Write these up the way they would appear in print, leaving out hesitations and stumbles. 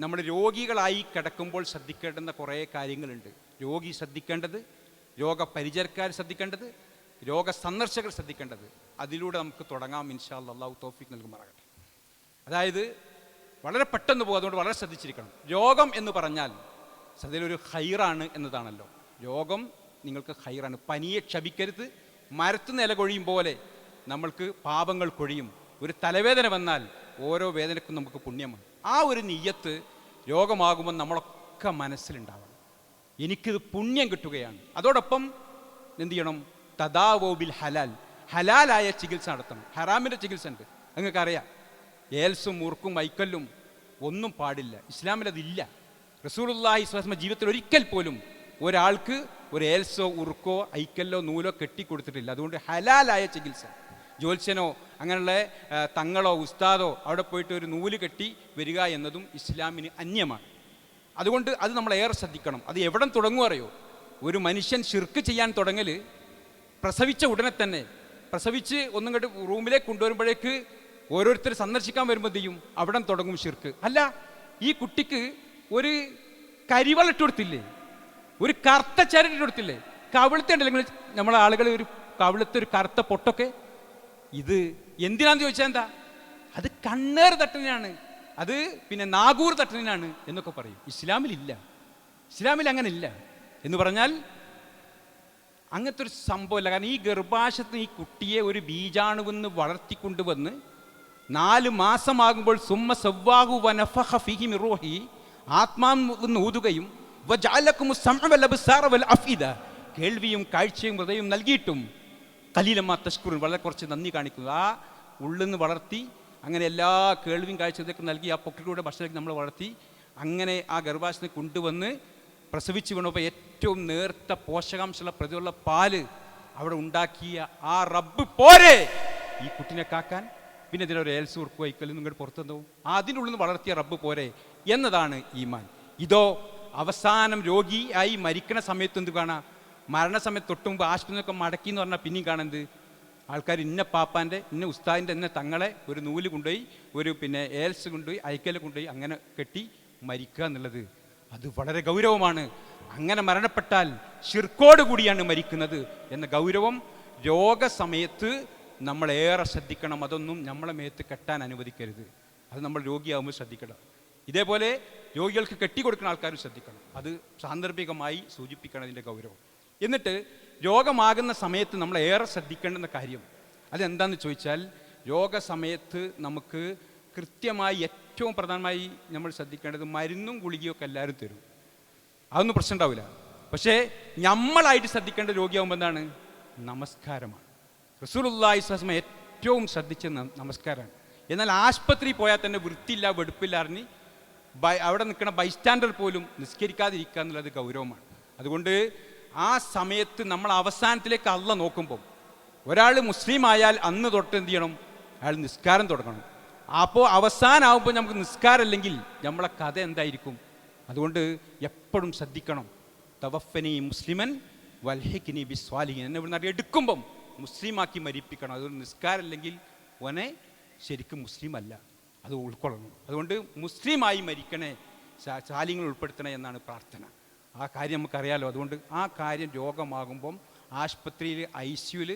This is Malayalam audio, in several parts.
നമ്മൾ രോഗികളായി കിടക്കുമ്പോൾ ശ്രദ്ധിക്കേണ്ടുന്ന കുറേ കാര്യങ്ങളുണ്ട്. രോഗി ശ്രദ്ധിക്കേണ്ടത്, രോഗപരിചരക്കാർ ശ്രദ്ധിക്കേണ്ടത്, രോഗസന്ദർശകർ ശ്രദ്ധിക്കേണ്ടത്. അതിലൂടെ നമുക്ക് തുടങ്ങാം ഇൻഷാ അല്ലാഹ്. അല്ലാഹു തൗഫീഖ് നൽകുമാറാകട്ടെ. അതായത് വളരെ പെട്ടെന്ന് പോകും, അതുകൊണ്ട് വളരെ ശ്രദ്ധിച്ചിരിക്കണം. രോഗം എന്ന് പറഞ്ഞാൽ സത്യത്തിലൊരു ഖൈറാണ് എന്നതാണല്ലോ. രോഗം നിങ്ങൾക്ക് ഖൈറാണ്. പനിയെ ക്ഷമിക്കരുത്. മരത്തുനിന്ന് ഇല കൊഴിയും പോലെ നമ്മൾക്ക് പാപങ്ങൾ കൊഴിയും. ഒരു തലവേദന വന്നാൽ ഓരോ വേദനക്കും നമുക്ക് പുണ്യമാണ്. ആ ഒരു നിയ്യത്ത് രോഗമാകുമ്പോൾ നമ്മളൊക്കെ മനസ്സിലുണ്ടാവണം. എനിക്കിത് പുണ്യം കിട്ടുകയാണ്. അതോടൊപ്പം എന്ത് ചെയ്യണം? തദാവോബിൽ ഹലാൽ, ഹലാലായ ചികിത്സ നടത്തണം. ഹറാമിൻ്റെ ചികിത്സ ഉണ്ട്, നിങ്ങൾക്കറിയാം. ഏൽസും മുറുക്കും വൈക്കല്ലും ഒന്നും പാടില്ല. ഇസ്ലാമിലതില്ല. റസൂലുള്ളാഹി സ്വല്ലല്ലാഹു അലൈഹി വസല്ലം ജീവിതത്തിൽ ഒരിക്കൽ പോലും ഒരാൾക്ക് ഒരു ഏൽസോ ഉറുക്കോ ഐക്കല്ലോ നൂലോ കെട്ടിക്കൊടുത്തിട്ടില്ല. അതുകൊണ്ട് ഹലാലായ ചികിത്സ, ജ്യോത്സ്യനോ അങ്ങനെയുള്ള തങ്ങളോ ഉസ്താദോ അവിടെ പോയിട്ട് ഒരു നൂല് കെട്ടി വരിക എന്നതും ഇസ്ലാമിന് അന്യമാണ്. അതുകൊണ്ട് അത് നമ്മൾ ഏറെ ശ്രദ്ധിക്കണം. അത് എവിടെ തുടങ്ങും അറിയോ? ഒരു മനുഷ്യൻ ശിർക്ക് ചെയ്യാൻ തുടങ്ങൽ പ്രസവിച്ച ഉടനെ തന്നെ, പ്രസവിച്ച് ഒന്നും കണ്ട് റൂമിലേക്ക് കൊണ്ടുവരുമ്പോഴേക്ക് ഓരോരുത്തർ സന്ദർശിക്കാൻ വരുമ്പോൾ ചെയ്യും, അവിടെ തുടങ്ങും ശിർക്ക്. അല്ല, ഈ കുട്ടിക്ക് ഒരു കരിവളിട്ട് കൊടുത്തില്ലേ, ഒരു കറുത്ത ചരടിട്ട് കൊടുത്തില്ലേ, കവിളത്തെ ഉണ്ടല്ലെങ്കിൽ നമ്മളെ ആളുകൾ ഒരു കവിളത്തെ ഒരു കറുത്ത പൊട്ടൊക്കെ, ഇത് എന്തിനാന്ന് ചോദിച്ചാൽ എന്താ? അത് കണ്ണേർ തട്ടലിനാണ്, അത് പിന്നെ നാഗൂർ തട്ടലിനാണ് എന്നൊക്കെ പറയും. ഇസ്ലാമിലില്ല. ഇസ്ലാമിൽ അങ്ങനെ ഇല്ല എന്ന് പറഞ്ഞാൽ അങ്ങനത്തെ ഒരു സംഭവമല്ല. കാരണം ഈ ഗർഭാശയത്തിന് ഈ കുട്ടിയെ ഒരു ബീജാണുവെന്ന് വളർത്തിക്കൊണ്ടുവന്ന് 4 മാസമാകുമ്പോൾ സുമ്മ സവ്വാഹു വനഫഖ ഫീഹി മിർ റൂഹി, ആത്മാവെന്ന് ഊതുകയും വജഅലകുമുസ് സമഅ വൽ അബ്സാറ വൽ അഫ്ഇദ, കേൾവിയും കാഴ്ചയും ഹൃദയവും നൽകിയിട്ടും ഖലീലമാ തഷ്കുറുൻ, വളരെ കുറച്ച് നന്ദി കാണിക്കുന്നു. ആ ഉള്ളിന്ന് വളർത്തി അങ്ങനെ എല്ലാ കേൾവിയും കാഴ്ചയൊക്കെ നൽകി ആ പൊക്കിലൂടെ ഭക്ഷണത്തിൽ നമ്മൾ വളർത്തി അങ്ങനെ ആ ഗർഭാശയത്തിൽ കൊണ്ടുവന്ന് പ്രസവിച്ച് വീണപ്പോൾ ഏറ്റവും നേർത്ത പോഷകാംശമുള്ള പ്രതിയുള്ള പാല് അവിടെ ഉണ്ടാക്കിയ ആ റബ്ബ് പോരെ ഈ കുട്ടിനെ കാക്കാൻ? പിന്നെ ഇതിലൊരു ഏൽസ് ഉറുക്ക് വൈക്കലും നിങ്ങളുടെ പുറത്തെന്തോ അതിൻ്റെ ഉള്ളിൽ നിന്ന് വളർത്തിയ റബ്ബ് പോരെ എന്നതാണ് ഈമാൻ. ഇതോ അവസാനം രോഗിയായി മരിക്കണ സമയത്ത് എന്ത് കാണാം? മരണസമയത്ത് തൊട്ട് മുമ്പ് ആശുപത്രിയൊക്കെ മടക്കി എന്ന് പറഞ്ഞാൽ പിന്നെയും കാണുന്നത് ആൾക്കാർ ഇന്ന പാപ്പാൻ്റെ ഇന്ന ഉസ്താദിൻ്റെ ഇന്ന തങ്ങളെ ഒരു നൂല് കൊണ്ടുപോയി ഒരു പിന്നെ ഏൽസ് കൊണ്ടുപോയി ഐക്കല് കൊണ്ടുപോയി അങ്ങനെ കെട്ടി മരിക്കുക എന്നുള്ളത് അത് വളരെ ഗൗരവമാണ്. അങ്ങനെ മരണപ്പെട്ടാൽ ശിർക്കോട് കൂടിയാണ് മരിക്കുന്നത് എന്ന ഗൗരവം രോഗസമയത്ത് നമ്മളേറെ ശ്രദ്ധിക്കണം. അതൊന്നും നമ്മളെ മേത്ത് കെട്ടാൻ അനുവദിക്കരുത്. അത് നമ്മൾ രോഗിയാകുമ്പോൾ ശ്രദ്ധിക്കണം. ഇതേപോലെ രോഗികൾക്ക് കെട്ടിക്കൊടുക്കുന്ന ആൾക്കാരും ശ്രദ്ധിക്കണം. അത് സാന്ദർഭികമായി സൂചിപ്പിക്കണം അതിൻ്റെ ഗൗരവം. എന്നിട്ട് രോഗമാകുന്ന സമയത്ത് നമ്മൾ ഏറെ ശ്രദ്ധിക്കേണ്ടുന്ന കാര്യം അതെന്താണെന്ന് ചോദിച്ചാൽ, രോഗസമയത്ത് നമുക്ക് കൃത്യമായി ഏറ്റവും പ്രധാനമായി നമ്മൾ ശ്രദ്ധിക്കേണ്ടത് മരുന്നും ഗുളികയൊക്കെ എല്ലാവരും തരും, അതൊന്നും പ്രശ്നം ഉണ്ടാവില്ല. പക്ഷേ നമ്മളായിട്ട് ശ്രദ്ധിക്കേണ്ട രോഗിയാകുമ്പോൾ എന്താണ്? നമസ്കാരമാണ്. റസൂലുള്ളാഹി സ്വല്ലല്ലാഹു അലൈഹി വസല്ലം ഏറ്റവും ശ്രദ്ധിച്ച നമസ്കാരമാണ്. എന്നാൽ ആശുപത്രി പോയാൽ തന്നെ വൃത്തിയില്ല വെടുപ്പില്ല അറിഞ്ഞ് അവിടെ നിൽക്കുന്ന ബൈസ്റ്റാൻഡർ പോലും നിസ്കരിക്കാതിരിക്കുക എന്നുള്ളത് ഗൗരവമാണ്. അതുകൊണ്ട് ആ സമയത്ത് നമ്മൾ അവസാനത്തിലേക്ക് അള്ളാഹ് നോക്കുമ്പോൾ ഒരാൾ മുസ്ലിം ആയാൽ അന്ന് തൊട്ട് എന്ത് ചെയ്യണം? അയാൾ നിസ്കാരം തുടങ്ങണം. അപ്പോൾ അവസാനമാകുമ്പോൾ നമുക്ക് നിസ്കാരം അല്ലെങ്കിൽ നമ്മളെ കഥ എന്തായിരിക്കും? അതുകൊണ്ട് എപ്പോഴും ശ്രദ്ധിക്കണം. തവഫനി മുസ്ലിമൻ വൽഹിഖ്നി ബിസ്വാലിഹീൻ, എന്നെ ഇവിടുന്ന് എടുക്കുമ്പം മുസ്ലിമാക്കി മരിപ്പിക്കണം. അതുകൊണ്ട് നിസ്കാരം അല്ലെങ്കിൽ ഓനെ ശരിക്കും മുസ്ലിം അല്ല, അത് ഉൾക്കൊള്ളണം. അതുകൊണ്ട് മുസ്ലിമായി മരിക്കണേ, സാലിങ്ങൾ ഉൾപ്പെടുത്തണേ എന്നാണ് പ്രാർത്ഥന. ആ കാര്യം നമുക്കറിയാലോ. അതുകൊണ്ട് ആ കാര്യം രോഗമാകുമ്പം ആശുപത്രിയിൽ ICUവിൽ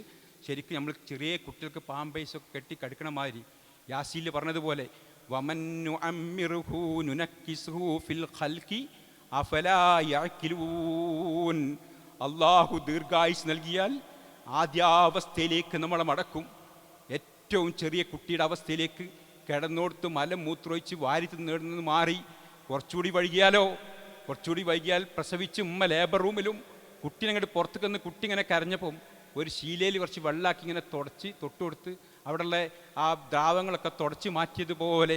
ശരിക്കും നമ്മൾ ചെറിയ കുട്ടികൾക്ക് പാമ്പേഴ്സൊക്കെ കെട്ടി കടുക്കണ മാതിരി യാസീൽ പറഞ്ഞതുപോലെ വമന്നു അമ്മിറുഹു നുനക്കിസുഹു ഫിൽ ഖൽഖി അഫലാ യഅഖിലൂൻ, അല്ലാഹു ദീർഘായുസ് നൽകിയാൽ ആദ്യാവസ്ഥയിലേക്ക് നമ്മളെ മടക്കും. ഏറ്റവും ചെറിയ കുട്ടിയുടെ അവസ്ഥയിലേക്ക് കിടന്നോടത്ത് മലം മൂത്രമൊഴിച്ച് വാരി നേടുന്നത് മാറി കുറച്ചുകൂടി വൈകിയാൽ പ്രസവിച്ച് ഉമ്മ ലേബർ റൂമിലും കുട്ടീനെ അങ്ങോട്ട് പുറത്തേക്ക് വന്ന് കുട്ടി ഇങ്ങനെ കരഞ്ഞപ്പം ഒരു ശീലയിൽ കുറച്ച് വെള്ളമാക്കി ഇങ്ങനെ തൊട്ടുകൊടുത്ത് അവിടെയുള്ള ആ ദ്രാവങ്ങളൊക്കെ തുടച്ച് മാറ്റിയതുപോലെ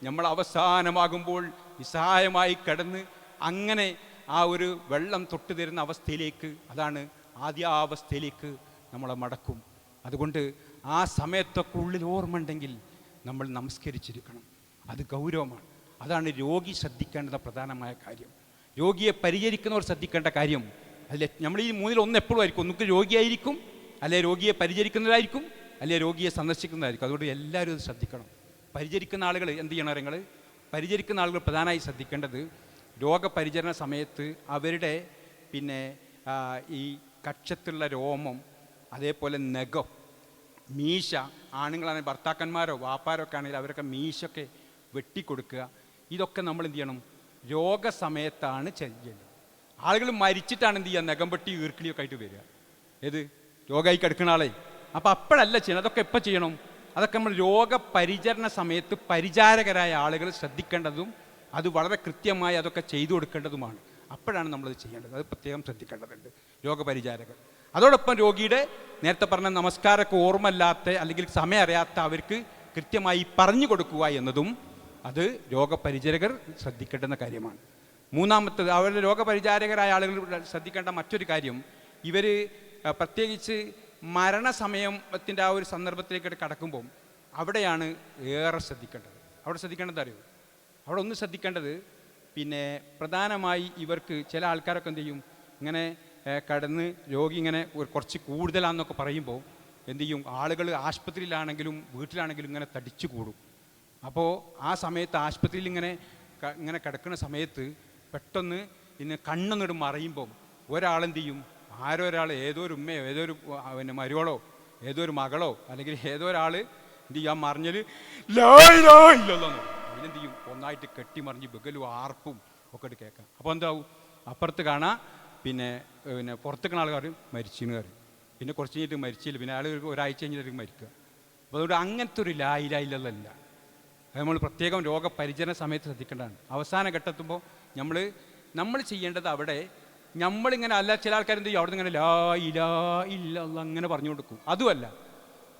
നമ്മൾ അവസാനമാകുമ്പോൾ നിസ്സഹായമായി കിടന്ന് അങ്ങനെ ആ ഒരു വെള്ളം തൊട്ട് തരുന്ന അവസ്ഥയിലേക്ക്, അതാണ് ആദ്യാവസ്ഥയിലേക്ക് നമ്മളെ മടക്കും. അതുകൊണ്ട് ആ സമയത്തൊക്കെ ഉള്ളിൽ ഓർമ്മ ഉണ്ടെങ്കിൽ നമ്മൾ നമസ്കരിച്ചിരിക്കണം. അത് ഗൗരവമാണ്. അതാണ് രോഗി ശ്രദ്ധിക്കേണ്ട പ്രധാനമായ കാര്യം. രോഗിയെ പരിചരിക്കുന്നവർ ശ്രദ്ധിക്കേണ്ട കാര്യം അതിൽ നമ്മൾ ഈ മൂന്നിൽ ഒന്ന് എപ്പോഴും ആയിരിക്കും. ഒന്നുകിൽ രോഗിയായിരിക്കും, അല്ലെ രോഗിയെ പരിചരിക്കുന്നതായിരിക്കും, അല്ലെ രോഗിയെ സന്ദർശിക്കുന്നതായിരിക്കും. അതുകൊണ്ട് എല്ലാവരും ഇത് ശ്രദ്ധിക്കണം. പരിചരിക്കുന്ന ആളുകൾ എന്ത് ചെയ്യണം? നിങ്ങൾ പരിചരിക്കുന്ന ആളുകൾ പ്രധാനമായി ശ്രദ്ധിക്കേണ്ടത് രോഗപരിചരണ സമയത്ത് അവരുടെ പിന്നെ ഈ കക്ഷത്തുള്ള രോമം, അതേപോലെ നഖം, മീശ, ആണുങ്ങളാണെങ്കിൽ ഭർത്താക്കന്മാരോ വാപ്പാരോ ഒക്കെ ആണെങ്കിൽ അവരൊക്കെ മീശൊക്കെ വെട്ടിക്കൊടുക്കുക. ഇതൊക്കെ നമ്മൾ എന്ത് ചെയ്യണം? രോഗസമയത്താണ് ചെയ്യേണ്ടത്. ആളുകൾ മരിച്ചിട്ടാണ് എന്ത് ചെയ്യുക? നഖം വെട്ടി ഈർക്കിളിയൊക്കെ ആയിട്ട് വരിക. ഏത് രോഗമായി കിടക്കുന്ന ആളെ. അപ്പോൾ അപ്പോഴല്ല ചെയ്യണം. അതൊക്കെ എപ്പോൾ ചെയ്യണം? അതൊക്കെ നമ്മൾ രോഗപരിചരണ സമയത്ത് പരിചാരകരായ ആളുകൾ ശ്രദ്ധിക്കേണ്ടതും അത് വളരെ കൃത്യമായി അതൊക്കെ ചെയ്തു കൊടുക്കേണ്ടതുമാണ്. അപ്പോഴാണ് നമ്മളത് ചെയ്യേണ്ടത്. അത് പ്രത്യേകം ശ്രദ്ധിക്കേണ്ടതുണ്ട് രോഗപരിചാരകർ. അതോടൊപ്പം രോഗിയുടെ നേരത്തെ പറഞ്ഞ നമസ്കാരമൊക്കെ ഓർമ്മയില്ലാത്ത അല്ലെങ്കിൽ സമയം അറിയാത്ത അവർക്ക് കൃത്യമായി പറഞ്ഞു കൊടുക്കുക എന്നതും അത് രോഗപരിചാരകർ ശ്രദ്ധിക്കേണ്ടുന്ന കാര്യമാണ്. മൂന്നാമത്തത്, അവരുടെ രോഗപരിചാരകരായ ആളുകൾ ശ്രദ്ധിക്കേണ്ട മറ്റൊരു കാര്യം, ഇവർ പ്രത്യേകിച്ച് മരണസമയത്തിൻ്റെ ആ ഒരു സന്ദർഭത്തിലേക്ക് കടക്കുമ്പോൾ അവിടെയാണ് ഏറെ ശ്രദ്ധിക്കേണ്ടത്. അവിടെ ശ്രദ്ധിക്കേണ്ടത് അറിയോ? അവിടെ ഒന്ന് ശ്രദ്ധിക്കേണ്ടത് പിന്നെ പ്രധാനമായി ഇവർക്ക് ചില ആൾക്കാരൊക്കെ എന്ത് ചെയ്യും, ഇങ്ങനെ കടന്ന് രോഗി ഇങ്ങനെ കുറച്ച് കൂടുതലാണെന്നൊക്കെ പറയുമ്പോൾ എന്തു ചെയ്യും, ആളുകൾ ആശുപത്രിയിലാണെങ്കിലും വീട്ടിലാണെങ്കിലും ഇങ്ങനെ തടിച്ചു കൂടും. അപ്പോൾ ആ സമയത്ത് ആശുപത്രിയിൽ ഇങ്ങനെ കിടക്കുന്ന സമയത്ത് പെട്ടെന്ന് ഇന്ന് കണ്ണൊന്നിട്ട് മറയുമ്പോൾ ഒരാളെന്ത് ചെയ്യും, ആരോ ഒരാൾ, ഏതോ ഒരു ഉമ്മയോ ഏതോ ഒരു പിന്നെ മരുവളോ ഏതോ ഒരു മകളോ അല്ലെങ്കിൽ ഏതോ ഒരാൾ എന്ത് ചെയ്യും, ആ മറിഞ്ഞൽ ഇല്ലല്ലോ അതിനെന്ത് ചെയ്യും, ഒന്നായിട്ട് കെട്ടിമറിഞ്ഞ് ബഗലും ആർപ്പും ഒക്കെ കേൾക്കാം. അപ്പോൾ എന്താവും, അപ്പുറത്ത് കാണാം പിന്നെ പുറത്തേക്കുന്ന ആൾക്കാർ മരിച്ചെന്ന് പറയും. പിന്നെ കുറച്ച് കഴിഞ്ഞിട്ട് മരിച്ചില്ല, പിന്നെ അയാൾ ഒരാഴ്ച കഴിഞ്ഞിട്ട് മരിക്കുക. അപ്പോൾ അതുകൊണ്ട് അങ്ങനത്തെ ഒരു ലായില്ലല്ല. അത് നമ്മൾ പ്രത്യേകം രോഗപരിചരണ സമയത്ത് ശ്രദ്ധിക്കേണ്ടതാണ്. അവസാന ഘട്ടത്തുമ്പോൾ നമ്മൾ ചെയ്യേണ്ടത് അവിടെ നമ്മളിങ്ങനെ അല്ല, ചില ആൾക്കാരെന്ത് ചെയ്യും, അവിടെ നിന്ന് ഇങ്ങനെ ലാ ഇലാ ഇല്ല അങ്ങനെ പറഞ്ഞു കൊടുക്കും. അതുമല്ല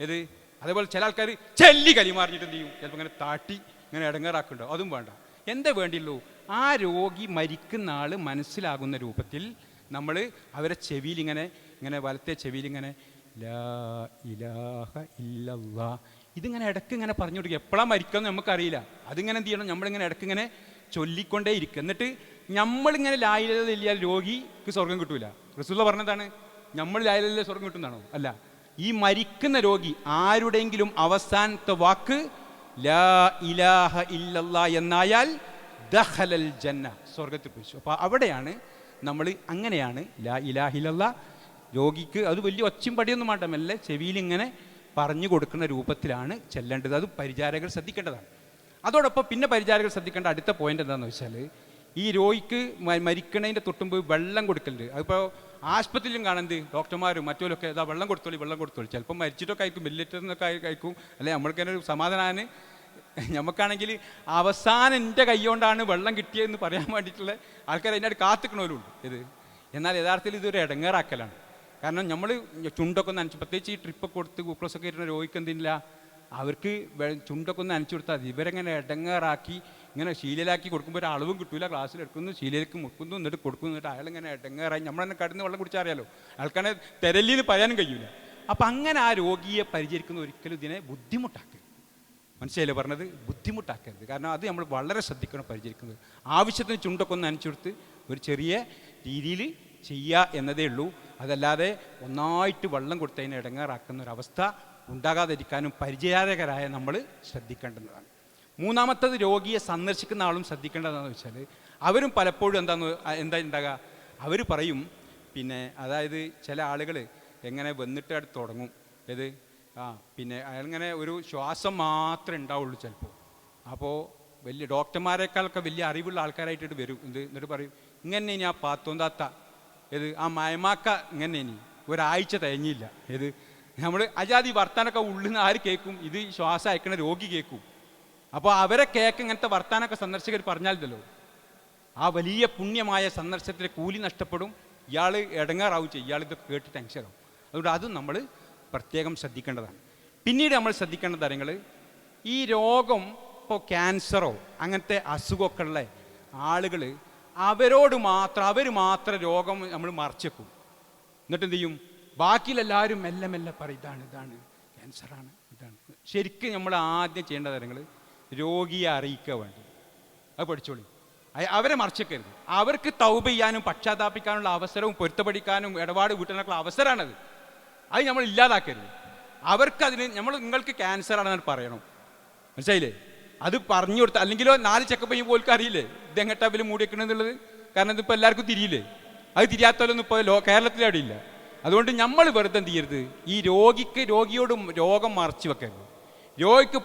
ഇത്. അതേപോലെ ചില ആൾക്കാർ ചെല്ലി കലിമാറിഞ്ഞിട്ട് എന്ത് ചെയ്യും, ചിലപ്പോൾ ഇങ്ങനെ താട്ടി ഇങ്ങനെ ഇടങ്ങേറാക്കുന്നുണ്ടോ, അതും വേണ്ട. എന്താ വേണ്ടിയുള്ളൂ, ആ രോഗി മരിക്കുന്ന ആൾ മനസ്സിലാകുന്ന രൂപത്തിൽ നമ്മൾ അവരെ ചെവിയിൽ ഇങ്ങനെ വലത്തെ ചെവിയിൽ ഇങ്ങനെ ലാ ഇലാഹ ഇല്ലല്ലാ ഇതിങ്ങനെ ഇടയ്ക്ക് ഇങ്ങനെ പറഞ്ഞു കൊടുക്കുക. എപ്പോഴാണ് മരിക്കുമെന്ന് നമുക്കറിയില്ല. അതിങ്ങനെ എന്ത് ചെയ്യണം, നമ്മളിങ്ങനെ ഇടയ്ക്ക് ഇങ്ങനെ ചൊല്ലിക്കൊണ്ടേ ഇരിക്കുക. എന്നിട്ട് നമ്മളിങ്ങനെ ലായില്ല രോഗിക്ക് സ്വർഗം കിട്ടൂല. റസൂലുള്ള പറഞ്ഞതാണ്, നമ്മൾ ലായില്ല സ്വർഗം കിട്ടുന്നതാണോ? അല്ല. ഈ മരിക്കുന്ന രോഗി ആരുടെയെങ്കിലും അവസാനത്തെ വാക്ക് ലാ ഇലാഹ ഇല്ലല്ലാ എന്നായാൽ ദഖലൽ ജന്ന, സ്വർഗത്തിൽ പോയി. അപ്പോൾ അവിടെയാണ് നമ്മൾ അങ്ങനെയാണ് ലാ ഇലാഹ ഇല്ലല്ലാ രോഗിക്ക് അത് വലിയ ഒച്ചയും പടിയൊന്നും വേണ്ട, മെല്ലെ ചെവിയിൽ ഇങ്ങനെ പറഞ്ഞു കൊടുക്കുന്ന രൂപത്തിലാണ് ചെല്ലേണ്ടത്. അത് പരിചാരകർ ശ്രദ്ധിക്കേണ്ടതാണ്. അതോടൊപ്പം പിന്നെ പരിചാരകർ ശ്രദ്ധിക്കേണ്ട അടുത്ത പോയിന്റ് എന്താണെന്ന് വെച്ചാൽ, ഈ രോഗിക്ക് മരിക്കണതിൻ്റെ തൊട്ടുമ്പ് വെള്ളം കൊടുക്കലുണ്ട്. അതിപ്പോൾ ആശുപത്രിയിലും കാണുന്നത് ഡോക്ടർമാരും മറ്റുമൊക്കെ ഇതാ വെള്ളം കൊടുത്തോളി. ചിലപ്പോൾ മരിച്ചിട്ടൊക്കെ കഴിക്കും, ബെല്ലിറ്റെന്നൊക്കെ കഴിക്കും. അല്ലെ നമ്മൾക്ക് തന്നെ ഒരു സമാധാനമാണ്. നമുക്കാണെങ്കിൽ അവസാനം എൻ്റെ കൈ കൊണ്ടാണ് വെള്ളം കിട്ടിയതെന്ന് പറയാൻ വേണ്ടിയിട്ടുള്ള ആൾക്കാർ അതിനായിട്ട് കാത്തിക്കണവരുണ്ട്. എന്നാൽ യഥാർത്ഥത്തിൽ ഇതൊരു ഇടങ്ങേറാക്കലാണ്. കാരണം നമ്മൾ ചുണ്ടൊക്കെ ഒന്ന് നനച്ച്, പ്രത്യേകിച്ച് ഈ ട്രിപ്പൊക്കെ കൊടുത്ത് ഗ്ലൂക്കോസൊക്കെ ഇരുന്ന രോഗിക്ക് എന്തില്ല, അവർക്ക് ചുണ്ടൊക്കെ ഒന്ന് നനച്ചു കൊടുത്താൽ മതി. ഇവരെങ്ങനെ ഇടങ്ങേറാക്കി ഇങ്ങനെ ശീലയിലാക്കി കൊടുക്കുമ്പോൾ ഒരു അളവും കിട്ടില്ല. ഗ്ലാസ്സിലെടുക്കുന്നു, ശീലയിലേക്ക് മുക്കുന്നു, എന്നിട്ട് കൊടുക്കുന്നു, എന്നിട്ട് അയാളിങ്ങനെ ഇടങ്ങേറായി. നമ്മളെന്നെ കടന്ന് വെള്ളം കുടിച്ചാൽ അറിയാലോ, ആൾക്കാരെ തെരലിന്ന് പറയാനും കഴിയില്ല. അപ്പം അങ്ങനെ ആ രോഗിയെ പരിചരിക്കുന്ന ഒരിക്കലും ഇതിനെ ബുദ്ധിമുട്ടാക്കരുത്. മനസ്സിലായില്ലേ പറഞ്ഞത്? ബുദ്ധിമുട്ടാക്കരുത്. കാരണം അത് നമ്മൾ വളരെ ശ്രദ്ധിക്കണം പരിചരിക്കുന്നത്. ആവശ്യത്തിന് ചുണ്ടൊക്കെ ഒന്ന് നനച്ചു കൊടുത്ത് ഒരു ചെറിയ രീതിയിൽ ചെയ്യുക എന്നതേ ഉള്ളൂ. അതല്ലാതെ ഒന്നായിട്ട് വെള്ളം കൊടുത്തതിനെ ഇടങ്ങേറാക്കുന്ന ഒരവസ്ഥ ഉണ്ടാകാതിരിക്കാനും പരിചാരകരായ നമ്മൾ ശ്രദ്ധിക്കേണ്ടതാണ്. മൂന്നാമത്തത്, രോഗിയെ സന്ദർശിക്കുന്ന ആളും ശ്രദ്ധിക്കേണ്ടതെന്ന് വെച്ചാൽ അവരും പലപ്പോഴും എന്താ ഉണ്ടാകുക, അവർ പറയും പിന്നെ അതായത് ചില ആളുകൾ എങ്ങനെ വന്നിട്ട് അടുത്ത് തുടങ്ങും. പിന്നെ അയാളിങ്ങനെ ഒരു ശ്വാസം മാത്രമേ ഉണ്ടാവുള്ളൂ ചിലപ്പോൾ. അപ്പോൾ വലിയ ഡോക്ടർമാരെക്കാളൊക്കെ വലിയ അറിവുള്ള ആൾക്കാരായിട്ട് വരും. എന്നിട്ട് പറയും, ഇങ്ങനെ ഇനി ആ പാത്തോന്താത്ത ആ മയമാക്ക ഇങ്ങനെ ഇനി ഒരാഴ്ച തേഞ്ഞില്ല. നമ്മൾ അജാതി വർത്താനൊക്കെ ഉള്ളിൽ നിന്ന് ആര് കേൾക്കും? ഇത് ശ്വാസം അയക്കണ രോഗി കേൾക്കും. അപ്പോൾ അവരെ കേക്ക് ഇങ്ങനത്തെ വർത്താനൊക്കെ സന്ദർശകർ പറഞ്ഞാലല്ലോ ആ വലിയ പുണ്യമായ സന്ദർശനത്തിലെ കൂലി നഷ്ടപ്പെടും. ഇയാൾ ഇടങ്ങാറാവും ചെയ്യും, ഇയാൾ ഇതൊക്കെ കേട്ട് ടെൻഷനാവും. അതുകൊണ്ട് അതും നമ്മൾ പ്രത്യേകം ശ്രദ്ധിക്കേണ്ടതാണ്. പിന്നീട് നമ്മൾ ശ്രദ്ധിക്കേണ്ട കാര്യങ്ങൾ, ഈ രോഗം ഇപ്പോൾ ക്യാൻസറോ അങ്ങനത്തെ അസുഖമൊക്കെ ഉള്ള ആളുകൾ അവർ മാത്രം രോഗം നമ്മൾ മറച്ചേക്കും. എന്നിട്ട് എന്ത് ചെയ്യും, ബാക്കിയിലെല്ലാവരും മെല്ലെ മെല്ലെ പറയും ഇതാണ് ക്യാൻസറാണ്, ഇതാണ്. ശരിക്കും നമ്മൾ ആദ്യം ചെയ്യേണ്ട കാര്യങ്ങൾ രോഗിയെ അറിയിക്കുക വേണ്ടി. അത് പഠിച്ചോളി. അവരെ മറച്ചേക്കരുത്. അവർക്ക് തൗബ ചെയ്യാനും പക്ഷാതാപിക്കാനുള്ള അവസരവും പൊരുത്തപ്പെടിക്കാനും ഇടപാട് വീട്ടാനുള്ള അവസരമാണത്. അത് നമ്മൾ ഇല്ലാതാക്കരുത്. അവർക്കതിന് നിങ്ങൾക്ക് ക്യാൻസർ ആണെന്ന് പറയണം. മനസ്സിലായില്ലേ? അത് പറഞ്ഞു കൊടുത്ത, അല്ലെങ്കിലോ 4 ചെക്കപ്പ് ചെയ്യുമ്പോൾ പോലും അറിയില്ലേ ഇതെങ്ങട്ടാ ഇവര് മൂടി വെക്കണമെന്നുള്ളത്. കാരണം ഇതിപ്പോൾ എല്ലാവർക്കും തിരിയില്ലേ. അത് തിരിയാത്തവരൊന്നും ഇപ്പോൾ കേരളത്തിൽ അവിടെ ഇല്ല. അതുകൊണ്ട് നമ്മൾ വെറുതെ എന്ത് ചെയ്യരുത്, ഈ രോഗിയോട് രോഗം മറച്ചു വെക്കരുത്. രോഗിക്ക്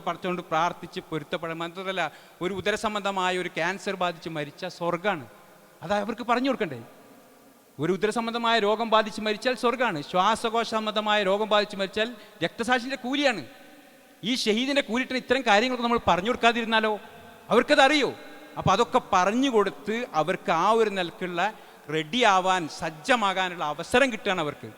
പറഞ്ഞുകൊണ്ട് പ്രാർത്ഥിച്ച് പൊരുത്തപ്പെടാൻ. മാത്രമല്ല, ഒരു ഉദരസംബന്ധമായ ഒരു ക്യാൻസർ ബാധിച്ച് മരിച്ച സ്വർഗ്ഗമാണ്. അത് അവർക്ക് പറഞ്ഞു കൊടുക്കണ്ടേ. ഒരു ഉദരസംബന്ധമായ രോഗം ബാധിച്ച് മരിച്ചാൽ സ്വർഗ്ഗമാണ്. ശ്വാസകോശ സംബന്ധമായ രോഗം ബാധിച്ച് മരിച്ചാൽ രക്തസാക്ഷിൻ്റെ കൂലിയാണ്. ഈ ഷഹീദിൻ്റെ കൂലിട്ടിന് ഇത്തരം കാര്യങ്ങളൊക്കെ നമ്മൾ പറഞ്ഞു കൊടുക്കാതിരുന്നാലോ? അവർക്കത് അറിയോ? അപ്പം അതൊക്കെ പറഞ്ഞു കൊടുത്ത് അവർക്ക് ആ ഒരു നിലക്കുള്ള റെഡി ആവാൻ, സജ്ജമാകാനുള്ള അവസരം കിട്ടുകയാണ്. അവർക്ക്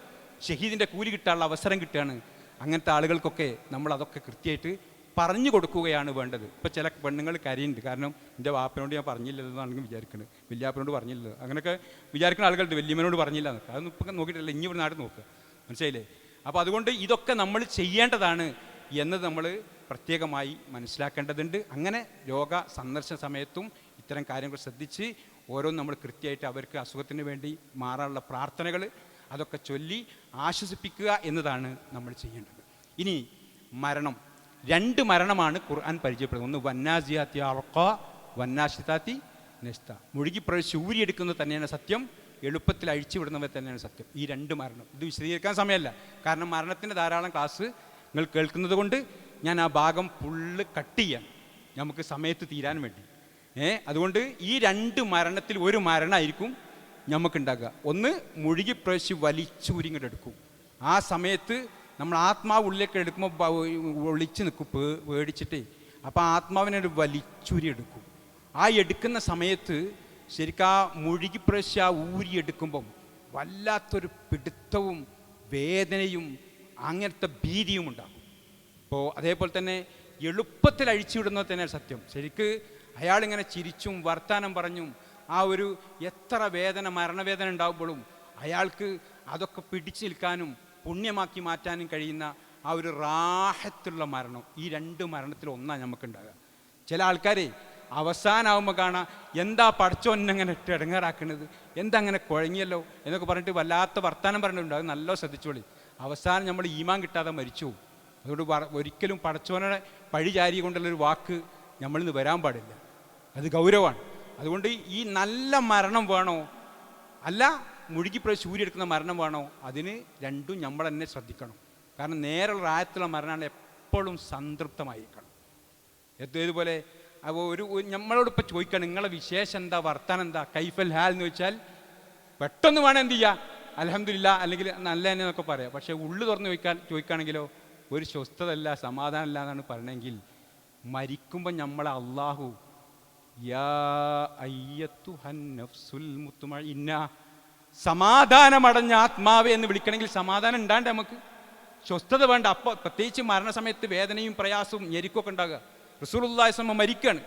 ഷഹീദിൻ്റെ കൂലി കിട്ടാനുള്ള അവസരം കിട്ടുകയാണ്. അങ്ങനത്തെ ആളുകൾക്കൊക്കെ നമ്മൾ അതൊക്കെ കൃത്യമായിട്ട് പറഞ്ഞു കൊടുക്കുകയാണ് വേണ്ടത്. ഇപ്പോൾ ചില പെണ്ണുങ്ങൾ കരയുന്നുണ്ട്, കാരണം എൻ്റെ വാപ്പനോട് ഞാൻ പറഞ്ഞില്ലതെന്നാണെങ്കിൽ വിചാരിക്കുന്നത്, വല്യാപ്പനോട് പറഞ്ഞില്ലല്ലോ, അങ്ങനെയൊക്കെ വിചാരിക്കുന്ന ആളുകളുണ്ട്. വല്യമ്മനോട് പറഞ്ഞില്ല എന്നൊക്കെ. അതൊന്നും ഇപ്പം നോക്കിയിട്ടില്ല, ഇനി ഇവിടെ നാട് നോക്കുക, മനസ്സിലായില്ലേ? അപ്പോൾ അതുകൊണ്ട് ഇതൊക്കെ നമ്മൾ ചെയ്യേണ്ടതാണ് എന്നത് നമ്മൾ പ്രത്യേകമായി മനസ്സിലാക്കേണ്ടതുണ്ട്. അങ്ങനെ രോഗ സന്ദർശന സമയത്തും ഇത്തരം കാര്യങ്ങൾ ശ്രദ്ധിച്ച് ഓരോന്നും നമ്മൾ കൃത്യമായിട്ട് അവർക്ക് അസുഖത്തിന് വേണ്ടി മാറാനുള്ള പ്രാർത്ഥനകൾ അതൊക്കെ ചൊല്ലി ആശ്വസിപ്പിക്കുക എന്നതാണ് നമ്മൾ ചെയ്യേണ്ടത്. ഇനി മരണം, 2 മരണമാണ് ഖുർആൻ പരിചയപ്പെടുന്നത്. ഒന്ന് വന്നാസിയാത്തി അർഖ, വന്നാശിതാത്തി നസ്ത. മുഴുകിപ്രവേശിച്ച് ഊരിയെടുക്കുന്നത് തന്നെയാണ് സത്യം, എളുപ്പത്തിൽ അഴിച്ചുവിടുന്നവർ തന്നെയാണ് സത്യം. ഈ 2 മരണം ഇത് വിശദീകരിക്കാൻ സമയമല്ല, കാരണം മരണത്തിൻ്റെ ധാരാളം ക്ലാസ് നിങ്ങൾ കേൾക്കുന്നത് കൊണ്ട് ഞാൻ ആ ഭാഗം ഫുള്ള് കട്ട് ചെയ്യാൻ നമുക്ക് സമയത്ത് തീരാൻ വേണ്ടി. അതുകൊണ്ട് ഈ 2 മരണത്തിൽ ഒരു മരണമായിരിക്കും നമുക്കുണ്ടാകുക. ഒന്ന് മുഴുകിപ്രവേശിച്ച് വലിച്ചൂരിങ്ങോട്ട് എടുക്കും. ആ സമയത്ത് നമ്മൾ ആത്മാവ് ഉള്ളിലേക്ക് എടുക്കുമ്പോൾ ഒളിച്ച് നിൽക്കും പേടിച്ചിട്ടേ. അപ്പോൾ ആത്മാവിനെ വലിച്ചൂരി എടുക്കും. ആ എടുക്കുന്ന സമയത്ത് ശരിക്കും ആ മുഴുകിപ്രവേശിച്ച് ആ ഊരിയെടുക്കുമ്പം വല്ലാത്തൊരു പിടുത്തവും വേദനയും അങ്ങനത്തെ ഭീതിയും ഉണ്ടാകും. അപ്പോൾ അതേപോലെ തന്നെ എളുപ്പത്തിൽ അഴിച്ചുവിടുന്നത് തന്നെയാണ് സത്യം. ശരിക്ക് അയാളിങ്ങനെ ചിരിച്ചും വർത്താനം പറഞ്ഞും ആ ഒരു എത്ര വേദന, മരണവേദന ഉണ്ടാകുമ്പോഴും അയാൾക്ക് അതൊക്കെ പിടിച്ചു നിൽക്കാനും പുണ്യമാക്കി മാറ്റാനും കഴിയുന്ന ആ ഒരു റാഹത്തുള്ള മരണം, ഈ 2 മരണത്തിൽ ഒന്നാണ് നമുക്കുണ്ടാകുക. ചില ആൾക്കാരെ അവസാനമാകുമ്പോൾ കാണാം, എന്താ പഠിച്ചോന്നെങ്ങനെ ഇട്ട് ഇടങ്ങേറാക്കുന്നത്, എന്താ അങ്ങനെ കുഴങ്ങിയല്ലോ എന്നൊക്കെ പറഞ്ഞിട്ട് വല്ലാത്ത വർത്താനം പറഞ്ഞിട്ടുണ്ട്. അത് നല്ല ശ്രദ്ധിച്ചോളി. അവസാനം നമ്മൾ ഈമാൻ കിട്ടാതെ മരിച്ചു. അതുകൊണ്ട് ഒരിക്കലും പടച്ചോനെ പഴിചാരി കൊണ്ടുള്ളൊരു വാക്ക് നമ്മളിന്ന് വരാൻ പാടില്ല. അത് ഗൗരവമാണ്. അതുകൊണ്ട് ഈ നല്ല മരണം വേണോ, അല്ല മുഴുകിപ്രവേശിച്ച് ഊരിയെടുക്കുന്ന മരണം വേണോ, അതിന് 2ഉം നമ്മൾ തന്നെ ശ്രദ്ധിക്കണം. കാരണം നേരെയുള്ള റായത്തുള്ള മരണമാണ് എപ്പോഴും സംതൃപ്തമായിരിക്കണം. ഇതുപോലെ ഒരു നമ്മളോട് ഇപ്പോൾ ചോദിക്കണം, നിങ്ങളെ വിശേഷം എന്താ, വർത്താനം എന്താ, കൈഫൽ ഹാൽ എന്ന് വെച്ചാൽ പെട്ടെന്ന് വേണം എന്ത് ചെയ്യുക, അൽഹംദുലില്ലാ അല്ലെങ്കിൽ നല്ല തന്നെ എന്നൊക്കെ പറയാം. പക്ഷേ ഉള്ളു തുറന്ന് ചോദിക്കുകയാണെങ്കിലോ ഒരു സ്വസ്ഥതല്ല, സമാധാനമില്ല എന്നാണ് പറയണമെങ്കിൽ, മരിക്കുമ്പോൾ നമ്മളെ അള്ളാഹു യാ അയ്യത്തുഹൻ നഫ്സുൽ മുത്മഇന്ന, സമാധാനമടഞ്ഞ ആത്മാവേ എന്ന് വിളിക്കണമെങ്കിൽ സമാധാനം ഉണ്ടാണ്ട്, നമുക്ക് സ്വസ്ഥത വേണ്ട. അപ്പോൾ പ്രത്യേകിച്ച് മരണസമയത്ത് വേദനയും പ്രയാസവും ഞെരുക്കൊക്കെ ഉണ്ടാകുക. റസൂലുള്ളാഹി സ്വല്ലല്ലാഹു അലൈഹി വസല്ലം മരിക്കുകയാണ്.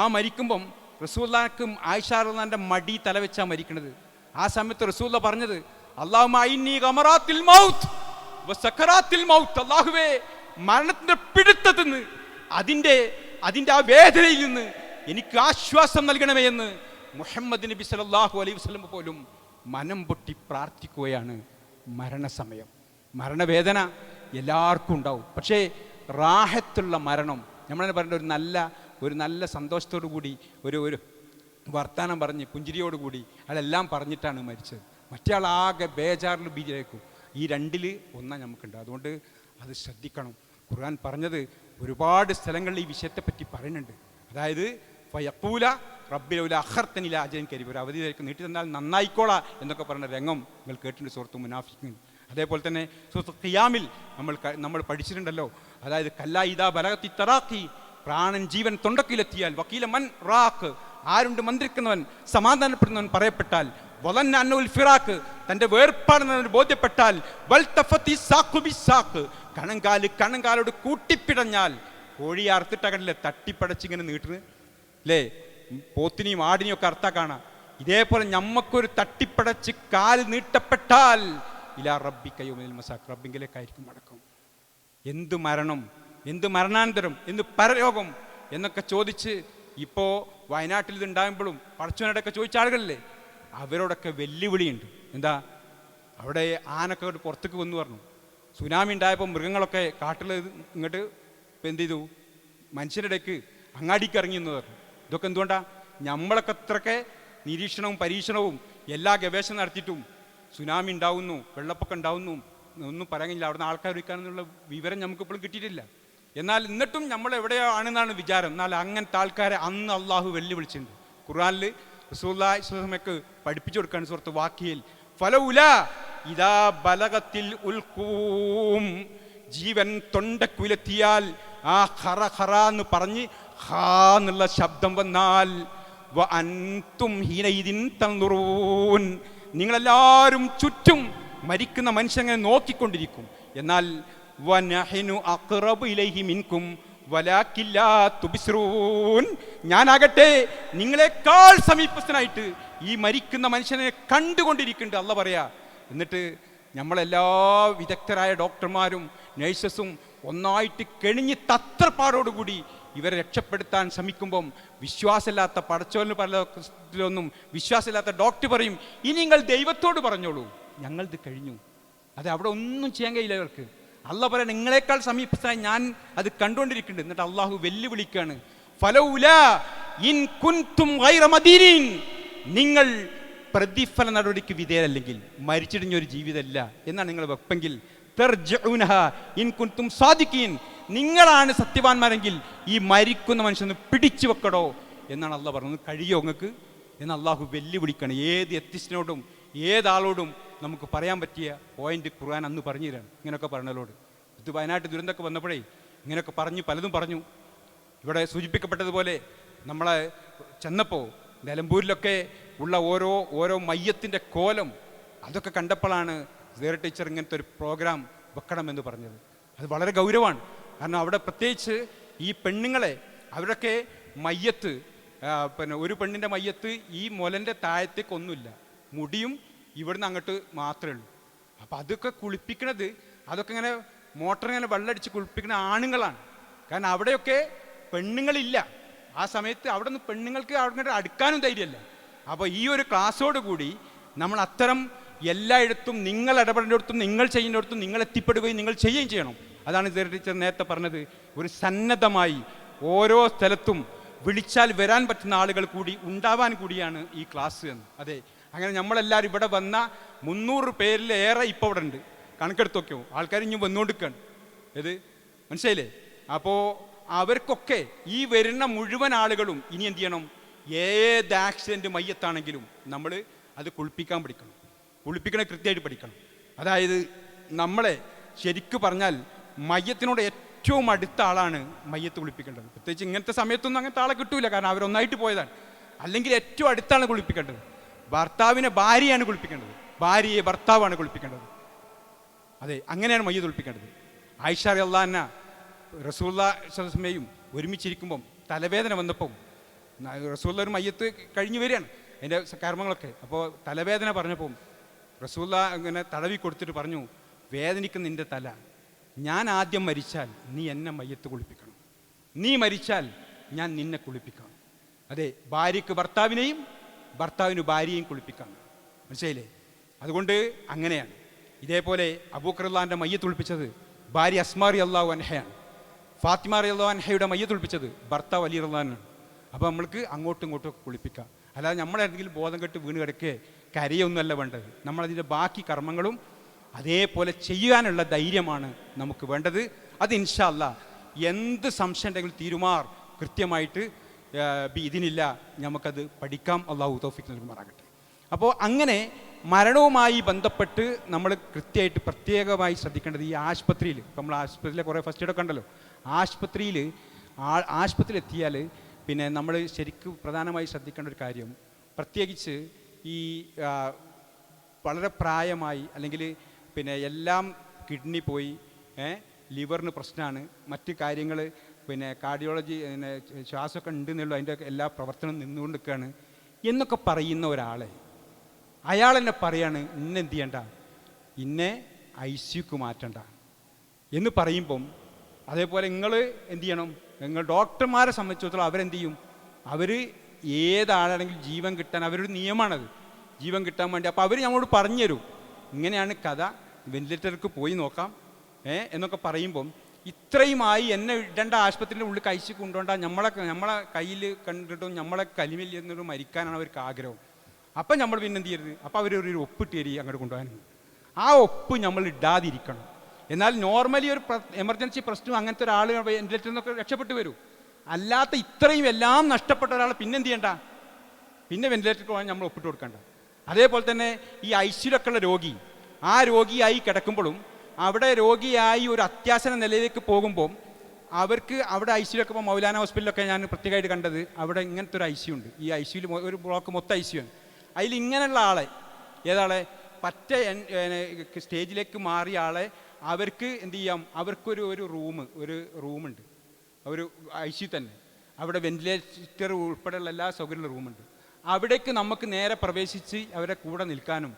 ആ മരിക്കുമ്പം റസൂലുള്ളാഹിക്ക് ആയിഷ റളിയല്ലാഹുവിൻ്റെ മടി തലവെച്ചാണ് മരിക്കണത്. ആ സമയത്ത് റസൂലുള്ളാഹി പറഞ്ഞത്, അല്ലാഹുമ്മ ഇന്നി ഗമറാത്തിൽ മൗത്ത് വസക്കറാത്തിൽ മൗത്ത്, അല്ലാഹുവേ മരണത്തിൻ്റെ പിടുത്തത്തിൽ നിന്ന്, അതിൻ്റെ ആ വേദനയിൽ നിന്ന് എനിക്ക് ആശ്വാസം നൽകണമേ എന്ന് മുഹമ്മദ് നബി സല്ലല്ലാഹു അലൈഹി വസല്ലം പോലും മനം പൊട്ടി പ്രാർത്ഥിക്കുകയാണ്. മരണസമയം മരണവേദന എല്ലാവർക്കും ഉണ്ടാവും. പക്ഷേ റാഹത്തുള്ള മരണം, നമ്മളെന്നെ പറഞ്ഞ ഒരു നല്ല സന്തോഷത്തോടു കൂടി ഒരു വർത്താനം പറഞ്ഞ് പുഞ്ചിരിയോടുകൂടി അതെല്ലാം പറഞ്ഞിട്ടാണ് മരിച്ചത്. മറ്റേ ആളാകെ ബേജാറിൽ ബീജായിരിക്കും. ഈ 2ൽ ഒന്നാണ് നമുക്കുണ്ട്. അതുകൊണ്ട് അത് ശ്രദ്ധിക്കണം. ഖുർആൻ പറഞ്ഞത് ഒരുപാട് സ്ഥലങ്ങളിൽ ഈ വിഷയത്തെപ്പറ്റി പറയുന്നുണ്ട്. അതായത് ഫയഖൂല റബ്ബിലൗല അഖർതനി ഇലാ അജലിൻ കരീം, ഒരു അവധിയിലേക്ക് നീട്ടി തന്നാൽ നന്നായിക്കോളാ എന്നൊക്കെ പറഞ്ഞ രംഗം നിങ്ങൾ കേട്ടിട്ടുണ്ട് സൂറത്ത് മുനാഫിഖീൻ. അതേപോലെ തന്നെ സൂറത്ത് ഖിയാമിൽ നമ്മൾ പഠിച്ചിട്ടുണ്ടല്ലോ. അതായത് കല്ലാ ഇദാ ബലഗത്തി തറാഖി, പ്രാണൻ ജീവൻ തൊണ്ടക്കിലെത്തിയാൽ, വക്കീല മൻ റാഖ്, ആരുണ്ട് മന്ത്രിക്കുന്നവൻ, സമാധാനപ്പെടുന്നവൻ പറയപ്പെട്ടാൽ, വലന്ന അന്നുൽ ഫിറാഖ്, തൻ്റെ വേർപാടെന്ന് ബോധ്യപ്പെട്ടാൽ, വൽ തഫത്തി സാഖു ബിസാഖ്, കണങ്കാലോട് കൂട്ടിപ്പിടഞ്ഞാൽ, കോഴി അറുത്തിട്ടകല്ലേ തട്ടിപ്പടച്ചിങ്ങനെ നീട്ടുന്നത് അല്ലേ, പോത്തിനെയും ആടിനെയും ഒക്കെ അർത്ഥ കാണാം. ഇതേപോലെ ഞമ്മക്കൊരു തട്ടിപ്പടച്ച് കാൽ നീട്ടപ്പെട്ടാൽ ഇലാ റബ്ബിക യൗമൽ മസാഖ്, റബ്ബിങ്കിലേക്കായിരിക്കും മടക്കം. എന്ത് മരണം, എന്ത് മരണാന്തരം, എന്ത് പരലോകം എന്നൊക്കെ ചോദിച്ച് ഇപ്പോൾ വയനാട്ടിൽ ഇതുണ്ടാകുമ്പോഴും പടച്ചവനോടൊക്കെ ചോദിച്ച ആളുകളില്ലേ, അവരോടൊക്കെ വെല്ലുവിളിയുണ്ട്. എന്താ, അവിടെ ആനൊക്കെ പുറത്തേക്ക് വന്നു പറഞ്ഞു. സുനാമി ഉണ്ടായപ്പോൾ മൃഗങ്ങളൊക്കെ കാട്ടിൽ ഇങ്ങോട്ട് എന്ത് ചെയ്തു, മനുഷ്യരുടെ ഇടയ്ക്ക് അങ്ങാടിക്ക് ഇറങ്ങി എന്ന് പറഞ്ഞു. ഇതൊക്കെ എന്തുകൊണ്ടാണ്? നമ്മളൊക്കെ അത്രയൊക്കെ നിരീക്ഷണവും പരീക്ഷണവും എല്ലാ ഗവേഷണം നടത്തിയിട്ടും സുനാമി ഉണ്ടാവുന്നു, വെള്ളപ്പൊക്കം ഉണ്ടാവുന്നു ഒന്നും പറയാൻ കഴിയില്ല. അവിടുന്ന് ആൾക്കാർ വിൽക്കാനെന്നുള്ള വിവരം നമുക്കിപ്പോഴും കിട്ടിയിട്ടില്ല. എന്നാൽ എന്നിട്ടും നമ്മൾ എവിടെയാണെന്നാണ് വിചാരം. എന്നാൽ അങ്ങനത്തെ ആൾക്കാരെ അന്ന് അള്ളാഹു വെല്ലുവിളിച്ചിട്ടുണ്ട്. ഖുർആനിൽ റസൂലുള്ളാഹി സ്വല്ലല്ലാഹു അലൈഹി വസല്ലമക്ക് പഠിപ്പിച്ചു കൊടുക്കുകയാണ് സൂറത്ത് വാഖിയയിൽ. ഫലൗലാ ഇദാ ബലഗത്തിൽ ഉൽഖൂം, ജീവൻ തൊണ്ടക്കുയിലെത്തിയാൽ ആ ഖറ ഖറ എന്ന് പറഞ്ഞ് ഹാ എന്നുള്ള ശബ്ദം വന്നാൽ വ അൻതും ഹീനഇദിൻ തൻദുറൂൻ, നിങ്ങളെല്ലാവരും ചുറ്റും മരിക്കുന്ന മനുഷ്യനെ നോക്കിക്കൊണ്ടിരിക്കും. എന്നാൽ വനഹ്നു അഖ്റബു ഇലൈഹി മിൻകും വലാകിൻ ലാ തുബ്സിറൂൻ, ഞാനാകട്ടെ നിങ്ങളെക്കാൾ സമീപസ്ഥനായിട്ട് ഈ മരിക്കുന്ന മനുഷ്യനെ കണ്ടുകൊണ്ടിരിക്കുന്നുണ്ട് അല്ല പറയാ. എന്നിട്ട് നമ്മളെല്ലാ വിദഗ്ധരായ ഡോക്ടർമാരും നഴ്സസും ഒന്നായിട്ട് കെണിഞ്ഞ് തത്രപ്പാടോടുകൂടി ഇവരെ രക്ഷപ്പെടുത്താൻ ശ്രമിക്കുമ്പം വിശ്വാസമില്ലാത്ത പടച്ചോലിന് പലതിലൊന്നും വിശ്വാസമില്ലാത്ത ഡോക്ടർ പറയും, ഇനി നിങ്ങൾ ദൈവത്തോട് പറഞ്ഞോളൂ, ഞങ്ങളിത് കഴിഞ്ഞു. അത് അവിടെ ഒന്നും ചെയ്യാൻ കഴിയില്ല അവർക്ക്. അല്ല പറയാം, നിങ്ങളെക്കാൾ സമീപത്തായി ഞാൻ അത് കണ്ടുകൊണ്ടിരിക്കുന്നുണ്ട്. എന്നിട്ട് അള്ളാഹു വെല്ലുവിളിക്കാണ്, ഫലൗലാ ഇൻ കുൻതും ഗൈറ മദീനീൻ, നിങ്ങൾ പ്രതിഫല നടപടിക്ക് വിധേയരല്ലെങ്കിൽ മരിച്ചിടിഞ്ഞൊരു ജീവിതമല്ല എന്നാണ് നിങ്ങൾ വെപ്പെങ്കിൽ, തർജിഊനഹാ ഇൻ കുൻതും സാദിഖീൻ, നിങ്ങളാണ് സത്യവാന്മാരെങ്കിൽ ഈ മരിക്കുന്ന മനുഷ്യന് പിടിച്ചു വെക്കടോ എന്നാണ് അള്ളാഹ് പറഞ്ഞത്. കഴിയോ നിങ്ങൾക്ക് എന്ന് അള്ളാഹു വെല്ലുവിളിക്കണം. ഏത് എത്തിസ്റ്റിനോടും ഏതാളോടും നമുക്ക് പറയാൻ പറ്റിയ പോയിന്റ് ഖുർആൻ അന്ന് പറഞ്ഞു തരാണ്. ഇങ്ങനെയൊക്കെ പറഞ്ഞതിലോട് ഇത് വയനാട്ട് ദുരന്തമൊക്കെ വന്നപ്പോഴേ ഇങ്ങനെയൊക്കെ പറഞ്ഞു, പലതും പറഞ്ഞു. ഇവിടെ സൂചിപ്പിക്കപ്പെട്ടതുപോലെ നമ്മളെ ചെന്നപ്പോൾ നിലമ്പൂരിലൊക്കെ ഉള്ള ഓരോ മയ്യത്തിൻ്റെ കോലം അതൊക്കെ കണ്ടപ്പോഴാണ് സീറ ടീച്ചർ ഇങ്ങനത്തെ ഒരു പ്രോഗ്രാം വെക്കണമെന്ന് പറഞ്ഞത്. അത് വളരെ ഗൗരവമാണ്. കാരണം അവിടെ പ്രത്യേകിച്ച് ഈ പെണ്ണുങ്ങളെ അവരൊക്കെ മയ്യത്ത്, പിന്നെ ഒരു പെണ്ണിൻ്റെ മയ്യത്ത് ഈ മുലൻ്റെ താഴത്തേക്കൊന്നുമില്ല, മുടിയും ഇവിടുന്ന് അങ്ങോട്ട് മാത്രമേ ഉള്ളൂ. അപ്പം അതൊക്കെ കുളിപ്പിക്കണത്, അതൊക്കെ ഇങ്ങനെ മോട്ടറിങ്ങനെ വെള്ളമടിച്ച് കുളിപ്പിക്കുന്ന ആണുങ്ങളാണ്. കാരണം അവിടെയൊക്കെ പെണ്ണുങ്ങളില്ല ആ സമയത്ത്. അവിടെ നിന്ന് പെണ്ണുങ്ങൾക്ക് അവിടെ അടുക്കാനും ധൈര്യമല്ല. അപ്പോൾ ഈ ഒരു ക്ലാസ്സോടുകൂടി നമ്മൾ അത്തരം എല്ലായിടത്തും നിങ്ങൾ ഇടപെടേണ്ടിടത്തും നിങ്ങൾ ചെയ്യുന്നിടത്തും നിങ്ങൾ എത്തിപ്പെടുകയും നിങ്ങൾ ചെയ്യുകയും ചെയ്യണം. അതാണ് സീറ ടീച്ചർ നേരത്തെ പറഞ്ഞത്, ഒരു സന്നദ്ധമായി ഓരോ സ്ഥലത്തും വിളിച്ചാൽ വരാൻ പറ്റുന്ന ആളുകൾ കൂടി ഉണ്ടാവാൻ കൂടിയാണ് ഈ ക്ലാസ് എന്ന്. അതെ, അങ്ങനെ നമ്മളെല്ലാവരും ഇവിടെ വന്ന 300 പേരിലേറെ ഇപ്പോൾ ഇവിടെ ഉണ്ട്. കണക്കെടുത്തൊക്കെയോ ആൾക്കാർ ഇനി വന്നുകൊണ്ടിരിക്കുകയാണ്. ഇത് മനസ്സിലായില്ലേ? അപ്പോൾ അവർക്കൊക്കെ ഈ വരുന്ന മുഴുവൻ ആളുകളും ഇനി എന്ത് ചെയ്യണം? ഏത് ആക്സിഡൻറ്റ് മയ്യത്താണെങ്കിലും നമ്മൾ അത് കുളിപ്പിക്കാൻ പഠിക്കണം. കുളിപ്പിക്കണ കൃത്യമായിട്ട് പഠിക്കണം. അതായത് നമ്മളെ ശരിക്കു പറഞ്ഞാൽ മയ്യത്തിനോട് ഏറ്റവും അടുത്ത ആളാണ് മയ്യത്ത് കുളിപ്പിക്കേണ്ടത്. പ്രത്യേകിച്ച് ഇങ്ങനത്തെ സമയത്തൊന്നും അങ്ങനത്തെ ആളെ കിട്ടൂല, കാരണം അവരൊന്നായിട്ട് പോയതാണ്. അല്ലെങ്കിൽ ഏറ്റവും അടുത്താണ് കുളിപ്പിക്കേണ്ടത്. ഭർത്താവിനെ ഭാര്യയാണ് കുളിപ്പിക്കേണ്ടത്, ഭാര്യയെ ഭർത്താവാണ് കുളിപ്പിക്കേണ്ടത്. അതെ, അങ്ങനെയാണ് മയ്യത്ത് കുളിപ്പിക്കേണ്ടത്. ആയിഷ റളിയല്ലാഹു അൻഹ റസൂലുള്ളാഹി സ്വല്ലല്ലാഹു അലൈഹി വസല്ലമയും ഒരുമിച്ചിരിക്കുമ്പം തലവേദന വന്നപ്പം റസൂലുള്ളാഹി ഒരു മയ്യത്ത് കഴിഞ്ഞ് വരികയാണ് അതിൻ്റെ കർമ്മങ്ങളൊക്കെ. അപ്പോൾ തലവേദന പറഞ്ഞപ്പം റസൂലുള്ളാഹി ഇങ്ങനെ തടവി കൊടുത്തിട്ട് പറഞ്ഞു, വേദനിക്കുന്ന നിൻ്റെ തല, ഞാൻ ആദ്യം മരിച്ചാൽ നീ എന്നെ മയ്യത്ത് കുളിപ്പിക്കണം, നീ മരിച്ചാൽ ഞാൻ നിന്നെ കുളിപ്പിക്കണം. അതെ, ഭാര്യയ്ക്ക് ഭർത്താവിനെയും ഭർത്താവിന് ഭാര്യയെയും കുളിപ്പിക്കാം. മനസ്സിലായില്ലേ? അതുകൊണ്ട് അങ്ങനെയാണ്. ഇതേപോലെ അബൂബക്കർ റളിയല്ലാഹുവിൻ്റെ മയ്യത്ത് കുളിപ്പിച്ചത് ഭാര്യ അസ്മാ റളിയല്ലാഹു അൻഹയാണ്. ഫാത്തിമ റളിയല്ലാഹു അൻഹയുടെ മയ്യത്ത് കുളിപ്പിച്ചത് ഭർത്താവ് അലി റളിയല്ലാഹു അൻഹു. അപ്പോൾ നമ്മൾക്ക് അങ്ങോട്ടും ഇങ്ങോട്ടും ഒക്കെ കുളിപ്പിക്കാം. അല്ലാതെ നമ്മളെന്തെങ്കിലും ബോധം കെട്ട് വീണ് കിടക്കുക കരയൊന്നുമല്ല വേണ്ടത്. നമ്മളതിൻ്റെ ബാക്കി കർമ്മങ്ങളും അതേപോലെ ചെയ്യാനുള്ള ധൈര്യമാണ് നമുക്ക് വേണ്ടത്. അത് ഇൻഷാ അല്ലാഹ് എന്ത് സംശയം ഉണ്ടെങ്കിലും തീരുമാർ കൃത്യമായിട്ട് ഇതിനില്ല നമുക്കത് പഠിക്കാം. അള്ളാഹു തൗഫീഖ് നൽകുമാറാകട്ടെ. അപ്പോൾ അങ്ങനെ മരണവുമായി ബന്ധപ്പെട്ട് നമ്മൾ കൃത്യമായിട്ട് പ്രത്യേകമായി ശ്രദ്ധിക്കേണ്ടത് ഈ ആശുപത്രിയിൽ, നമ്മൾ ആശുപത്രിയിലെ കുറേ ഫസ്റ്റ് എയ്ഡൊക്കെ ഉണ്ടല്ലോ, ആശുപത്രിയിൽ എത്തിയാൽ പിന്നെ നമ്മൾ ശരിക്കും പ്രധാനമായി ശ്രദ്ധിക്കേണ്ട ഒരു കാര്യം, പ്രത്യേകിച്ച് ഈ വളരെ പ്രായമായി അല്ലെങ്കിൽ പിന്നെ എല്ലാം കിഡ്നി പോയി, ലിവറിന് പ്രശ്നമാണ്, മറ്റ് കാര്യങ്ങൾ പിന്നെ കാർഡിയോളജി പിന്നെ ശ്വാസമൊക്കെ ഉണ്ടെന്നുള്ളൂ, അതിൻ്റെ എല്ലാ പ്രവർത്തനം നിന്നുകൊണ്ട് നിൽക്കുകയാണ് എന്നൊക്കെ പറയുന്ന ഒരാളെ അയാൾ എന്നെ പറയാണ്, ഇന്നെന്ത് ചെയ്യണ്ട, ഇന്നെ ICUക്ക് മാറ്റണ്ട എന്ന് പറയുമ്പം, അതേപോലെ നിങ്ങൾ എന്ത് ചെയ്യണം, നിങ്ങൾ ഡോക്ടർമാരെ സംബന്ധിച്ചിടത്തോളം അവരെന്ത് ചെയ്യും, അവർ ഏതാളാണെങ്കിലും ജീവൻ കിട്ടാൻ അവരൊരു നിയമമാണത്, ജീവൻ കിട്ടാൻ വേണ്ടി. അപ്പോൾ അവർ നമ്മളോട് പറഞ്ഞു തരും, ഇങ്ങനെയാണ് കഥ, വെന്റിലേറ്റർക്ക് പോയി നോക്കാം എന്നൊക്കെ പറയുമ്പം ഇത്രയുമായി എന്നെ ഇടേണ്ട ആശുപത്രിയുടെ ഉള്ളിൽ കഴിച്ച് കൊണ്ടുകൊണ്ടാൽ നമ്മളെ കയ്യിൽ കണ്ടിട്ടും നമ്മളെ കലിമിൽ എന്നിട്ടും മരിക്കാനാണ് അവർക്ക് ആഗ്രഹം. അപ്പം നമ്മൾ പിന്നെ എന്ത് ചെയ്യരുത്, അപ്പോൾ അവരൊരു ഒപ്പിട്ട് തരി അങ്ങോട്ട് കൊണ്ടുപോകാൻ. ആ ഒപ്പ് നമ്മൾ ഇടാതിരിക്കണം. എന്നാൽ നോർമലി ഒരു എമർജൻസി പ്രശ്നം അങ്ങനത്തെ ഒരാൾ വെന്റിലേറ്ററിൽ നിന്നൊക്കെ രക്ഷപ്പെട്ട് വരും. അല്ലാത്ത ഇത്രയും എല്ലാം നഷ്ടപ്പെട്ട ഒരാൾ പിന്നെ എന്ത് ചെയ്യണ്ട, പിന്നെ വെന്റിലേറ്ററിൽ പോകാൻ നമ്മൾ ഒപ്പിട്ട് കൊടുക്കണ്ട. അതേപോലെ തന്നെ ഈ ഐസിയുലൊക്കെ ഉള്ള രോഗി, ആ രോഗിയായി കിടക്കുമ്പോഴും അവിടെ രോഗിയായി ഒരു അത്യാസന്ന നിലയിലേക്ക് പോകുമ്പോൾ അവർക്ക് അവിടെ ഐസിയുലൊക്കെ ഇപ്പോൾ മൗലാന ഹോസ്പിറ്റലിലൊക്കെ ഞാൻ പ്രത്യേകമായിട്ട് കണ്ടത്, അവിടെ ഇങ്ങനത്തെ ഒരു ഐസിയു ഉണ്ട്. ഈ ഐസിയുയിൽ ഒരു ബ്ലോക്ക് മൊത്തം ഐസിയു ആണ്. അതിൽ ഇങ്ങനെയുള്ള ആളെ, ഏതാളെ പറ്റ സ്റ്റേജിലേക്ക് മാറിയ ആളെ അവർക്ക് എന്ത് ചെയ്യാം, അവർക്കൊരു റൂമുണ്ട്, ഒരു ഐസിയു തന്നെ. അവിടെ വെന്റിലേറ്റർ ഉൾപ്പെടെയുള്ള എല്ലാ സൗകര്യമുള്ള റൂമുണ്ട്. അവിടേക്ക് നമുക്ക് നേരെ പ്രവേശിച്ച് അവരെ കൂടെ നിൽക്കാനും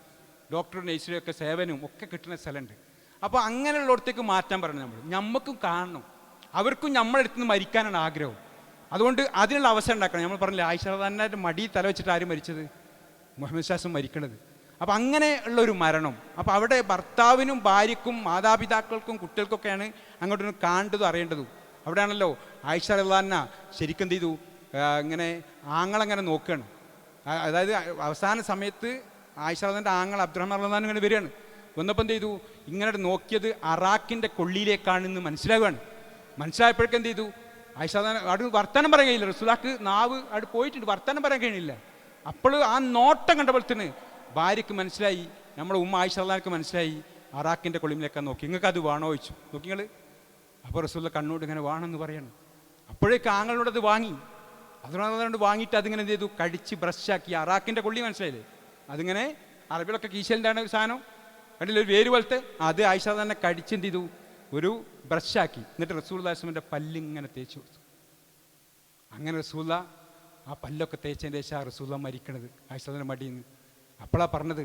ഡോക്ടറും നഴ്സിനും ഒക്കെ സേവനവും ഒക്കെ കിട്ടുന്ന സ്ഥലമുണ്ട്. അപ്പോൾ അങ്ങനെയുള്ളിടത്തേക്ക് മാറ്റാൻ പറയണം. നമുക്കും കാണണം, അവർക്കും നമ്മളെടുത്ത് നിന്ന് മരിക്കാനാണ് ആഗ്രഹം. അതുകൊണ്ട് അതിനുള്ള അവസരം ഉണ്ടാക്കണം. നമ്മൾ പറഞ്ഞില്ല, ആയിഷ റളിയല്ലാഹു മടി തല വെച്ചിട്ട് ആരും മരിച്ചത്, മുഹമ്മദ് ശാസം മരിക്കണത്. അപ്പം അങ്ങനെ ഉള്ളൊരു മരണം. അപ്പോൾ അവിടെ ഭർത്താവിനും ഭാര്യക്കും മാതാപിതാക്കൾക്കും കുട്ടികൾക്കൊക്കെയാണ് അങ്ങോട്ടൊന്ന് കാണേണ്ടതും അറിയേണ്ടതും. അവിടെയാണല്ലോ ആയിഷ റളിയല്ലാഹു ശരിക്കും എന്ത് ചെയ്തു, ഇങ്ങനെ ആങ്ങളങ്ങനെ നോക്കുകയാണ്. അതായത് അവസാന സമയത്ത് ആയിഷ റളിയല്ലാഹുവിൻ്റെ ആങ്ങൾ അബ്ദുറഹ്മാൻ റളിയല്ലാഹു ഇങ്ങനെ വരികയാണ്. വന്നപ്പോൾ എന്ത് ചെയ്തു, ഇങ്ങനെ നോക്കിയത് അറാഖിൻ്റെ കൊള്ളിയിലേക്കാണെന്ന് മനസ്സിലാവുകയാണ്. മനസ്സിലായപ്പോഴേക്കും എന്ത് ചെയ്തു, ആയിഷ അവിടെ വർത്തമാനം പറയാൻ കഴിയില്ല, റസൂലാക്ക് നാവ് അവിടെ പോയിട്ടുണ്ട്, വർത്തമാനം പറയാൻ കഴിയില്ല. അപ്പോൾ ആ നോട്ടം കണ്ടപ്പോഴത്തേന് ഭാര്യയ്ക്ക് മനസ്സിലായി, നമ്മുടെ ഉമ്മ ആയിഷ റളിയല്ലാഹുവിന് മനസ്സിലായി അറാഖിൻ്റെ കൊള്ളിയിലേക്കാണ് നോക്കി. നിങ്ങൾക്ക് അത് വേണോ ചോദിച്ചു. നോക്കി നിങ്ങൾ. അപ്പോൾ റസൂല കണ്ണോട് ഇങ്ങനെ വേണമെന്ന് പറയണം. അപ്പോഴേക്ക് ആങ്ങളോട് അത് വാങ്ങി. അതുകൊണ്ട് വാങ്ങിയിട്ട് അതിങ്ങനെ എന്ത് ചെയ്തു, കടിച്ച് ബ്രഷാക്കി. അറാഖിൻ്റെ കൊള്ളി മനസ്സിലായില്ലേ, അതിങ്ങനെ അറബികളൊക്കെ കീശലിൻ്റെയാണ് ഒരു സാധനം കണ്ടില്ല, ഒരു വേര് പോലത്തെ. അത് ആയിഷ തന്നെ കടിച്ച് എന്ത് ചെയ്തു, ഒരു ബ്രഷാക്കി. എന്നിട്ട് റസൂലുള്ളാഹി സ്വല്ലല്ലാഹു അലൈഹി വസല്ലമയുടെ പല്ലിങ്ങനെ തേച്ച് കൊടുത്തു. അങ്ങനെ റസൂല ആ പല്ലൊക്കെ തേച്ചതിൻ്റെ ശേഷം റസൂല മരിക്കണത് ആയിഷ തന്നെ മടിയിൽ നിന്ന്. അപ്പോഴാണ് പറഞ്ഞത്,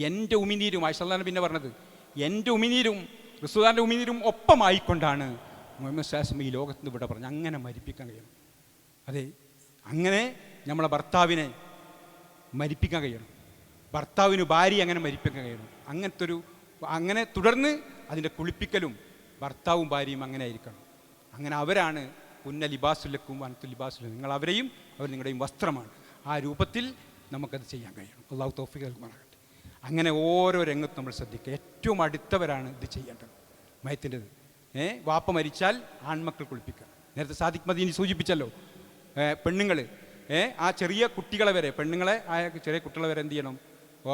എൻ്റെ ഉമിനീരും, ആയിഷ പിന്നെ പറഞ്ഞത്, എൻ്റെ ഉമിനീരും റസൂലിൻ്റെ ഉമിനീരും ഒപ്പമായിക്കൊണ്ടാണ് മുഹമ്മദ് സ്വല്ലല്ലാഹു ഈ ലോകത്ത് നിന്ന് ഇവിടെ പറഞ്ഞു. അങ്ങനെ മരിപ്പിക്കാൻ കഴിയണം. അതെ, അങ്ങനെ നമ്മളെ ഭർത്താവിനെ മരിപ്പിക്കാൻ കഴിയണം. ഭർത്താവിന് ഭാര്യ അങ്ങനെ മരിപ്പിക്കാൻ കഴിയണം. അങ്ങനെ തുടർന്ന് അതിൻ്റെ കുളിപ്പിക്കലും ഭർത്താവും ഭാര്യയും അങ്ങനെ ആയിരിക്കണം. അങ്ങനെ അവരാണ് പുന്ന ലിബാസുലക്കും വനത്തു ലിബാസുലക്കും, നിങ്ങൾ അവരെയും അവർ നിങ്ങളുടെയും വസ്ത്രമാണ്. ആ രൂപത്തിൽ നമുക്കത് ചെയ്യാൻ കഴിയണം. അള്ളാഹു തൗഫീഖ് നൽകുമാറാകട്ടെ. അങ്ങനെ ഓരോ രംഗത്തും നമ്മൾ ശ്രദ്ധിക്കുക. ഏറ്റവും അടുത്തവരാണ് ഇത് ചെയ്യേണ്ടത്, മയത്തിൻ്റെത്. വാപ്പ മരിച്ചാൽ ആൺമക്കൾ കുളിപ്പിക്കുക. നേരത്തെ സാദിഖ് മദീനി സൂചിപ്പിച്ചല്ലോ, പെണ്ണുങ്ങൾ ആ ചെറിയ കുട്ടികളെ വരെ, പെണ്ണുങ്ങളെ ആ ചെറിയ കുട്ടികളെ വരെ എന്ത് ചെയ്യണം,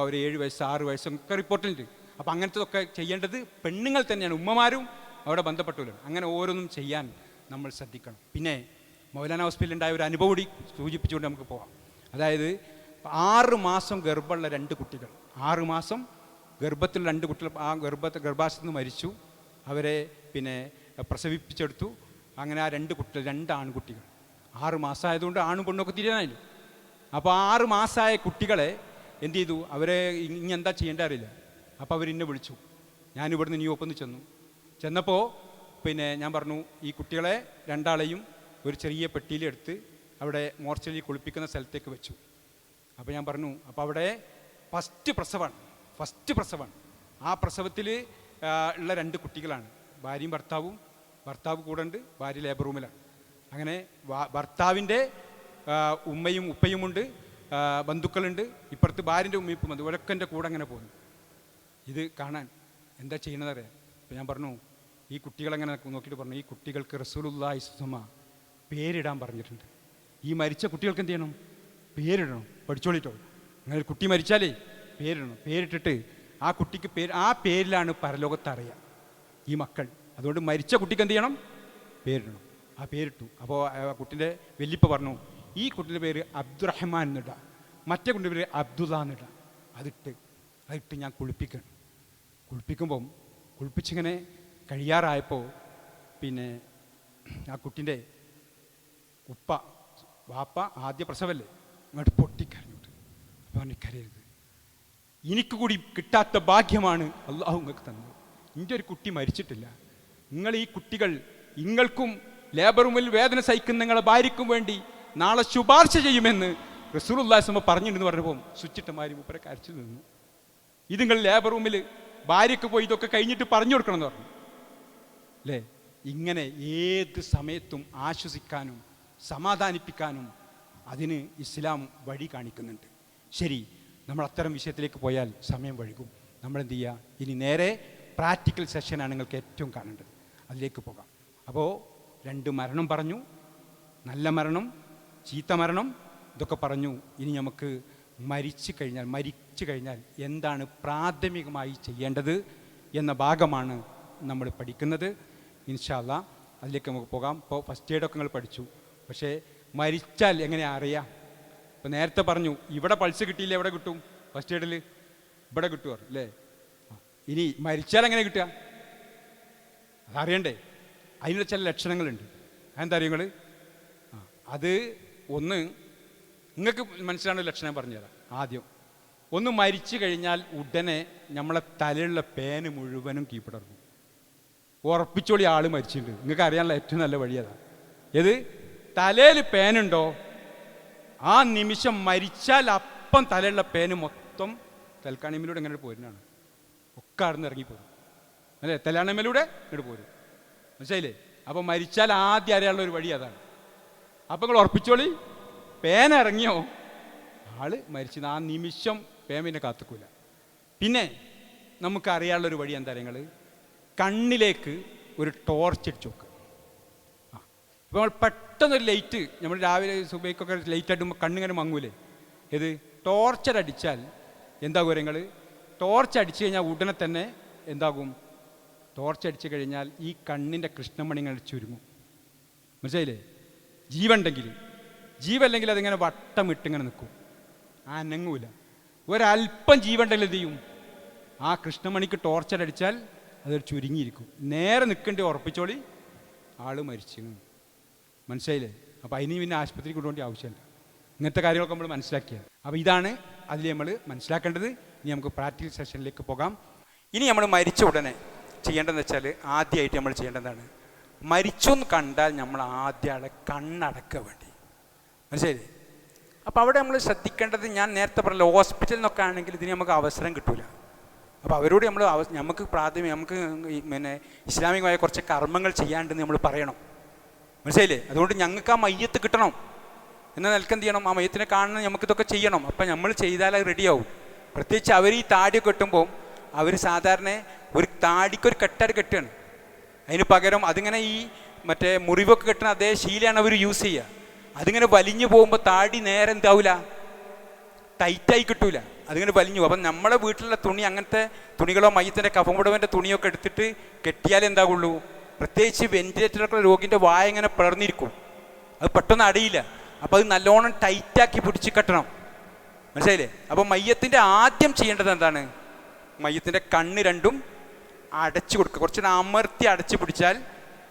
ഒരു 7 വയസ്സ് 6 വയസ്സൊക്കെ റിപ്പോർട്ടുണ്ട്. അപ്പോൾ അങ്ങനത്തതൊക്കെ ചെയ്യേണ്ടത് പെണ്ണുങ്ങൾ തന്നെയാണ്, ഉമ്മമാരും അവിടെ ബന്ധപ്പെട്ടവരും. അങ്ങനെ ഓരോന്നും ചെയ്യാൻ നമ്മൾ ശ്രദ്ധിക്കണം. പിന്നെ മൗലാന ഹോസ്പിറ്റലിൽ ഉണ്ടായ ഒരു അനുഭവം കൂടി സൂചിപ്പിച്ചുകൊണ്ട് നമുക്ക് പോകാം. അതായത് 6 മാസം ഗർഭമുള്ള 2 കുട്ടികൾ, 6 മാസം ഗർഭത്തിലുള്ള 2 കുട്ടികൾ ആ ഗർഭാശയത്തിൽ നിന്ന് മരിച്ചു. അവരെ പിന്നെ പ്രസവിപ്പിച്ചെടുത്തു. അങ്ങനെ ആ 2 കുട്ടികൾ, 2 ആൺകുട്ടികൾ, 6 മാസമായതുകൊണ്ട് ആണും പെണ്ണൊക്കെ തിരിയാനായില്ല. അപ്പോൾ 6 മാസമായ കുട്ടികളെ എന്ത് ചെയ്തു, അവരെ ഇനി എന്താ ചെയ്യേണ്ട അറിയില്ല. അപ്പോൾ അവരെന്നെ വിളിച്ചു. ഞാനിവിടുന്ന് ന്യൂയോർക്കിൽ നിന്ന് ചെന്നപ്പോൾ പിന്നെ ഞാൻ പറഞ്ഞു, ഈ കുട്ടികളെ 2 ആളെയും ഒരു ചെറിയ പെട്ടിയിലെടുത്ത് അവിടെ മോർച്ചറിയിൽ കുളിപ്പിക്കുന്ന സ്ഥലത്തേക്ക് വെച്ചു. അപ്പോൾ ഞാൻ പറഞ്ഞു, അപ്പോൾ അവിടെ ഫസ്റ്റ് പ്രസവമാണ്. ആ പ്രസവത്തിൽ ഉള്ള 2 കുട്ടികളാണ്, ഭാര്യയും ഭർത്താവും. ഭർത്താവ് കൂടെ ഉണ്ട്, ഭാര്യ ലേബർ റൂമിലാണ്. അങ്ങനെ ഭർത്താവിൻ്റെ ഉമ്മയും ഉപ്പയുമുണ്ട്, ബന്ധുക്കളുണ്ട്, ഇപ്പുറത്ത് ഭാര്യൻ്റെ ഉമ്മയും ഉപ്പയും ഇവരൊക്കെ എൻ്റെ കൂടെ അങ്ങനെ പോകുന്നു. ഇത് കാണാൻ എന്താ ചെയ്യുന്നത് അറിയാം. അപ്പോൾ ഞാൻ പറഞ്ഞു, ഈ കുട്ടികളെങ്ങനെ നോക്കിയിട്ട് പറഞ്ഞു, ഈ കുട്ടികൾക്ക് റസൂലുള്ളാഹി സ്വല്ലല്ലാഹു അലൈഹി വസല്ലം പേരിടാൻ പറഞ്ഞിട്ടുണ്ട്. ഈ മരിച്ച കുട്ടികൾക്ക് എന്ത് ചെയ്യണം, പേരിടണം. പഠിച്ചോളിട്ടോ, അങ്ങനെ ഒരു കുട്ടി മരിച്ചാലേ പേരിടണം. പേരിട്ടിട്ട് ആ കുട്ടിക്ക് ആ പേരിലാണ് പരലോകത്ത് അറിയുക ഈ മക്കൾ. അതുകൊണ്ട് മരിച്ച കുട്ടിക്ക് എന്ത് ചെയ്യണം, പേരിടണം. ആ പേരിട്ടു. അപ്പോൾ ആ കുട്ടിൻ്റെ വല്യപ്പ പറഞ്ഞു, ഈ കുട്ടിൻ്റെ പേര് അബ്ദുറഹ്മാൻ എന്നിടാം, മറ്റേ കുട്ടിൻ്റെ പേര് അബ്ദുള്ള എന്നിടാം. അതിട്ട് ഞാൻ കുളിപ്പിക്കുമ്പം കുളിപ്പിച്ചിങ്ങനെ കഴിയാറായപ്പോൾ പിന്നെ ആ കുട്ടിൻ്റെ വാപ്പ ആദ്യ പ്രസവല്ലേ, അങ്ങോട്ട് പൊട്ടിക്കരഞ്ഞോട്ട്. അപ്പോൾ അവന് കരയരുത്, എനിക്ക് കൂടി കിട്ടാത്ത ഭാഗ്യമാണ് അള്ളാഹു നിങ്ങൾക്ക് തന്നത്. എൻ്റെ ഒരു കുട്ടി മരിച്ചിട്ടില്ല. നിങ്ങൾ ഈ കുട്ടികൾ നിങ്ങൾക്കും ലേബർ റൂമിൽ വേദന സഹിക്കുന്ന നിങ്ങളെ ഭാര്യയ്ക്കും വേണ്ടി നാളെ ശുപാർശ ചെയ്യുമെന്ന് റസൂലുള്ളാഹി സ്വല്ലല്ലാഹു അലൈഹി വസല്ലം പറഞ്ഞിട്ടുണ്ടെന്ന് പറഞ്ഞപ്പോൾ സ്വിച്ചിട്ടമാരി മൂപ്പരെ കരച്ചു നിന്നു. ഇത് നിങ്ങൾ ലേബർ റൂമിൽ ഭാര്യയ്ക്ക് പോയി ഇതൊക്കെ കഴിഞ്ഞിട്ട് പറഞ്ഞു കൊടുക്കണം എന്ന് പറഞ്ഞു. അല്ലേ? ഇങ്ങനെ ഏത് സമയത്തും ആശ്വസിക്കാനും സമാധാനിപ്പിക്കാനും അതിന് ഇസ്ലാം വഴി കാണിക്കുന്നുണ്ട്. ശരി, നമ്മൾ അത്തരം വിഷയത്തിലേക്ക് പോയാൽ സമയം വഴുകും. നമ്മളെന്ത് ചെയ്യുക? ഇനി നേരെ പ്രാക്ടിക്കൽ സെഷനാണ് നിങ്ങൾക്ക് ഏറ്റവും കാണേണ്ടത്. അതിലേക്ക് പോകാം. അപ്പോൾ 2 മരണം പറഞ്ഞു, നല്ല മരണം, ചീത്ത മരണം, ഇതൊക്കെ പറഞ്ഞു. ഇനി നമുക്ക് മരിച്ചു കഴിഞ്ഞാൽ എന്താണ് പ്രാഥമികമായി ചെയ്യേണ്ടത് എന്ന ഭാഗമാണ് നമ്മൾ പഠിക്കുന്നത്. ഇൻഷാ അല്ലാ അതിലേക്ക് നമുക്ക് പോകാം. ഇപ്പോൾ ഫസ്റ്റ് എയ്ഡൊക്കെ നിങ്ങൾ പഠിച്ചു. പക്ഷേ മരിച്ചാൽ എങ്ങനെയാണ് അറിയാം? ഇപ്പോൾ നേരത്തെ പറഞ്ഞു ഇവിടെ പൾസ് കിട്ടിയില്ല, എവിടെ കിട്ടും? ഫസ്റ്റ് എയ്ഡിൽ ഇവിടെ കിട്ടുമോ അല്ലേ? ഇനി മരിച്ചാൽ എങ്ങനെ കിട്ടുക? അതറിയണ്ടേ? അതിനുള്ള ചില ലക്ഷണങ്ങളുണ്ട്. അതെന്താ അറിയുങ്ങൾ? അത് ഒന്ന് നിങ്ങൾക്ക് മനസ്സിലാവുന്ന ലക്ഷണം പറഞ്ഞുതരാം. ആദ്യം ഒന്ന് മരിച്ചു കഴിഞ്ഞാൽ ഉടനെ നമ്മളെ തലയുള്ള പേന് മുഴുവനും കീഴ്പ്പെടും. ഉറപ്പിച്ചോളി ആൾ മരിച്ചിട്ടുണ്ട്. നിങ്ങൾക്ക് അറിയാനുള്ള ഏറ്റവും നല്ല വഴി അതാണ്. ഏത്? തലയിൽ പേനുണ്ടോ ആ നിമിഷം മരിച്ചാൽ അപ്പം തലയുള്ള പേന് മൊത്തം തൽക്കാണിമിലൂടെ എങ്ങനെ പോരുന്നതാണ്. ഒക്കെ അവിടെ ഇറങ്ങിപ്പോരും അല്ലേ? തലാണിമയിലൂടെ ഇങ്ങോട്ട് പോരും. മനസ്സിലായില്ലേ? അപ്പം മരിച്ചാൽ ആദ്യം അറിയാനുള്ള ഒരു വഴി അതാണ്. അപ്പം നിങ്ങൾ ഉറപ്പിച്ചോളി പേന ഇറങ്ങിയോ ആള് മരിച്ചത്. ആ നിമിഷം പേമിനെ കാത്തുക്കൂല. പിന്നെ നമുക്ക് അറിയാനുള്ളൊരു വഴി എന്താ? നിങ്ങൾ കണ്ണിലേക്ക് ഒരു ടോർച്ച് അടിച്ചു നോക്കുക. ഇപ്പോൾ നമ്മൾ പെട്ടെന്നൊരു ലൈറ്റ്, നമ്മൾ രാവിലെ സുബൈക്കൊക്കെ ലൈറ്റ് അടിക്കുമ്പോൾ കണ്ണിങ്ങനെ മങ്ങൂലേ? ഏത്? ടോർച്ചടിച്ചാൽ എന്താകും? നിങ്ങൾ ടോർച്ച് അടിച്ചു കഴിഞ്ഞാൽ ഉടനെ തന്നെ എന്താകും? ടോർച്ച് അടിച്ചു കഴിഞ്ഞാൽ ഈ കണ്ണിൻ്റെ കൃഷ്ണമണി ഇങ്ങനെ ചുരുങ്ങും. മനസ്സിലായില്ലേ? ജീവനുണ്ടെങ്കിൽ. ജീവല്ലെങ്കിൽ അതിങ്ങനെ വട്ടം ഇട്ടിങ്ങനെ നിൽക്കും, അനങ്ങൂല. ഒരല്പം ജീവനുണ്ടെങ്കിൽ എന്ത് ചെയ്യും? ആ കൃഷ്ണമണിക്ക് ടോർച്ചടിച്ചാൽ അത് ചുരുങ്ങിയിരിക്കും. നേരെ നിൽക്കേണ്ടി ഉറപ്പിച്ചോളി ആൾ മരിച്ചു. മനസ്സിലായില്ലേ? അപ്പോൾ അതിന് പിന്നെ ആശുപത്രി കൊണ്ടുപോകേണ്ട ആവശ്യമില്ല. ഇങ്ങനത്തെ കാര്യങ്ങളൊക്കെ നമ്മൾ മനസ്സിലാക്കിയത്. അപ്പോൾ ഇതാണ് അതിൽ നമ്മൾ മനസ്സിലാക്കേണ്ടത്. ഇനി നമുക്ക് പ്രാക്ടിക്കൽ സെഷനിലേക്ക് പോകാം. ഇനി നമ്മൾ മരിച്ച ഉടനെ ചെയ്യേണ്ടതെന്ന് വെച്ചാൽ ആദ്യമായിട്ട് നമ്മൾ ചെയ്യേണ്ടതാണ്, മരിച്ചു എന്ന് കണ്ടാൽ നമ്മൾ ആദ്യം ആളെ കണ്ണടക്കുക വേണ്ടി. മനസ്സിലായില്ലേ? അപ്പോൾ അവിടെ നമ്മൾ ശ്രദ്ധിക്കേണ്ടത്, ഞാൻ നേരത്തെ പറഞ്ഞല്ലോ, ഹോസ്പിറ്റലിൽ നിന്നൊക്കെ ആണെങ്കിൽ ഇതിന് നമുക്ക് അവസരം കിട്ടില്ല. അപ്പോൾ അവരോട് നമുക്ക് നമുക്ക് പിന്നെ ഇസ്ലാമികമായ കുറച്ച് കർമ്മങ്ങൾ ചെയ്യാണ്ടെന്ന് നമ്മൾ പറയണം. മനസ്സിലായില്ലേ? അതുകൊണ്ട് ഞങ്ങൾക്ക് ആ മയ്യത്ത് കിട്ടണം എന്നാൽ നിൽക്കെന്ത് ചെയ്യണം? ആ മയ്യത്തിനെ കാണണം, നമുക്കിതൊക്കെ ചെയ്യണം. അപ്പം നമ്മൾ ചെയ്താൽ അത് റെഡിയാവും. പ്രത്യേകിച്ച് അവർ ഈ താടിയൊക്കെ കെട്ടുമ്പോൾ അവർ സാധാരണ ഒരു താടിക്കൊരു കെട്ടാട് കെട്ടുകയാണ്. അതിന് പകരം അതിങ്ങനെ ഈ മറ്റേ മുറിവൊക്കെ കെട്ടുന്ന അതേ ശീലമാണ് അവർ യൂസ് ചെയ്യുക. അതിങ്ങനെ വലിഞ്ഞു പോകുമ്പോൾ താടി നേരെ എന്താവില്ല, ടൈറ്റായി കിട്ടൂല, അതിങ്ങനെ വലിഞ്ഞു പോകും. അപ്പം നമ്മളെ വീട്ടിലുള്ള തുണി, അങ്ങനത്തെ തുണികളോ മയ്യത്തിൻ്റെ കഫമുടവൻ്റെ തുണിയൊക്കെ എടുത്തിട്ട് കെട്ടിയാലേ എന്താകുള്ളൂ? പ്രത്യേകിച്ച് വെന്റിലേറ്ററൊക്കെ രോഗിൻ്റെ വായ ഇങ്ങനെ പിളർന്നിരിക്കും, അത് പെട്ടെന്ന് അടയില്ല. അപ്പോൾ അത് നല്ലോണം ടൈറ്റാക്കി പിടിച്ച് കെട്ടണം. മനസ്സിലായില്ലേ? അപ്പോൾ മയ്യത്തിൻ്റെ ആദ്യം ചെയ്യേണ്ടത് എന്താണ്? മയ്യത്തിൻ്റെ കണ്ണ് രണ്ടും അടച്ചു കൊടുക്കുക. കുറച്ചുകൂടെ അമർത്തി അടച്ച് പിടിച്ചാൽ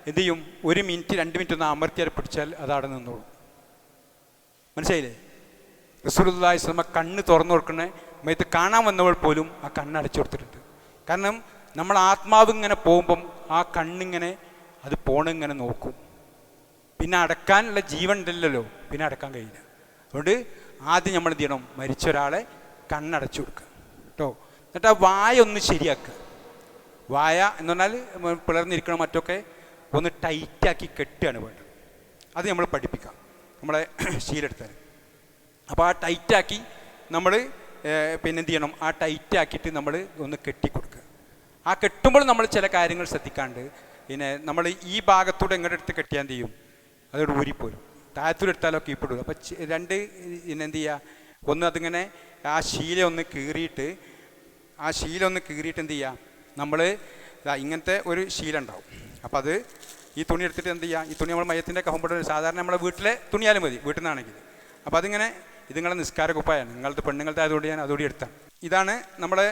എന്ത് ചെയ്യും? 1 മിനിറ്റ് 2 മിനിറ്റ് ഒന്ന് അമർത്തി പിടിച്ചാൽ അത് അവിടെ നിന്നോളും. മനസ്സിലായില്ലേ? റസൂലുള്ളാഹി സ്വല്ലല്ലാഹു അലൈഹി വസല്ലം കണ്ണ് തുറന്നു കൊടുക്കണേ മയ്യത്ത് കാണാൻ വന്നവൾ പോലും ആ കണ്ണ് അടച്ചു കൊടുത്തിട്ടുണ്ട്. കാരണം നമ്മൾ ആത്മാവ് ഇങ്ങനെ പോകുമ്പം ആ കണ്ണിങ്ങനെ അത് പോണിങ്ങനെ നോക്കും. പിന്നെ അടക്കാനുള്ള ജീവൻ ഉണ്ടല്ലോ, പിന്നെ അടക്കാൻ കഴിയില്ല. അതുകൊണ്ട് ആദ്യം നമ്മൾ എന്ത് ചെയ്യണം? മരിച്ച ഒരാളെ കണ്ണടച്ചു കൊടുക്കുക കേട്ടോ. എന്നിട്ട് ആ വായ ഒന്ന് ശരിയാക്കുക. വായ എന്ന് പറഞ്ഞാൽ പിളർന്നിരിക്കണം, മറ്റൊക്കെ ഒന്ന് ടൈറ്റാക്കി കെട്ടുകയാണ് വേണ്ടത്. അത് നമ്മൾ പഠിപ്പിക്കാം നമ്മളെ ശീലെടുത്താൽ. അപ്പോൾ ആ ടൈറ്റാക്കി നമ്മൾ പിന്നെ എന്ത് ചെയ്യണം? ആ ടൈറ്റാക്കിയിട്ട് നമ്മൾ ഒന്ന് കെട്ടിക്കൊടുക്കുക. ആ കെട്ടുമ്പോൾ നമ്മൾ ചില കാര്യങ്ങൾ ശ്രദ്ധിക്കാണ്ട്, പിന്നെ നമ്മൾ ഈ ഭാഗത്തൂടെ ഇങ്ങോട്ട് എടുത്ത് കെട്ടിയാൽ എന്ത് ചെയ്യും? അതോട് ഊരിപ്പോരും. താഴത്തൂടെ എടുത്താലൊക്കെ ഇപ്പോഴും. അപ്പം രണ്ട് എന്ത് ചെയ്യുക? ഒന്ന് അതിങ്ങനെ ആ ശീല ഒന്ന് കീറിയിട്ട് എന്ത് ചെയ്യുക? നമ്മൾ ഇങ്ങനത്തെ ഒരു ശീല ഉണ്ടാവും. അപ്പോൾ അത് ഈ തുണി എടുത്തിട്ട് എന്ത് ചെയ്യുക? ഈ തുണി നമ്മൾ മയത്തിൻ്റെ കഫംപൊടി സാധാരണ നമ്മളെ വീട്ടിലെ തുണിയാലും മതി, വീട്ടിൽ നിന്നാണെങ്കിൽ. അപ്പോൾ അതിങ്ങനെ ഇത് നിങ്ങളെ നിസ്കാര കുപ്പായാണ്, നിങ്ങളത് പെണ്ണുങ്ങളുടെ ആയതുകൊണ്ട് ഞാൻ അതോടെ എടുത്താണ്. ഇതാണ് നമ്മളെ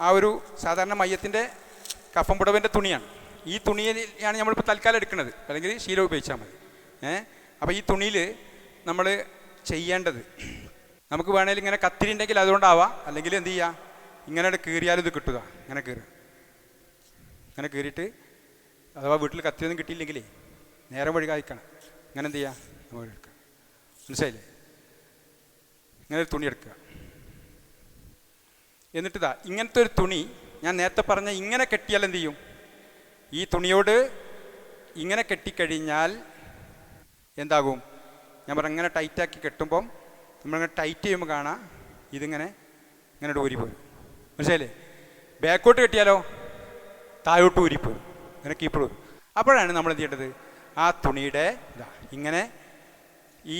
ആ ഒരു സാധാരണ മയ്യത്തിൻ്റെ കഫംപുടവൻ്റെ തുണിയാണ്. ഈ തുണിയിലാണ് നമ്മളിപ്പോൾ തൽക്കാലം എടുക്കുന്നത്, അല്ലെങ്കിൽ ശീല ഉപയോഗിച്ചാൽ മതി. അപ്പോൾ ഈ തുണിയിൽ നമ്മൾ ചെയ്യേണ്ടത്, നമുക്ക് വേണമെങ്കിൽ ഇങ്ങനെ കത്തിരി ഉണ്ടെങ്കിൽ അതുകൊണ്ടാവാം, അല്ലെങ്കിൽ എന്ത് ചെയ്യുക? ഇങ്ങനെ കീറിയാലും ഇത് കിട്ടുക. ഇങ്ങനെ ഇങ്ങനെ കീറിയിട്ട്, അഥവാ വീട്ടിൽ കത്തിയൊന്നും കിട്ടിയില്ലെങ്കിലേ നേരം വഴി കായ്ക്കണം. ഇങ്ങനെ എന്ത് ചെയ്യുക? നമ്മൾ എടുക്കുക. മനസ്സിലായില്ലേ? ഇങ്ങനെ ഒരു തുണി എടുക്കുക. എന്നിട്ട് ഇങ്ങനത്തെ ഒരു തുണി ഞാൻ നേരത്തെ പറഞ്ഞ ഇങ്ങനെ കെട്ടിയാൽ എന്ത് ചെയ്യും? ഈ തുണിയോട് ഇങ്ങനെ കെട്ടിക്കഴിഞ്ഞാൽ എന്താകും? ഞാൻ പറഞ്ഞ ഇങ്ങനെ ടൈറ്റാക്കി കെട്ടുമ്പം നമ്മളിങ്ങനെ ടൈറ്റ് ചെയ്യുമ്പോൾ കാണാം ഇതിങ്ങനെ ഇങ്ങനെ ഊരിപ്പോരും. മനസ്സിലായില്ലേ? ബാക്കോട്ട് കെട്ടിയാലോ താഴോട്ട് ഊരിപ്പോരും, ഇങ്ങനെ കീപ്പർ വരും. അപ്പോഴാണ് നമ്മൾ എന്ത് ചെയ്യേണ്ടത്? ആ തുണിയുടെ ഇങ്ങനെ ഈ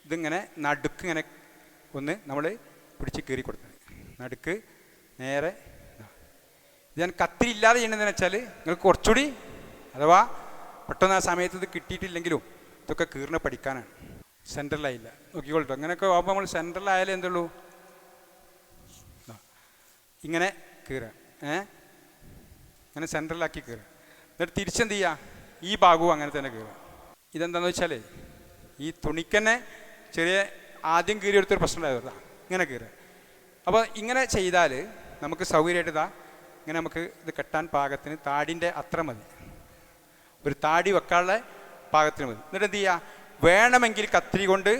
ഇതിങ്ങനെ നടുക്ക് ഇങ്ങനെ ഒന്ന് നമ്മൾ പിടിച്ച് കീറി കൊടുത്തത്, നടുക്ക് നേരെ. ഇത് ഞാൻ കത്തിരി ഇല്ലാതെ ചെയ്യണമെന്ന് വെച്ചാൽ നിങ്ങൾക്ക് കുറച്ചുകൂടി, അഥവാ പെട്ടെന്ന് ആ സമയത്ത് ഇത് കിട്ടിയിട്ടില്ലെങ്കിലും ഇതൊക്കെ കീറിനെ പഠിക്കാനാണ്. സെൻട്രലായില്ല നോക്കിക്കൊള്ളട്ടോ. അങ്ങനെയൊക്കെ ആകുമ്പോൾ നമ്മൾ സെൻട്രലായാലേ എന്തുള്ളൂ, ഇങ്ങനെ കീറുക, ഇങ്ങനെ സെൻട്രലാക്കി കീറുക. എന്നിട്ട് തിരിച്ചെന്ത് ചെയ്യുക? ഈ ഭാഗവും അങ്ങനെ തന്നെ കീറുക. ഇതെന്താണെന്ന് വെച്ചാൽ ഈ തുണിക്കന്നെ ചെറിയ ആദ്യം കീറിയെടുത്തൊരു പ്രശ്നം ഉണ്ടായതാ, ഇങ്ങനെ കീറുക. അപ്പോൾ ഇങ്ങനെ ചെയ്താൽ നമുക്ക് സൗകര്യമായിട്ട് ഇങ്ങനെ നമുക്ക് ഇത് കെട്ടാൻ പാകത്തിന് താടിൻ്റെ അത്ര മതി, ഒരു താടി വെക്കാനുള്ള പാകത്തിന് മതി. എന്നിട്ട് എന്ത് ചെയ്യുക? വേണമെങ്കിൽ കത്തിരി കൊണ്ട്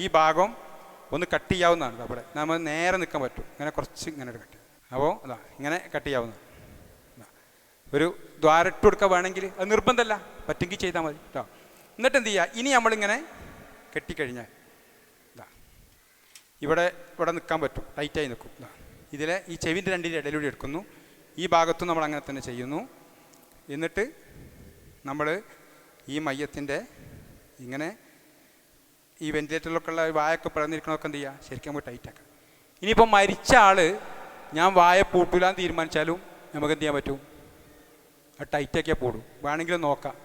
ഈ ഭാഗം ഒന്ന് കട്ട് ചെയ്യാവുന്നതാണ്. അവിടെ നമ്മൾ നേരെ നിൽക്കാൻ പറ്റും, ഇങ്ങനെ കുറച്ച് ഇങ്ങനെ കട്ട്. അപ്പോൾ ഇങ്ങനെ കട്ട് ചെയ്യാവുന്നതാണ്. ഒരു ദ്വാരട്ട് കൊടുക്കുക വേണമെങ്കിൽ, അത് നിർബന്ധമല്ല, പറ്റുമെങ്കിൽ ചെയ്താൽ മതി കേട്ടോ. എന്നിട്ട് എന്ത് ചെയ്യുക? ഇനി നമ്മളിങ്ങനെ കെട്ടിക്കഴിഞ്ഞാൽ ഇവിടെ നിൽക്കാൻ പറ്റും, ടൈറ്റായി നിൽക്കും. ഇതിലെ ഈ ചെവിൻ്റെ രണ്ടിൻ്റെ ഇടയിലൂടെ എടുക്കുന്നു, ഈ ഭാഗത്തും നമ്മൾ അങ്ങനെ തന്നെ ചെയ്യുന്നു. എന്നിട്ട് നമ്മൾ ഈ മയ്യത്തിൻ്റെ ഇങ്ങനെ ഈ വെന്റിലേറ്ററിലൊക്കെ ഉള്ള വായൊക്കെ പിളർന്നിരിക്കണമൊക്കെ എന്ത് ചെയ്യുക? ശരിക്കും നമുക്ക് ടൈറ്റാക്കാം. ഇനിയിപ്പോൾ മരിച്ച ആൾ ഞാൻ വായ പൂട്ടൂലാന്ന് തീരുമാനിച്ചാലും നമുക്ക് എന്ത് ചെയ്യാൻ പറ്റും? അത് ടൈറ്റാക്കിയാൽ പൂടും. വേണമെങ്കിലും നോക്കാം,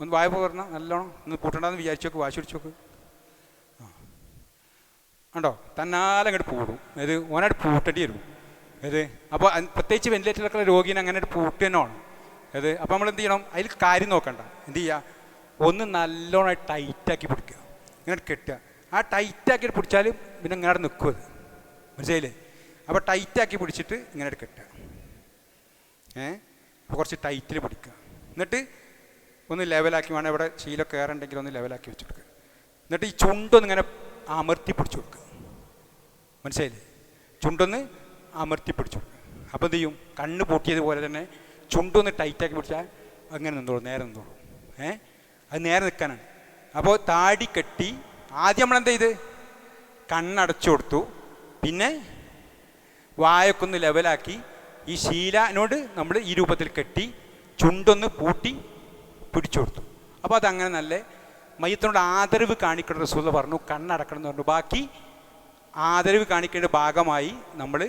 ഒന്ന് വായ പറഞ്ഞാൽ നല്ലോണം ഒന്ന് പൂട്ടണ്ടെന്ന് വിചാരിച്ചു നോക്ക്, വാശി പിടിച്ച് നോക്ക്. ഉണ്ടോ? തന്നാലും അങ്ങോട്ട് പൂടും. ഇത് ഓനായിട്ട് പൂട്ടേണ്ടി വരും. ഇത് അപ്പോൾ പ്രത്യേകിച്ച് വെന്റിലേറ്ററിലൊക്കെ രോഗീനെ അങ്ങനെ പൂട്ട് തന്നെ വേണം. അപ്പോൾ നമ്മൾ എന്ത് ചെയ്യണം? അതിൽ കാര്യം നോക്കണ്ട, എന്ത് ചെയ്യുക? ഒന്ന് നല്ലോണം ടൈറ്റാക്കി പിടിക്കുക, ഇങ്ങനെ കെട്ടുക. ആ ടൈറ്റാക്കി പിടിച്ചാൽ പിന്നെ ഇങ്ങനെ നിൽക്കും അത്, മനസ്സിലായില്ലേ? അപ്പോൾ ടൈറ്റാക്കി പിടിച്ചിട്ട് ഇങ്ങനെ കെട്ടുക. അപ്പോൾ കുറച്ച് ടൈറ്റിൽ പിടിക്കുക. എന്നിട്ട് ഒന്ന് ലെവലാക്കി, വേണം ഇവിടെ ശീലം കയറുണ്ടെങ്കിൽ ഒന്ന് ലെവലാക്കി വെച്ച് കൊടുക്കുക. എന്നിട്ട് ഈ ചുണ്ടൊന്ന് ഇങ്ങനെ അമർത്തി പിടിച്ചു കൊടുക്കുക, മനസ്സിലായില്ലേ? ചുണ്ടൊന്ന് അമർത്തി പിടിച്ചു കൊടുക്കുക. അപ്പോൾ എന്ത് ചെയ്യും? കണ്ണ് പൂട്ടിയതുപോലെ തന്നെ ചുണ്ടൊന്ന് ടൈറ്റാക്കി പിടിച്ചാൽ അങ്ങനെ നിന്നോളൂ, നേരെ നിന്നോളൂ. അത് നേരെ നിൽക്കാനാണ്. അപ്പോൾ താടി കെട്ടി ആദ്യം നമ്മളെന്താ ചെയ്ത്? കണ്ണടച്ചു കൊടുത്തു, പിന്നെ വായൊക്കെ ഒന്ന് ലെവലാക്കി ഈ ശീലനോട് നമ്മൾ ഈ രൂപത്തിൽ കെട്ടി ചുണ്ടൊന്ന് പൂട്ടി പിടിച്ചു കൊടുത്തു. അപ്പോൾ അതങ്ങനെ നല്ല മയ്യത്തിനോട് ആദരവ് കാണിക്കേണ്ട റസൂൽ പറഞ്ഞു, കണ്ണടക്കണം എന്ന് പറഞ്ഞു. ബാക്കി ആദരവ് കാണിക്കേണ്ട ഭാഗമായി നമ്മൾ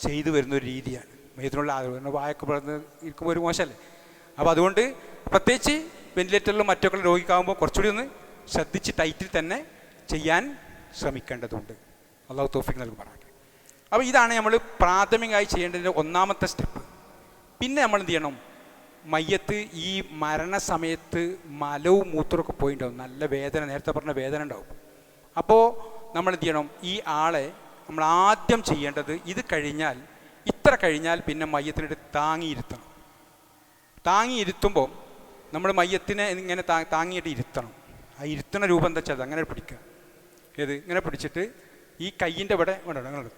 ചെയ്തു വരുന്നൊരു രീതിയാണ് മയ്യത്തിനുള്ള ആദരവ്. വായൊക്കെ പിളർന്ന് ഇരിക്കുമ്പോൾ ഒരു മോശമല്ലേ? അപ്പോൾ അതുകൊണ്ട് പ്രത്യേകിച്ച് വെന്റിലേറ്ററിലും മറ്റൊക്കെ രോഗിക്കാവുമ്പോൾ കുറച്ചുകൂടി ഒന്ന് ശ്രദ്ധിച്ച് ടൈറ്റിൽ തന്നെ ചെയ്യാൻ ശ്രമിക്കേണ്ടതുണ്ട്. അള്ളാഹു തൗഫീഖ് നൽകി പറയട്ടെ. അപ്പോൾ ഇതാണ് നമ്മൾ പ്രാഥമികമായി ചെയ്യേണ്ടതിൻ്റെ ഒന്നാമത്തെ സ്റ്റെപ്പ്. പിന്നെ നമ്മൾ എന്ത് ചെയ്യണം? മയ്യത്ത് ഈ മരണസമയത്ത് മലവും മൂത്രമൊക്കെ പോയിട്ടുണ്ടാവും, നല്ല വേദന, നേരത്തെ പറഞ്ഞ വേദന ഉണ്ടാവും. അപ്പോൾ നമ്മൾ എന്ത് ചെയ്യണം? ഈ ആളെ നമ്മൾ ആദ്യം ചെയ്യേണ്ടത് ഇത് കഴിഞ്ഞാൽ, ഇത്ര കഴിഞ്ഞാൽ പിന്നെ മയ്യത്തിനിട്ട് താങ്ങിയിരുത്തണം. താങ്ങിയിരുത്തുമ്പോൾ നമ്മൾ മയ്യത്തിനെ ഇങ്ങനെ താങ്ങിയിട്ട് ഇരുത്തണം. ആ ഇരുത്തണ രൂപം എന്താ വെച്ചാൽ അങ്ങനെ പിടിക്കുക. ഇങ്ങനെ പിടിച്ചിട്ട് ഈ കയ്യിൻ്റെ ഇവിടെ അങ്ങനെ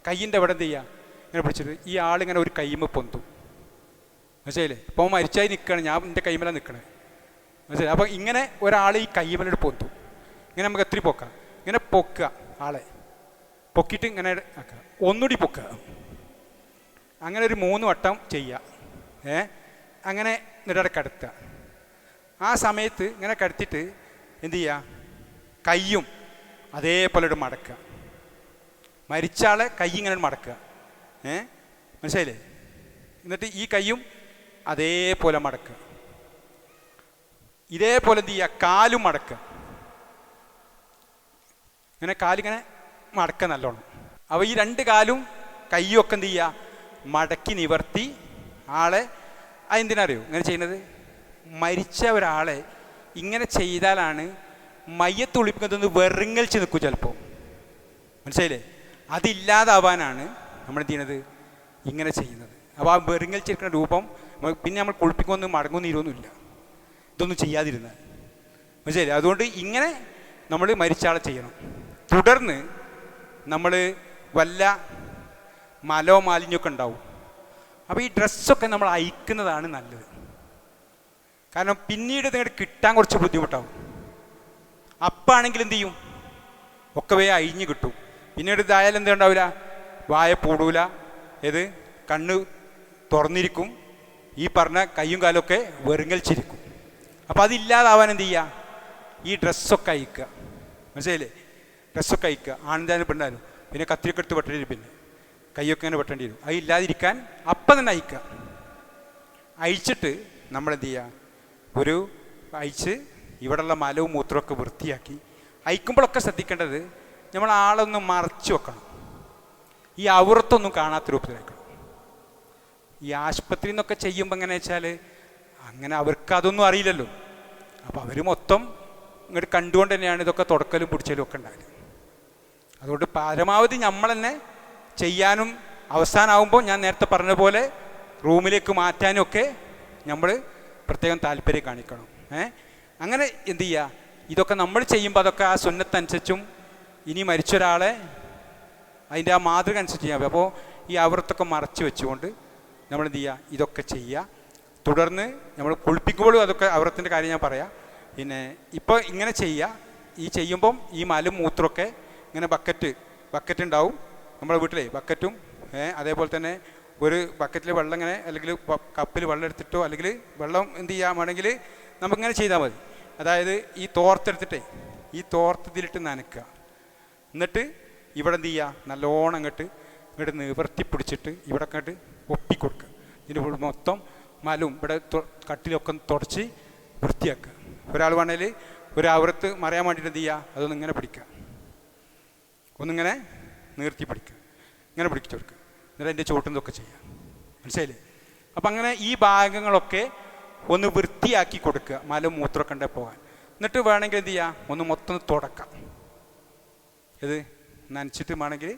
കയ്യിൻ്റെ ഇവിടെ എന്ത് ചെയ്യുക? ഇങ്ങനെ പിടിച്ചിട്ട് ഈ ആളിങ്ങനെ ഒരു കൈമ പൊന്തും, മനസ്സിലായില്ലേ? ഇപ്പോൾ മരിച്ചായി നിൽക്കുകയാണ്, ഞാൻ എൻ്റെ കൈമല നിൽക്കണേ, മനസ്സിലായി? അപ്പോൾ ഇങ്ങനെ ഒരാൾ ഈ കൈമലോട്ട് പൊന്തും. ഇങ്ങനെ നമുക്ക് എത്തിരി പൊക്കാം, ഇങ്ങനെ പൊക്കുക, ആളെ പൊക്കിയിട്ട് ഇങ്ങനെ ആക്കുക, ഒന്നുകൂടി പൊക്കുക. അങ്ങനെ ഒരു 3 വട്ടം ചെയ്യുക. അങ്ങനെ എന്നിട്ട് കിടത്തുക. ആ സമയത്ത് ഇങ്ങനെ കിടത്തിയിട്ട് എന്ത് ചെയ്യുക? കയ്യും അതേപോലെ ഒരു മടക്കുക. മരിച്ചാളെ കൈ ഇങ്ങനെ മടക്കുക, മനസ്സിലായില്ലേ? എന്നിട്ട് ഈ കയ്യും അതേപോലെ മടക്കുക. ഇതേപോലെ എന്ത് ചെയ്യുക? കാലും മടക്കുക. ഇങ്ങനെ കാലിങ്ങനെ മടക്കുക നല്ലോണം. അപ്പോൾ ഈ 2 കാലും കയ്യും ഒക്കെ എന്ത് ചെയ്യുക? മടക്കി നിവർത്തി ആളെ. അതെന്തിനറിയോ ഇങ്ങനെ ചെയ്യുന്നത്? മരിച്ച ഒരാളെ ഇങ്ങനെ ചെയ്താലാണ് മയ്യത്ത് ഒളിപ്പിക്കുന്നത് വെറുങ്ങൽച്ച് നിൽക്കും ചിലപ്പോൾ, മനസ്സിലായില്ലേ? അതില്ലാതാവാനാണ് നമ്മൾ എന്ത് ചെയ്യണത്? ഇങ്ങനെ ചെയ്യുന്നത്. അപ്പോൾ ആ വെറുങ്ങൽച്ചിരിക്കുന്ന രൂപം പിന്നെ നമ്മൾ കുളിപ്പിക്കൊന്നും മടങ്ങുന്ന ഇരുവൊന്നുമില്ല, ഇതൊന്നും ചെയ്യാതിരുന്നാൽ, മനസ്സിലായില്ലേ? അതുകൊണ്ട് ഇങ്ങനെ നമ്മൾ മരിച്ച ആളെ ചെയ്യണം. തുടർന്ന് നമ്മൾ വല്ല മലോ മാലിന്യമൊക്കെ ഉണ്ടാവും. അപ്പോൾ ഈ ഡ്രസ്സൊക്കെ നമ്മൾ അയക്കുന്നതാണ് നല്ലത്. കാരണം പിന്നീട് നിങ്ങളുടെ കിട്ടാൻ കുറച്ച് ബുദ്ധിമുട്ടാവും. അപ്പാണെങ്കിൽ എന്ത് ചെയ്യും, ഒക്കെ വേ അഴിഞ്ഞ് കിട്ടും. പിന്നീട് ഇതായാലും എന്താ ഉണ്ടാവില്ല, വായ പൂടൂല, ഏത് കണ്ണ് തുറന്നിരിക്കും, ഈ പറഞ്ഞ കയ്യും കാലമൊക്കെ വെറുങ്ങലിച്ചിരിക്കും. അപ്പോൾ അതില്ലാതാവാൻ എന്ത് ചെയ്യുക, ഈ ഡ്രസ്സൊക്കെ അയക്കുക. മനസ്സിലായില്ലേ? ഡ്രസ്സൊക്കെ അയക്കുക, ആണെന്തായാലും പെണ്ണാലും. പിന്നെ കത്തിരിയൊക്കെ എടുത്ത് വെട്ടേണ്ടി വരും, പിന്നെ കൈയൊക്കെ ഇങ്ങനെ വെട്ടേണ്ടി വരും. അത് ഇല്ലാതിരിക്കാൻ അപ്പം തന്നെ അയക്കുക. അയച്ചിട്ട് നമ്മളെന്ത് ചെയ്യുക, ഒരു അയച്ച് ഇവിടെയുള്ള മലവും മൂത്രമൊക്കെ വൃത്തിയാക്കി. അയക്കുമ്പോഴൊക്കെ ശ്രദ്ധിക്കേണ്ടത് നമ്മൾ ആളൊന്ന് മറച്ചു വെക്കണം, ഈ ഔറത്തൊന്നും കാണാത്ത രൂപത്തിലാക്കണം. ഈ ആശുപത്രിയിൽ നിന്നൊക്കെ ചെയ്യുമ്പോൾ എങ്ങനെ വെച്ചാൽ അങ്ങനെ അവർക്ക് അതൊന്നും അറിയില്ലല്ലോ. അപ്പോൾ അവർ മൊത്തം ഇങ്ങോട്ട് കണ്ടുകൊണ്ട് തന്നെയാണ് ഇതൊക്കെ തുടക്കലും പിടിച്ചലും ഒക്കെ ഉണ്ടായത്. അതുകൊണ്ട് പരമാവധി നമ്മൾ തന്നെ ചെയ്യാനും അവസാനമാകുമ്പോൾ ഞാൻ നേരത്തെ പറഞ്ഞ പോലെ റൂമിലേക്ക് മാറ്റാനും ഒക്കെ നമ്മൾ പ്രത്യേകം താല്പര്യം കാണിക്കണം. അങ്ങനെ എന്ത് ചെയ്യുക, ഇതൊക്കെ നമ്മൾ ചെയ്യുമ്പോൾ അതൊക്കെ ആ സുന്നത്തനുസരിച്ചും ഇനി മരിച്ചൊരാളെ അതിൻ്റെ ആ മാതൃക അനുസരിച്ച് ചെയ്യാൻ. അപ്പോൾ ഈ ഔറത്തൊക്കെ മറച്ച് വെച്ചുകൊണ്ട് നമ്മൾ എന്ത് ചെയ്യുക, ഇതൊക്കെ ചെയ്യുക. തുടർന്ന് നമ്മൾ കുളിപ്പിക്കുമ്പോഴും അതൊക്കെ ഔറത്തിൻ്റെ കാര്യം ഞാൻ പറയാം. പിന്നെ ഇപ്പോൾ ഇങ്ങനെ ചെയ്യുക, ഈ ചെയ്യുമ്പം ഈ മലും മൂത്രമൊക്കെ ഇങ്ങനെ ബക്കറ്റ് ഉണ്ടാവും നമ്മുടെ വീട്ടിലെ ബക്കറ്റും, അതേപോലെ തന്നെ ഒരു ബക്കറ്റിൽ വെള്ളം ഇങ്ങനെ, അല്ലെങ്കിൽ കപ്പിൽ വെള്ളം എടുത്തിട്ടോ, അല്ലെങ്കിൽ വെള്ളം എന്ത് ചെയ്യാമെങ്കിൽ നമുക്കിങ്ങനെ ചെയ്താൽ മതി. അതായത് ഈ തോർത്തെടുത്തിട്ടേ ഈ തോർത്തതിലിട്ട് നനയ്ക്കുക. എന്നിട്ട് ഇവിടെ എന്ത് ചെയ്യുക, നല്ലോണം ഇങ്ങോട്ട് നിവർത്തി പിടിച്ചിട്ട് ഇവിടെ അങ്ങോട്ട് ഒപ്പിക്കൊടുക്കുക. ഇതിന് മൊത്തം മലും ഇവിടെ കട്ടിലൊക്കെ തുടച്ച് വൃത്തിയാക്കുക. ഒരാൾ വേണമെങ്കിൽ ഒരു ഔറത്ത് മറയാൻ വേണ്ടിയിട്ട് എന്ത് ചെയ്യുക, അതൊന്നും ഇങ്ങനെ പിടിക്കുക, ഒന്നിങ്ങനെ നീർത്തി പിടിക്കുക, ഇങ്ങനെ പിടിച്ചു കൊടുക്കുക. എന്നിട്ട് അതിൻ്റെ ചോട്ടുന്നതൊക്കെ ചെയ്യുക. മനസ്സിലായില്ലേ? അപ്പം അങ്ങനെ ഈ ഭാഗങ്ങളൊക്കെ ഒന്ന് വൃത്തിയാക്കി കൊടുക്കുക, മലും മൂത്രമൊക്കെ ഉണ്ടെ പോകാൻ. എന്നിട്ട് വേണമെങ്കിൽ എന്ത് ചെയ്യുക, ഒന്ന് മൊത്തം തുടക്കാം. ഇത് നനച്ചിട്ട് വേണമെങ്കിൽ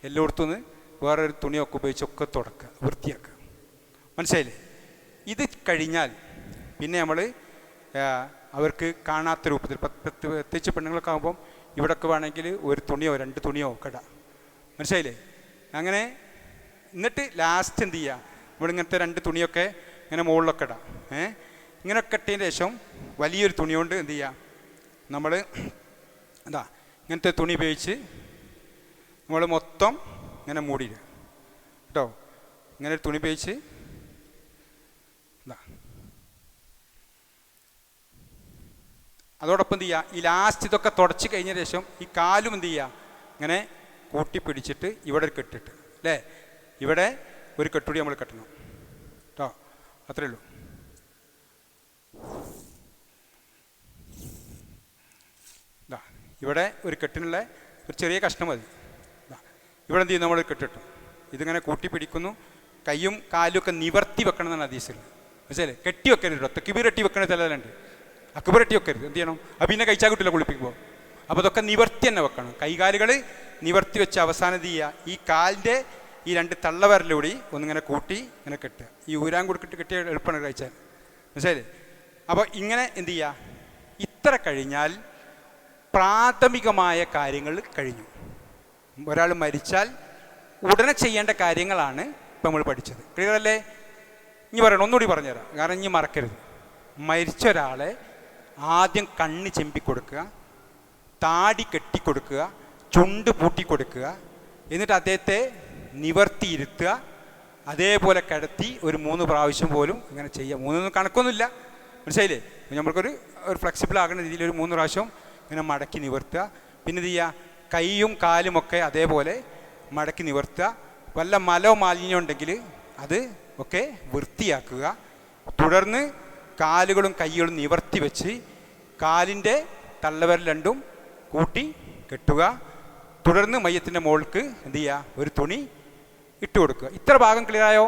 എല്ലായിടത്തും ഒന്ന് വേറൊരു തുണിയൊക്കെ ഉപയോഗിച്ചൊക്കെ തുടക്കുക, വൃത്തിയാക്കുക. മനസ്സിലായില്ലേ? ഇത് കഴിഞ്ഞാൽ പിന്നെ നമ്മൾ അവർക്ക് കാണാത്ത രൂപത്തിൽ, പ്രത്യേകിച്ച് പെണ്ണുങ്ങളൊക്കെ ആകുമ്പം ഇവിടെയൊക്കെ വേണമെങ്കിൽ ഒരു തുണിയോ 2 തുണിയോ ഒക്കെ ഇടാം. മനസ്സിലായില്ലേ? അങ്ങനെ എന്നിട്ട് ലാസ്റ്റ് എന്ത് ചെയ്യുക, നമ്മളിങ്ങനത്തെ 2 തുണിയൊക്കെ ഇങ്ങനെ മുകളിലൊക്കെ ഇടാം. ഇങ്ങനെയൊക്കെ ഇട്ടതിന് ശേഷം വലിയൊരു തുണി കൊണ്ട് എന്ത് ചെയ്യുക, നമ്മൾ എന്താ ഇങ്ങനത്തെ തുണി ഉപയോഗിച്ച് നമ്മൾ മൊത്തം ഇങ്ങനെ മൂടിയിടുക കേട്ടോ. ഇങ്ങനെ ഒരു തുണി ഉപയോഗിച്ച് എന്താ, അതോടൊപ്പം എന്ത് ചെയ്യുക, ഈ ലാസ്റ്റ് ഇതൊക്കെ തുടച്ച് കഴിഞ്ഞ ശേഷം ഈ കാലും എന്ത് ചെയ്യുക, ഇങ്ങനെ കൂട്ടി പിടിച്ചിട്ട് ഇവിടെ ഒരു കെട്ടിട്ട്, അല്ലേ, ഇവിടെ ഒരു കെട്ടുകൂടി നമ്മൾ കെട്ടണം കേട്ടോ. അത്രേ ഉള്ളൂ. ഇതാ ഇവിടെ ഒരു കെട്ടിനുള്ള ഒരു ചെറിയ കഷ്ണം മതി. ഇവിടെ എന്ത് ചെയ്യും, നമ്മൾ കെട്ടിട്ടു ഇതിങ്ങനെ കൂട്ടി പിടിക്കുന്നു. കൈയും കാലും ഒക്കെ നിവർത്തി വെക്കണം എന്നാണ് ഹദീസിൽ. മനസ്സിലെ? കെട്ടി വെക്കരുത് കേട്ടോ. തെക്കിബീർ കെട്ടി വെക്കണ ചിലരുണ്ട്, അക്ബർ കെട്ടി വെക്കരുത്. എന്ത് ചെയ്യണം, അപ്പം പിന്നെ കഴിച്ചാൽ കിട്ടില്ല കുളിപ്പിക്കുമ്പോൾ. അപ്പോൾ അതൊക്കെ നിവർത്തി തന്നെ വെക്കണം. കൈകാലുകൾ നിവർത്തി വെച്ച് അവസാനം എന്ത് ചെയ്യുക, ഈ കാലിൻ്റെ ഈ 2 തള്ളവരലൂടി ഒന്നിങ്ങനെ കൂട്ടി ഇങ്ങനെ കെട്ടുക. ഈ ഊരാൻ കൊടുക്കിട്ട് കെട്ടിയ എളുപ്പമാണ് കഴിച്ചാൽ. മനസ്സിലായില്ലേ? അപ്പോൾ ഇങ്ങനെ എന്ത് ചെയ്യുക, ഇത്ര കഴിഞ്ഞാൽ പ്രാഥമികമായ കാര്യങ്ങൾ കഴിഞ്ഞു. ഒരാൾ മരിച്ചാൽ ഉടനെ ചെയ്യേണ്ട കാര്യങ്ങളാണ് ഇപ്പം നമ്മൾ പഠിച്ചത്. ക്ലിയർ അല്ലേ? ഇനി പറയണം, ഒന്നുകൂടി പറഞ്ഞുതരാം, കാരണം ഇനി മറക്കരുത്. മരിച്ച ഒരാളെ ആദ്യം കണ്ണ് ചെമ്പിക്കൊടുക്കുക, താടി കെട്ടിക്കൊടുക്കുക, ചുണ്ട് പൂട്ടിക്കൊടുക്കുക, എന്നിട്ട് അദ്ദേഹത്തെ നിവർത്തിയിരുത്തുക, അതേപോലെ കിടത്തി ഒരു 3 പ്രാവശ്യം പോലും ഇങ്ങനെ ചെയ്യുക. 3 കണക്കൊന്നുമില്ല, മനസ്സിലായില്ലേ? നമ്മൾക്കൊരു ഫ്ലെക്സിബിൾ ആകുന്ന രീതിയിൽ ഒരു 3 പ്രാവശ്യം ഇങ്ങനെ മടക്കി നിവർത്തുക. പിന്നെ എന്ത് ചെയ്യുക, കൈയും കാലുമൊക്കെ അതേപോലെ മടക്കി നിവർത്തുക. വല്ല മലോ മാലിന്യം ഉണ്ടെങ്കിൽ അത് ഒക്കെ വൃത്തിയാക്കുക. തുടർന്ന് കാലുകളും കൈകളും നിവർത്തി വെച്ച് കാലിൻ്റെ തള്ളവിരൽ 2ഉം കൂട്ടി കെട്ടുക. തുടർന്ന് മയ്യത്തിൻ്റെ മുകൾക്ക് എന്ത് ചെയ്യുക, ഒരു തുണി ഇട്ട് കൊടുക്കുക. ഇത്ര ഭാഗം ക്ലിയറായോ?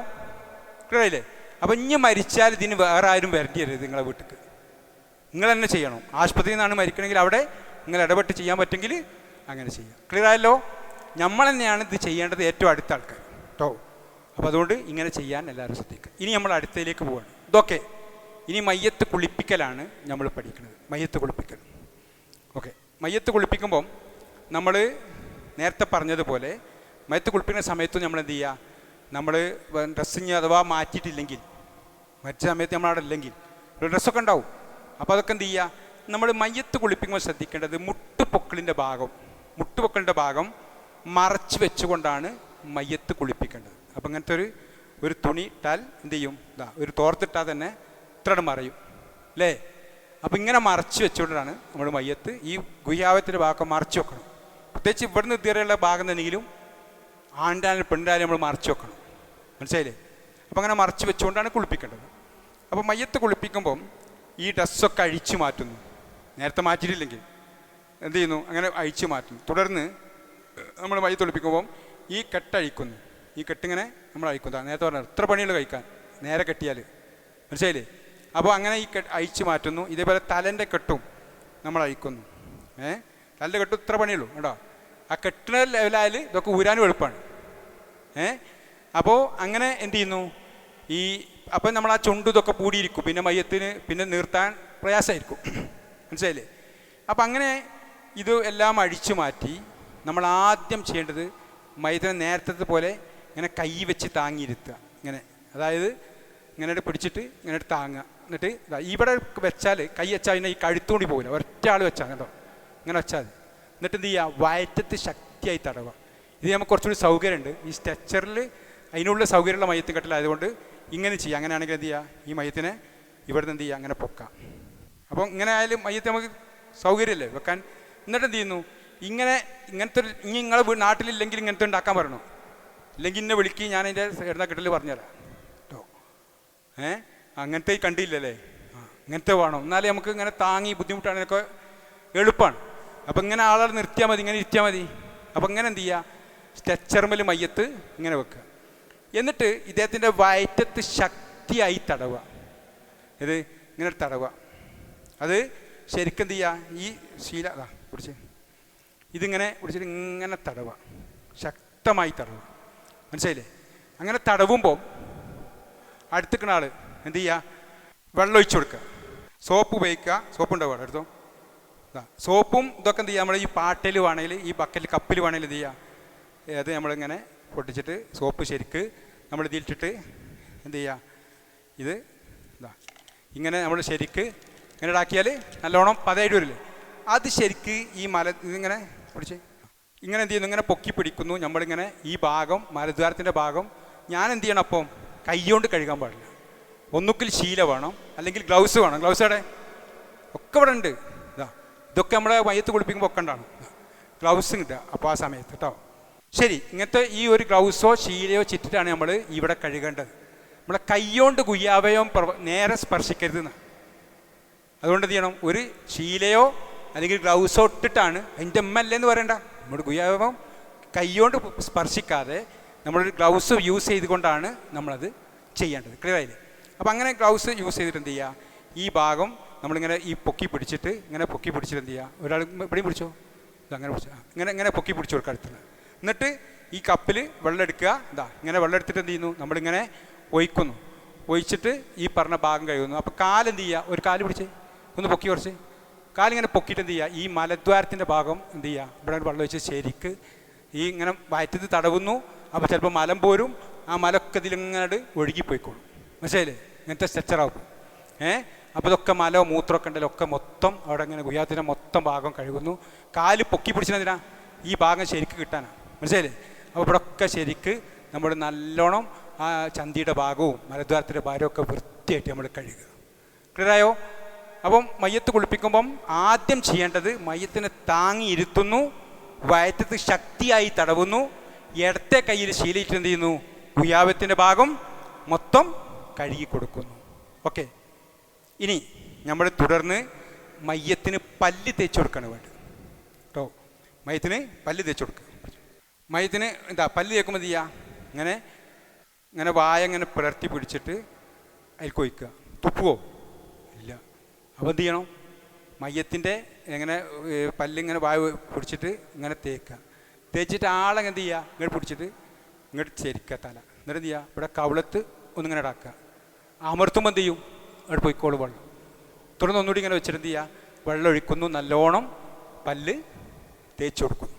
ക്ലിയർ ആയില്ലേ? അപ്പം ഇനി മരിച്ചാൽ ഇതിന് വേറെ ആരും വരേണ്ടി വരരുത്. നിങ്ങളെ വീട്ടിൽ നിങ്ങൾ തന്നെ ചെയ്യണം. ആശുപത്രിയിൽ നിന്നാണ് മരിക്കണമെങ്കിൽ അവിടെ നിങ്ങൾ ഇടപെട്ട് ചെയ്യാൻ പറ്റുമെങ്കിൽ അങ്ങനെ ചെയ്യാം. ക്ലിയർ ആയല്ലോ? നമ്മൾ തന്നെയാണ് ഇത് ചെയ്യേണ്ടത്, ഏറ്റവും അടുത്ത ആൾക്കാർ കേട്ടോ. അപ്പോൾ അതുകൊണ്ട് ഇങ്ങനെ ചെയ്യാൻ എല്ലാവരും ശ്രദ്ധിക്കുക. ഇനി നമ്മൾ അടുത്തതിലേക്ക് പോവുകയാണ്. ഇതൊക്കെ ഇനി മയ്യത്ത് കുളിപ്പിക്കലാണ് നമ്മൾ പഠിക്കുന്നത്. മയ്യത്ത് കുളിപ്പിക്കൽ. ഓക്കെ, മയ്യത്ത് കുളിപ്പിക്കുമ്പം നമ്മൾ നേരത്തെ പറഞ്ഞതുപോലെ മയ്യത്ത് കുളിപ്പിക്കുന്ന സമയത്ത് നമ്മൾ എന്ത് ചെയ്യുക, നമ്മൾ ഡ്രസ്സിങ് അഥവാ മാറ്റിയിട്ടില്ലെങ്കിൽ, മറ്റു സമയത്ത് നമ്മളവിടെ ഇല്ലെങ്കിൽ ഡ്രസ്സൊക്കെ ഉണ്ടാവും. അപ്പോൾ അതൊക്കെ എന്ത് ചെയ്യുക, നമ്മൾ മയ്യത്ത് കുളിപ്പിക്കുമ്പോൾ ശ്രദ്ധിക്കേണ്ടത് മുട്ടുപൊക്കിളിൻ്റെ ഭാഗം മറച്ച് വെച്ചുകൊണ്ടാണ് മയ്യത്ത് കുളിപ്പിക്കേണ്ടത്. അപ്പം ഇങ്ങനത്തെ ഒരു തുണി ഇട്ടാൽ എന്ത് ചെയ്യും, ഒരു തോർത്തിട്ടാൽ തന്നെ ഇത്രയും മറയും അല്ലേ. അപ്പം ഇങ്ങനെ മറച്ച് വെച്ചുകൊണ്ടാണ് നമ്മൾ മയ്യത്ത് ഈ ഗുഹ്യാവത്തിൻ്റെ ഭാഗം മറച്ച് വെക്കണം. പ്രത്യേകിച്ച് ഇവിടുന്ന് ഇതുവരെയുള്ള ഭാഗം തന്നെങ്കിലും ആണ്ടാലും പെണ്ണാലും നമ്മൾ മറച്ച് വെക്കണം, മനസ്സിലായില്ലേ. അപ്പം അങ്ങനെ മറച്ച് വെച്ചുകൊണ്ടാണ് കുളിപ്പിക്കേണ്ടത്. അപ്പോൾ മയ്യത്ത് കുളിപ്പിക്കുമ്പം ഈ ഡ്രസ്സൊക്കെ അഴിച്ചു മാറ്റുന്നു. നേരത്തെ മാറ്റിയിട്ടില്ലെങ്കിൽ എന്ത് ചെയ്യുന്നു, അങ്ങനെ അഴിച്ചു മാറ്റുന്നു. തുടർന്ന് നമ്മൾ മയ്യത്ത് കുളിപ്പിക്കുമ്പം ഈ കെട്ടഴിക്കുന്നു. ഈ കെട്ടിങ്ങനെ നമ്മൾ അഴിക്കുന്നു. നേരത്തെ പറഞ്ഞാൽ എത്ര പണികൾ കഴിക്കാൻ നേരെ കെട്ടിയാൽ, മനസ്സിലായില്ലേ. അപ്പോൾ അങ്ങനെ ഈ അഴിച്ചു മാറ്റുന്നു. ഇതേപോലെ തലൻ്റെ കെട്ടും നമ്മൾ അഴിക്കുന്നു. തലൻ്റെ കെട്ടും ഇത്ര പണിയുള്ളൂ കേട്ടോ. ആ കെട്ടുന്ന ലെവലായാൽ ഇതൊക്കെ ഊരാനും എളുപ്പമാണ്. അപ്പോൾ അങ്ങനെ എന്ത് ചെയ്യുന്നു, ഈ അപ്പം നമ്മൾ ആ ചുണ്ട് ഇതൊക്കെ പൂടിയിരിക്കും. പിന്നെ മയ്യത്തിന് പിന്നെ നിർത്താൻ പ്രയാസമായിരിക്കും, മനസ്സിലായില്ലേ. അപ്പം അങ്ങനെ ഇത് എല്ലാം അഴിച്ചു മാറ്റി നമ്മൾ ആദ്യം ചെയ്യേണ്ടത് മയ്യത്തിനെ നേരത്തെ പോലെ ഇങ്ങനെ കൈ വെച്ച് താങ്ങിയിരുത്തുക. ഇങ്ങനെ, അതായത് ഇങ്ങനെ പിടിച്ചിട്ട് ഇങ്ങനെ താങ്ങുക. എന്നിട്ട് ഇവിടെ വെച്ചാൽ കൈ വെച്ചാൽ പിന്നെ ഈ കഴുത്തുകൂടി പോകില്ല, ഒറ്റ ആൾ വെച്ചാൽ കേട്ടോ. ഇങ്ങനെ വെച്ചാൽ മതി. എന്നിട്ട് എന്ത് ചെയ്യുക, വയറ്റത്ത് ശക്തിയായി തടവുക. ഇത് നമുക്ക് കുറച്ചുകൂടി സൗകര്യമുണ്ട്. ഈ സ്ട്രെച്ചറിൽ അതിനുള്ള സൗകര്യമുള്ള മയ്യത്ത് കെട്ടലായതുകൊണ്ട് ഇങ്ങനെ ചെയ്യുക. അങ്ങനെയാണെങ്കിൽ എന്ത് ചെയ്യുക, ഈ മയ്യത്തിനെ ഇവിടുന്ന് എന്ത് ചെയ്യുക, അങ്ങനെ പൊക്കാം. അപ്പം ഇങ്ങനെ ആയാലും മയ്യത്ത് നമുക്ക് സൗകര്യമല്ലേ വെക്കാൻ. എന്നിട്ട് എന്ത് ചെയ്യുന്നു, ഇങ്ങനത്തെ ഇനി നിങ്ങളെ നാട്ടിലില്ലെങ്കിൽ ഇങ്ങനത്തെ ഉണ്ടാക്കാൻ പറയണോ, ഇല്ലെങ്കിൽ ഇന്നെ വിളിക്കി, ഞാൻ അതിൻ്റെ എഴുതാ കെട്ടൽ പറഞ്ഞുതരാം കേട്ടോ. അങ്ങനത്തെ കണ്ടില്ലല്ലേ, ഇങ്ങനത്തെ വേണം. എന്നാലേ നമുക്ക് ഇങ്ങനെ താങ്ങി ബുദ്ധിമുട്ടാണെന്നൊക്കെ എളുപ്പമാണ്. അപ്പം ഇങ്ങനെ ആളെ നിർത്തിയാൽ മതി, ഇങ്ങനെ ഇരുത്തിയാൽ മതി. അപ്പം ഇങ്ങനെ എന്ത് ചെയ്യുക, സ്ട്രെച്ചർമേൽ മയ്യത്ത് ഇങ്ങനെ വെക്കുക. എന്നിട്ട് ഇദ്ദേഹത്തിൻ്റെ വയറ്റത്ത് ശക്തിയായി തടവുക. ഇത് ഇങ്ങനെ തടവുക. അത് ശരിക്കും എന്ത് ചെയ്യുക, ഈ ശീല പിടിച്ച് ഇതിങ്ങനെ പിടിച്ചിട്ട് ഇങ്ങനെ തടവുക, ശക്തമായി തടവുക, മനസ്സിലായില്ലേ. അങ്ങനെ തടവുമ്പോൾ അടുത്തിക്കുന്ന ആൾ എന്ത് ചെയ്യുക, വെള്ളം ഒഴിച്ചു കൊടുക്കുക. സോപ്പ് ഉപയോഗിക്കുക. സോപ്പ് ഉണ്ടാവുക അടുത്തോ. സോപ്പും ഇതൊക്കെ എന്ത് ചെയ്യുക, നമ്മൾ ഈ പാട്ടയിൽ വേണമെങ്കിൽ ഈ ബക്കറ്റിൽ കപ്പിൽ വേണമെങ്കിൽ എന്ത് ചെയ്യുക, അത് നമ്മളിങ്ങനെ പൊട്ടിച്ചിട്ട് സോപ്പ് ശരിക്ക് നമ്മൾ ഇതിലിട്ടിട്ട് എന്ത് ചെയ്യുക, ഇത് ഇങ്ങനെ നമ്മൾ ശരിക്ക് ഇങ്ങനെ ഇടാക്കിയാൽ നല്ലോണം പതയായിട്ട് വരില്ലേ. അത് ശരിക്ക് ഈ ഇതിങ്ങനെ പിടിച്ച് ഇങ്ങനെ എന്ത് ചെയ്യുന്നു, ഇങ്ങനെ പൊക്കി പിടിക്കുന്നു. നമ്മളിങ്ങനെ ഈ ഭാഗം മലദ്വാരത്തിൻ്റെ ഭാഗം ഞാൻ എന്ത് ചെയ്യണം, അപ്പം കൈകൊണ്ട് കഴുകാൻ പാടില്ല. ഒന്നുകിൽ ശീല വേണം, അല്ലെങ്കിൽ ഗ്ലൗസ് വേണം. ഗ്ലൗസ് അവിടെ ഒക്കെ ഇവിടെ ഉണ്ട്. ഇതൊക്കെ നമ്മളെ മയ്യത്ത് കുളിപ്പിക്കുമ്പോൾ ഒക്കെ ഉണ്ടാണ് ഗ്ലൗസ് കിട്ടുക. അപ്പോൾ ആ സമയത്ത് കേട്ടോ. ശരി, ഇങ്ങനത്തെ ഈ ഒരു ഗ്ലൗസോ ശീലയോ ചിറ്റിട്ടാണ് നമ്മൾ ഇവിടെ കഴുകേണ്ടത്. നമ്മളെ കൈകൊണ്ട് ഗുഹ്യാവയം നേരെ സ്പർശിക്കരുതെന്ന്. അതുകൊണ്ട് എന്ത് ചെയ്യണം, ഒരു ശീലയോ അല്ലെങ്കിൽ ഗ്ലൗസോ ഇട്ടിട്ടാണ്, അതിൻ്റെ എന്ന് പറയണ്ട, നമ്മുടെ ഗുഹ്യാവയം കൈകൊണ്ട് സ്പർശിക്കാതെ നമ്മളൊരു ഗ്ലൗസ് യൂസ് ചെയ്തുകൊണ്ടാണ് നമ്മളത് ചെയ്യേണ്ടത്. ക്ലിയർ ആയില്ലേ. അപ്പോൾ അങ്ങനെ ഗ്ലൗസ് യൂസ് ചെയ്തിട്ട് എന്ത് ചെയ്യുക, ഈ ഭാഗം നമ്മളിങ്ങനെ ഈ പൊക്കി പിടിച്ചിട്ട് ഇങ്ങനെ പൊക്കി പിടിച്ചിട്ട് എന്ത് ചെയ്യുക, ഒരാൾ ഇവിടെയും പിടിച്ചോ, അങ്ങനെ പിടിച്ചോ, ഇങ്ങനെ പൊക്കി പിടിച്ചു കൊടുക്കുക അടുത്തുനിന്ന്. എന്നിട്ട് ഈ കപ്പിൽ വെള്ളം എടുക്കുക. ഇങ്ങനെ വെള്ളം എടുത്തിട്ട് എന്ത് ചെയ്യുന്നു, നമ്മളിങ്ങനെ ഒഴിക്കുന്നു. ഒഴിച്ചിട്ട് ഈ പറഞ്ഞ ഭാഗം കഴുകുന്നു. അപ്പോൾ കാലെന്ത് ചെയ്യുക, ഒരു കാല് പിടിച്ച് ഒന്ന് പൊക്കി കുറച്ച് കാലിങ്ങനെ പൊക്കിയിട്ട് എന്ത് ചെയ്യുക, ഈ മലദ്വാരത്തിൻ്റെ ഭാഗം എന്ത് ചെയ്യുക, ഇവിടെ വെള്ളം ഒഴിച്ച് ശരിക്ക് ഈ ഇങ്ങനെ വയറ്റത്ത് തടവുന്നു. അപ്പോൾ ചിലപ്പോൾ മലം പോരും. ആ മലമൊക്കെ ഇതിലിങ്ങനെ ഒഴുകിപ്പോയിക്കോളും, മനസ്സിലായില്ലേ. ഇങ്ങനത്തെ സ്ട്രെച്ചറാകും. അപ്പോൾ ഇതൊക്കെ മലോ മൂത്രമൊക്കെ ഉണ്ടല്ലോ ഒക്കെ മൊത്തം അവിടെ ഇങ്ങനെ ഗുഹ്യാത്തിൻ്റെ മൊത്തം ഭാഗം കഴുകുന്നു. കാല് പൊക്കി പിടിച്ചതിനാ ഈ ഭാഗം ശരിക്ക് കിട്ടാനാണ്, മനസ്സിലായില്ലേ. അപ്പോൾ ഇവിടെ ഒക്കെ ശരിക്ക് നമ്മൾ നല്ലോണം ആ ചന്തിയുടെ ഭാഗവും മലദ്വാരത്തിൻ്റെ ഭാഗവും ഒക്കെ വൃത്തിയായിട്ട് നമ്മൾ കഴുകുക. ക്ലിയറായോ. അപ്പം മയ്യത്ത് കുളിപ്പിക്കുമ്പം ആദ്യം ചെയ്യേണ്ടത് മയ്യത്തിനെ താങ്ങി ഇരുത്തുന്നു, വയറ്റത്ത് ശക്തിയായി തടവുന്നു, ഇടത്തെ കയ്യിൽ ശീലിയിട്ട് എന്ത് ചെയ്യുന്നു, ഗുഹ്യാവത്തിൻ്റെ ഭാഗം മൊത്തം കഴുകി കൊടുക്കുന്നു. ഓക്കെ. ഇനി നമ്മൾ തുടർന്ന് മയ്യത്തിന് പല്ല് തേച്ച് കൊടുക്കുകയാണ് വേണ്ടത് കേട്ടോ. മയ്യത്തിന് പല്ല് തേച്ച് കൊടുക്കുക. മയ്യത്തിന് പല്ല് തേക്കുമ്പോൾ എന്ത് ചെയ്യുക, ഇങ്ങനെ വായ ഇങ്ങനെ പിളർത്തി പിടിച്ചിട്ട് അതിൽ കൊയ്ക്കുക. തുപ്പുവോ ഇല്ല. അപ്പോൾ എന്ത് ചെയ്യണം, മയ്യത്തിൻ്റെ ഇങ്ങനെ പല്ലിങ്ങനെ വായ പിടിച്ചിട്ട് ഇങ്ങനെ തേക്കുക. തേച്ചിട്ട് ആളെ എന്ത് ചെയ്യുക, ഇങ്ങോട്ട് പിടിച്ചിട്ട് ഇങ്ങോട്ട് ചെരിക്കുക തല. എന്നിട്ട് എന്ത് ചെയ്യുക, ഇവിടെ കവിളത്ത് ഒന്നിങ്ങനെ ഇടാക്കുക. അമർത്തുമ്പോൾ എന്ത് ചെയ്യും, അവിടെ പോയിക്കോളൂ വെള്ളം. തുടർന്ന് ഒന്നുകൂടി ഇങ്ങനെ വെച്ചിട്ട് എന്ത് ചെയ്യുക, വെള്ളം ഒഴിക്കുന്നു, നല്ലോണം പല്ല് തേച്ച് കൊടുക്കുന്നു,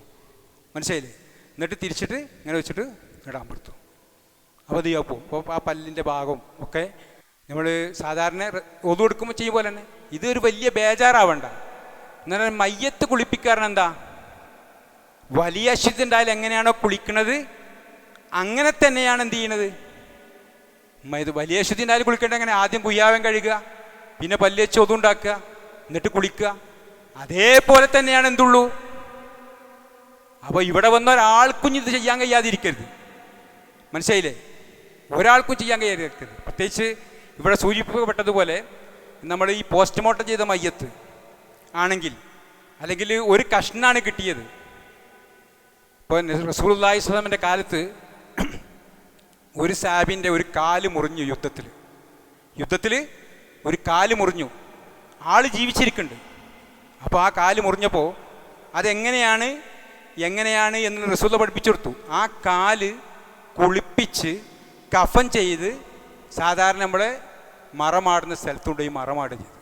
മനസ്സിലായില്ലേ. എന്നിട്ട് തിരിച്ചിട്ട് ഇങ്ങനെ വെച്ചിട്ട് ഇടാൻ പറ്റും. അപ്പോൾ എന്ത് ചെയ്യാൻ പോകും. അപ്പോൾ ആ പല്ലിൻ്റെ ഭാഗം ഒക്കെ നമ്മൾ സാധാരണ ഒതു എടുക്കുമ്പോൾ ചെയ്യും പോലെ തന്നെ ഇതൊരു വലിയ ബേജാറാവണ്ട. എന്നാൽ മയ്യത്ത് കുളിപ്പിക്കാരൻ എന്താ, വലിയ അശുദ്ധി ഉണ്ടായാലും എങ്ങനെയാണോ കുളിക്കുന്നത് അങ്ങനെ തന്നെയാണ് എന്ത് ചെയ്യണത്. ഇത് വലിയ അശുദ്ധി ഉണ്ടായാലും കുളിക്കേണ്ട എങ്ങനെ, ആദ്യം കുയ്യാവൻ കഴുകുക, പിന്നെ പല്ല് വെച്ച് ഒതുണ്ടാക്കുക, എന്നിട്ട് കുളിക്കുക. അതേപോലെ തന്നെയാണ് എന്തുള്ളൂ. അപ്പോൾ ഇവിടെ വന്ന ഒരാൾക്കും ഇത് ചെയ്യാൻ കഴിയാതിരിക്കരുത്. മനസ്സിലായില്ലേ? ഒരാൾക്കും ചെയ്യാൻ കഴിയാതിരിക്കരുത്. പ്രത്യേകിച്ച് ഇവിടെ സൂചിപ്പിക്കപ്പെട്ടതുപോലെ നമ്മൾ ഈ പോസ്റ്റ്മോർട്ടം ചെയ്ത മയ്യത്ത് ആണെങ്കിൽ, അല്ലെങ്കിൽ ഒരു കഷ്ണാണ് കിട്ടിയത്. ഇപ്പോൾ റസൂലുള്ളാഹി സ്വല്ലല്ലാഹു അലൈഹി വസല്ലമയുടെ കാലത്ത് ഒരു സാബിൻ്റെ ഒരു കാല് മുറിഞ്ഞു. യുദ്ധത്തിൽ ഒരു കാല് മുറിഞ്ഞു. ആൾ ജീവിച്ചിരിക്കുന്നുണ്ട്. അപ്പോൾ ആ കാല് മുറിഞ്ഞപ്പോൾ അതെങ്ങനെയാണ് എന്ന് റസൂൽ പഠിപ്പിച്ചു കൊടുത്തു. ആ കാല് കുളിപ്പിച്ച് കഫൻ ചെയ്ത് സാധാരണ നമ്മളെ മറമാടുന്ന സ്ഥലത്തുകൊണ്ട് ഈ മറമാട് ചെയ്ത്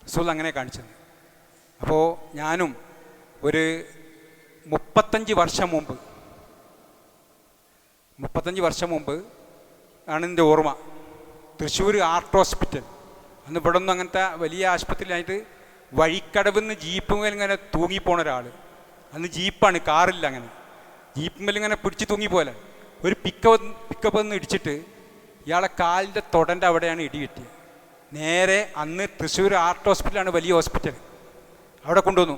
റസൂൽ അങ്ങനെ കാണിച്ചത്. അപ്പോൾ ഞാനും ഒരു 35 വർഷം മുമ്പ് ആണ് എൻ്റെ ഓർമ്മ, തൃശ്ശൂർ ആർട്ട് ഹോസ്പിറ്റൽ, അന്ന് ഇവിടെ ഒന്നും അങ്ങനത്തെ വലിയ ആശുപത്രിയിലായിട്ട് വഴിക്കടവിൽ നിന്ന് ജീപ്പ് മേൽ ഇങ്ങനെ തൂങ്ങിപ്പോണ ഒരാൾ. അന്ന് ജീപ്പാണ്, കാറില്ല. അങ്ങനെ ജീപ്പ് മേൽ ഇങ്ങനെ പിടിച്ച് തൂങ്ങിപ്പോലെ ഒരു പിക്കപ്പ് ഒന്ന് ഇടിച്ചിട്ട് ഇയാളെ കാലിൻ്റെ തൊടൻ്റെ അവിടെയാണ് ഇടി കിട്ടിയത്. നേരെ അന്ന് തൃശ്ശൂർ ആർട്ട് ഹോസ്പിറ്റലാണ്, വലിയ ഹോസ്പിറ്റൽ, അവിടെ കൊണ്ടുവന്നു.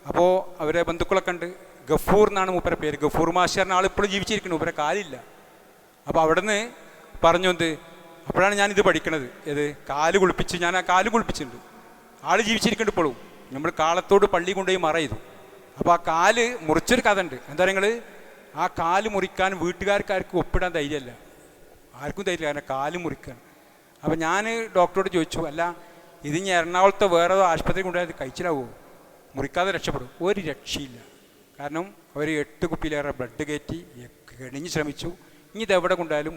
അപ്പോൾ അവരെ ബന്ധുക്കളൊക്കെ ഉണ്ട്. ഗഫൂർ എന്നാണ് മൂപ്പരെ പേര്. ഗഫൂർ മാഷറിന് ആളിപ്പോഴും ജീവിച്ചിരിക്കുന്നു, മൂപ്പരെ കാലില്ല. അപ്പോൾ അവിടെ നിന്ന് പറഞ്ഞു എന്ത്, അപ്പോഴാണ് ഞാനിത് പഠിക്കണത്. ഏത് കാല് കുളിപ്പിച്ച്, ഞാൻ ആ കാല് കുളിപ്പിച്ചിട്ടുണ്ട്. ആൾ ജീവിച്ചിരിക്കുന്നുണ്ട് ഇപ്പോഴും. നമ്മൾ കാളത്തോട് പള്ളി കൊണ്ടുപോയി മറ ചെയ്തു. അപ്പോൾ ആ കാല് മുറിച്ചൊരു കഥ ഉണ്ട്. എന്താ നിങ്ങൾ, ആ കാല് മുറിക്കാൻ വീട്ടുകാർക്കാർക്കും ഒപ്പിടാൻ ധൈര്യമല്ല, ആർക്കും ധൈര്യമില്ല, കാരണം കാല് മുറിക്കാൻ. അപ്പോൾ ഞാൻ ഡോക്ടറോട് ചോദിച്ചു, അല്ല ഇത് ഞാൻ എറണാകുളത്തെ വേറെ ആശുപത്രി കൊണ്ടുപോയത് കഴിച്ചിലാവുമോ, മുറിക്കാതെ രക്ഷപ്പെടും? ഒരു രക്ഷയില്ല. കാരണം അവർ 8 കുപ്പിയിലേറെ ബ്ലഡ് കയറ്റി കെണിഞ്ഞ് ശ്രമിച്ചു. ഇനി ഇതെവിടെ കൊണ്ടായാലും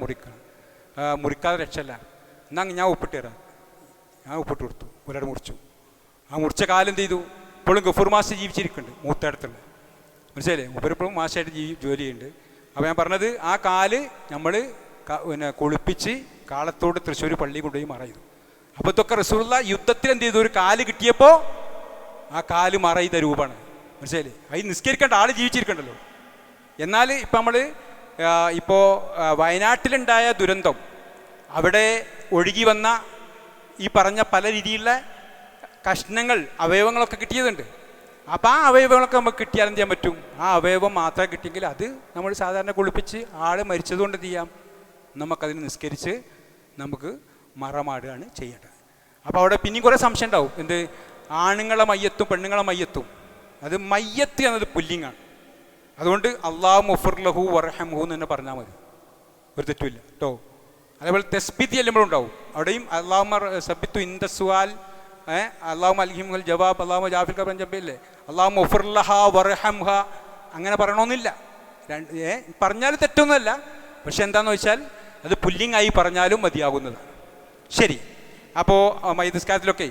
മുറിക്കാതെ രക്ഷയല്ല. എന്നാൽ ഞാൻ ഒപ്പിട്ട് തരാം. ഞാൻ ഒപ്പിട്ട് കൊടുത്തു. ഒരാട് മുറിച്ചു. ആ മുറിച്ച കാലം എന്ത് ചെയ്തു, ഇപ്പോഴും ഗഫൂർ മാസ്റ്റർ ജീവിച്ചിരിക്കുന്നുണ്ട്, മൂത്തടത്തുള്ള. മനസ്സിലായില്ലേ? മൂപ്പരിപ്പോഴും മാസ്റ്ററായിട്ട് ജോലി ചെയ്യുന്നുണ്ട്. അപ്പോൾ ഞാൻ പറഞ്ഞത്, ആ കാല് നമ്മൾ പിന്നെ കുളിപ്പിച്ച് കാളത്തോട് തൃശ്ശൂർ പള്ളി കൊണ്ടുപോയി മറ ചെയ്തു. അപ്പോൾ ഇതൊക്കെ റസൂലുള്ളാഹി യുദ്ധത്തിൽ എന്ത് ചെയ്തു, ഒരു കാല് കിട്ടിയപ്പോൾ ആ കാല് മറ ചെയ്ത രൂപമാണ്. മനസ്സിലായില്ലേ? അത് നിസ്കരിക്കേണ്ട ആൾ ജീവിച്ചിരിക്കണ്ടല്ലോ. എന്നാൽ ഇപ്പം നമ്മൾ ഇപ്പോൾ വയനാട്ടിലുണ്ടായ ദുരന്തം, അവിടെ ഒഴുകി വന്ന ഈ പറഞ്ഞ പല രീതിയിലുള്ള കഷ്ണങ്ങൾ, അവയവങ്ങളൊക്കെ കിട്ടിയതുണ്ട്. അപ്പോൾ ആ അവയവങ്ങളൊക്കെ നമുക്ക് കിട്ടിയാൽ എന്ത് ചെയ്യാൻ പറ്റും, ആ അവയവം മാത്രമേ കിട്ടിയെങ്കിൽ അത് നമ്മൾ സാധാരണ കുളിപ്പിച്ച് ആൾ മരിച്ചതുകൊണ്ട് എന്ത് ചെയ്യാം, നമുക്കതിന് നിസ്കരിച്ച് നമുക്ക് മറമാടുകയാണ് ചെയ്യേണ്ടത്. അപ്പോൾ അവിടെ പിന്നെയും കുറേ സംശയം ഉണ്ടാവും. എന്ത്, ആണുങ്ങളെ മയ്യത്തും പെണ്ണുങ്ങളെ മയ്യത്തും, അത് മയ്യത്ത് എന്നത് പുല്ലിങ്ങാണ്. അതുകൊണ്ട് അല്ലാഹു മുഗ്ഫിർ ലഹു വർഹംഹു എന്ന് തന്നെ പറഞ്ഞാൽ മതി, ഒരു തെറ്റുമില്ല കേട്ടോ. അതേപോലെ തസ്ബീത്ത് ചെല്ലുമ്പോഴുണ്ടാവും, അവിടെയും അല്ലാഹുമ്മ സബ്ബിത്തു ഇൻദ സുആൽ, അല്ലാഹുമ്മ അൽഹിമുൽ ജവാബ്, അല്ലാഹുമ്മ ജാഫിൽ ഖബറൻ ജബ്ബില്ലേ, അല്ലാഹുമ്മ മുഗ്ഫിർ ലഹാ വർഹംഹ, അങ്ങനെ പറയണമെന്നില്ല. പറഞ്ഞാൽ തെറ്റൊന്നുമല്ല. പക്ഷെ എന്താണെന്ന് വെച്ചാൽ അത് പുല്ലിങ്ങായി പറഞ്ഞാലും മതിയാകുന്നതാണ്. ശരി. അപ്പോൾ മയ്യസ്കാരത്തിലൊക്കെ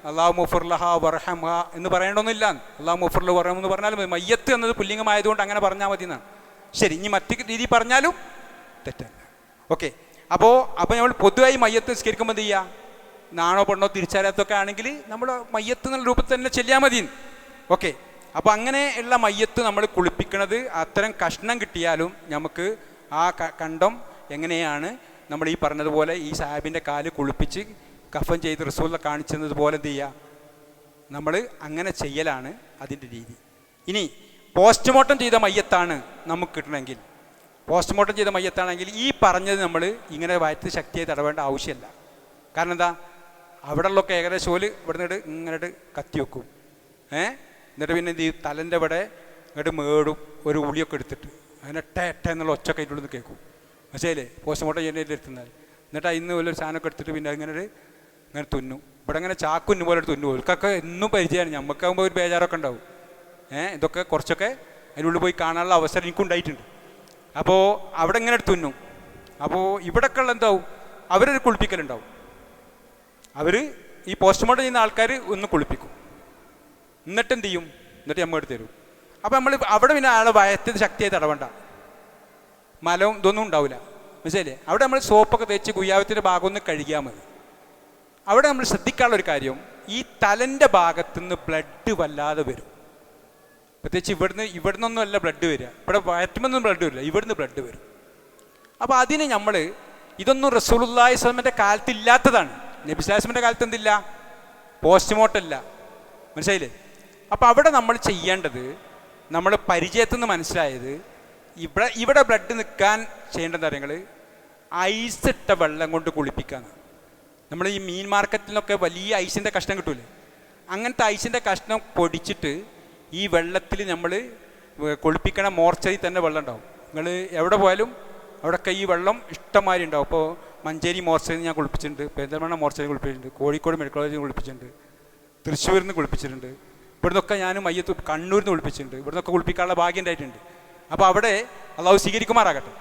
അല്ലാഹു മുഗ്ഫിർ ലഹാ വർഹംഹ എന്ന് പറയണമെന്നില്ല. അല്ലാഹു മുഗ്ഫിർ ലഹു വർഹംഹു എന്ന് പറഞ്ഞാലും മതി. മയ്യത്ത് എന്നത് പുല്ലിംഗമായതുകൊണ്ട് അങ്ങനെ പറഞ്ഞാൽ മതി എന്നാണ്. ശരി. ഇനി മറ്റു രീതി പറഞ്ഞാലും തെറ്റല്ല. ഓക്കെ. അപ്പോൾ നമ്മൾ പൊതുവായി മയ്യത്ത് നിസ്കരിക്കുമ്പോൾ എന്ത് ചെയ്യുക, നാണോ പെണ്ണോ തിരിച്ചറിയാത്തൊക്കെ ആണെങ്കിൽ നമ്മൾ മയ്യത്ത് എന്നുള്ള രൂപത്തിൽ തന്നെ ചെല്ലിയാൽ മതി. ഓക്കെ. അപ്പോൾ അങ്ങനെ ഉള്ള മയ്യത്ത് നമ്മൾ കുളിപ്പിക്കണത്, അത്തരം കഷ്ണം കിട്ടിയാലും നമുക്ക് ആ കണ്ടം എങ്ങനെയാണ് നമ്മൾ ഈ പറഞ്ഞതുപോലെ ഈ സാഹിബിൻ്റെ കാല് കുളിപ്പിച്ച് കഫൻ ചെയ്ത് റസൂലിനെ കാണിച്ചത് പോലെ എന്ത് ചെയ്യുക, നമ്മൾ അങ്ങനെ ചെയ്യലാണ് അതിൻ്റെ രീതി. ഇനി പോസ്റ്റ്മോർട്ടം ചെയ്ത മയ്യത്താണ് നമുക്ക് കിട്ടണമെങ്കിൽ, പോസ്റ്റ്മോർട്ടം ചെയ്ത മയ്യത്താണെങ്കിൽ ഈ പറഞ്ഞത് നമ്മൾ ഇങ്ങനെ വയറ്റ് ശക്തിയായി തടവേണ്ട ആവശ്യമില്ല. കാരണം എന്താ, അവിടെ ഉള്ളൊക്കെ ഏകദേശം ഓല് ഇവിടെ നിന്നിട്ട് ഇങ്ങനെ കത്തി വെക്കും. എന്നിട്ട് പിന്നെ എന്ത് ചെയ്യും, തലൻ്റെ ഇവിടെ ഇങ്ങോട്ട് മേടും ഒരു ഉളിയൊക്കെ എടുത്തിട്ട് അതിനെ ടേട്ട എന്നുള്ള ഒച്ചൊക്കെ അതിൻ്റെ ഉള്ളിൽ കേൾക്കും. മനസ്സിലായില്ലേ? പോസ്റ്റ്മോർട്ടം ചെയ്യുന്നതിൽ എത്തുന്നത്. എന്നിട്ട് അതിന്ന് വല്ലൊരു സാധനമൊക്കെ എടുത്തിട്ട് പിന്നെ ഇങ്ങനെ തുന്നു. ഇവിടെ ഇങ്ങനെ ചാക്കുന്നു പോലെ തുന്നു. ഓൽക്കൊക്കെ എന്നും പരിചയമാണ്. നമുക്കാകുമ്പോൾ ഒരു ബേജാറൊക്കെ ഉണ്ടാവും. ഇതൊക്കെ കുറച്ചൊക്കെ അതിനുള്ളിൽ പോയി കാണാനുള്ള അവസരം എനിക്കുണ്ടായിട്ടുണ്ട്. അപ്പോൾ അവിടെ ഇങ്ങനെ തുന്നും. അപ്പോൾ ഇവിടെയൊക്കെ ഉള്ള എന്താവും, അവരൊരു കുളിപ്പിക്കലുണ്ടാവും. അവർ ഈ പോസ്റ്റ്മോർട്ടം ചെയ്യുന്ന ആൾക്കാർ ഒന്ന് കുളിപ്പിക്കും. എന്നിട്ട് എന്ത് ചെയ്യും, എന്നിട്ട് നമ്മൾ എടുത്ത് തരും. അപ്പോൾ നമ്മൾ അവിടെ പിന്നെ ആളെ വയറ്റത് ശക്തിയായി തടവണ്ട, മലവും ഇതൊന്നും ഉണ്ടാവില്ല. മനസ്സിലായില്ലേ? അവിടെ നമ്മൾ സോപ്പൊക്കെ തേച്ച് ഗുയ്യാവത്തിൻ്റെ ഭാഗം ഒന്ന് കഴുകിയാൽ മതി. അവിടെ നമ്മൾ ശ്രദ്ധിക്കാനുള്ള ഒരു കാര്യം, ഈ തലൻ്റെ ഭാഗത്തുനിന്ന് ബ്ലഡ് വല്ലാതെ വരും. പ്രത്യേകിച്ച് ഇവിടുന്നൊന്നും അല്ല ബ്ലഡ് വരിക, ഇവിടെ വയറ്റുമെന്നൊന്നും ബ്ലഡ് വരില്ല, ഇവിടുന്ന് ബ്ലഡ് വരും. അപ്പോൾ അതിന് നമ്മൾ ഇതൊന്നും റസൂലുള്ളാഹി സ്വല്ലല്ലാഹു അലൈഹി വസല്ലമയുടെ കാലത്ത് ഇല്ലാത്തതാണ്. നബി സ്വല്ലല്ലാഹു അലൈഹി വസല്ലമയുടെ കാലത്ത് എന്തില്ല? പോസ്റ്റ്മോർട്ടം ഇല്ല. മനസ്സിലായില്ലേ? അപ്പോൾ അവിടെ നമ്മൾ ചെയ്യേണ്ടത്, നമ്മൾ പരിചയത്തിൽ നിന്ന് മനസ്സിലായത്, ഇവിടെ ബ്ലഡ് നിൽക്കാൻ ചെയ്യേണ്ട കാര്യങ്ങൾ ഐസ് ഇട്ട വെള്ളം കൊണ്ട് കുളിപ്പിക്കാന്ന്. നമ്മൾ ഈ മീൻ മാർക്കറ്റിലൊക്കെ വലിയ ഐസിൻ്റെ കഷ്ണം കിട്ടൂലേ, അങ്ങനത്തെ ഐസിൻ്റെ കഷ്ണം പൊടിച്ചിട്ട് ഈ വെള്ളത്തിൽ നമ്മൾ കുളിപ്പിക്കണ മോർച്ചറി തന്നെ വെള്ളം ഉണ്ടാവും. നിങ്ങൾ എവിടെ പോയാലും അവിടെയൊക്കെ ഈ വെള്ളം ഇഷ്ടംമാതിരി ഉണ്ടാവും. ഇപ്പോൾ മഞ്ചേരി മോർച്ചറിയിൽ ഞാൻ കുളിപ്പിച്ചിട്ടുണ്ട്, പെരിന്തൽമണ്ണ മോർച്ചറി കുളിപ്പിച്ചിട്ടുണ്ട്, കോഴിക്കോട് മെഡിക്കൽ കോളേജിൽ കുളിപ്പിച്ചിട്ടുണ്ട്, തൃശ്ശൂരിൽ നിന്ന് കുളിപ്പിച്ചിട്ടുണ്ട്, ഇവിടുന്നൊക്കെ ഞാൻ മയ്യത്ത് കണ്ണൂരിൽ നിന്ന് കുളിപ്പിച്ചിട്ടുണ്ട്, ഇവിടുന്നൊക്കെ കുളിപ്പിക്കാനുള്ള ഭാഗ്യം ഉണ്ടായിട്ടുണ്ട്. അപ്പോൾ അവിടെ അള്ളാഹു സ്വീകരിക്കുമാറാകട്ടെ.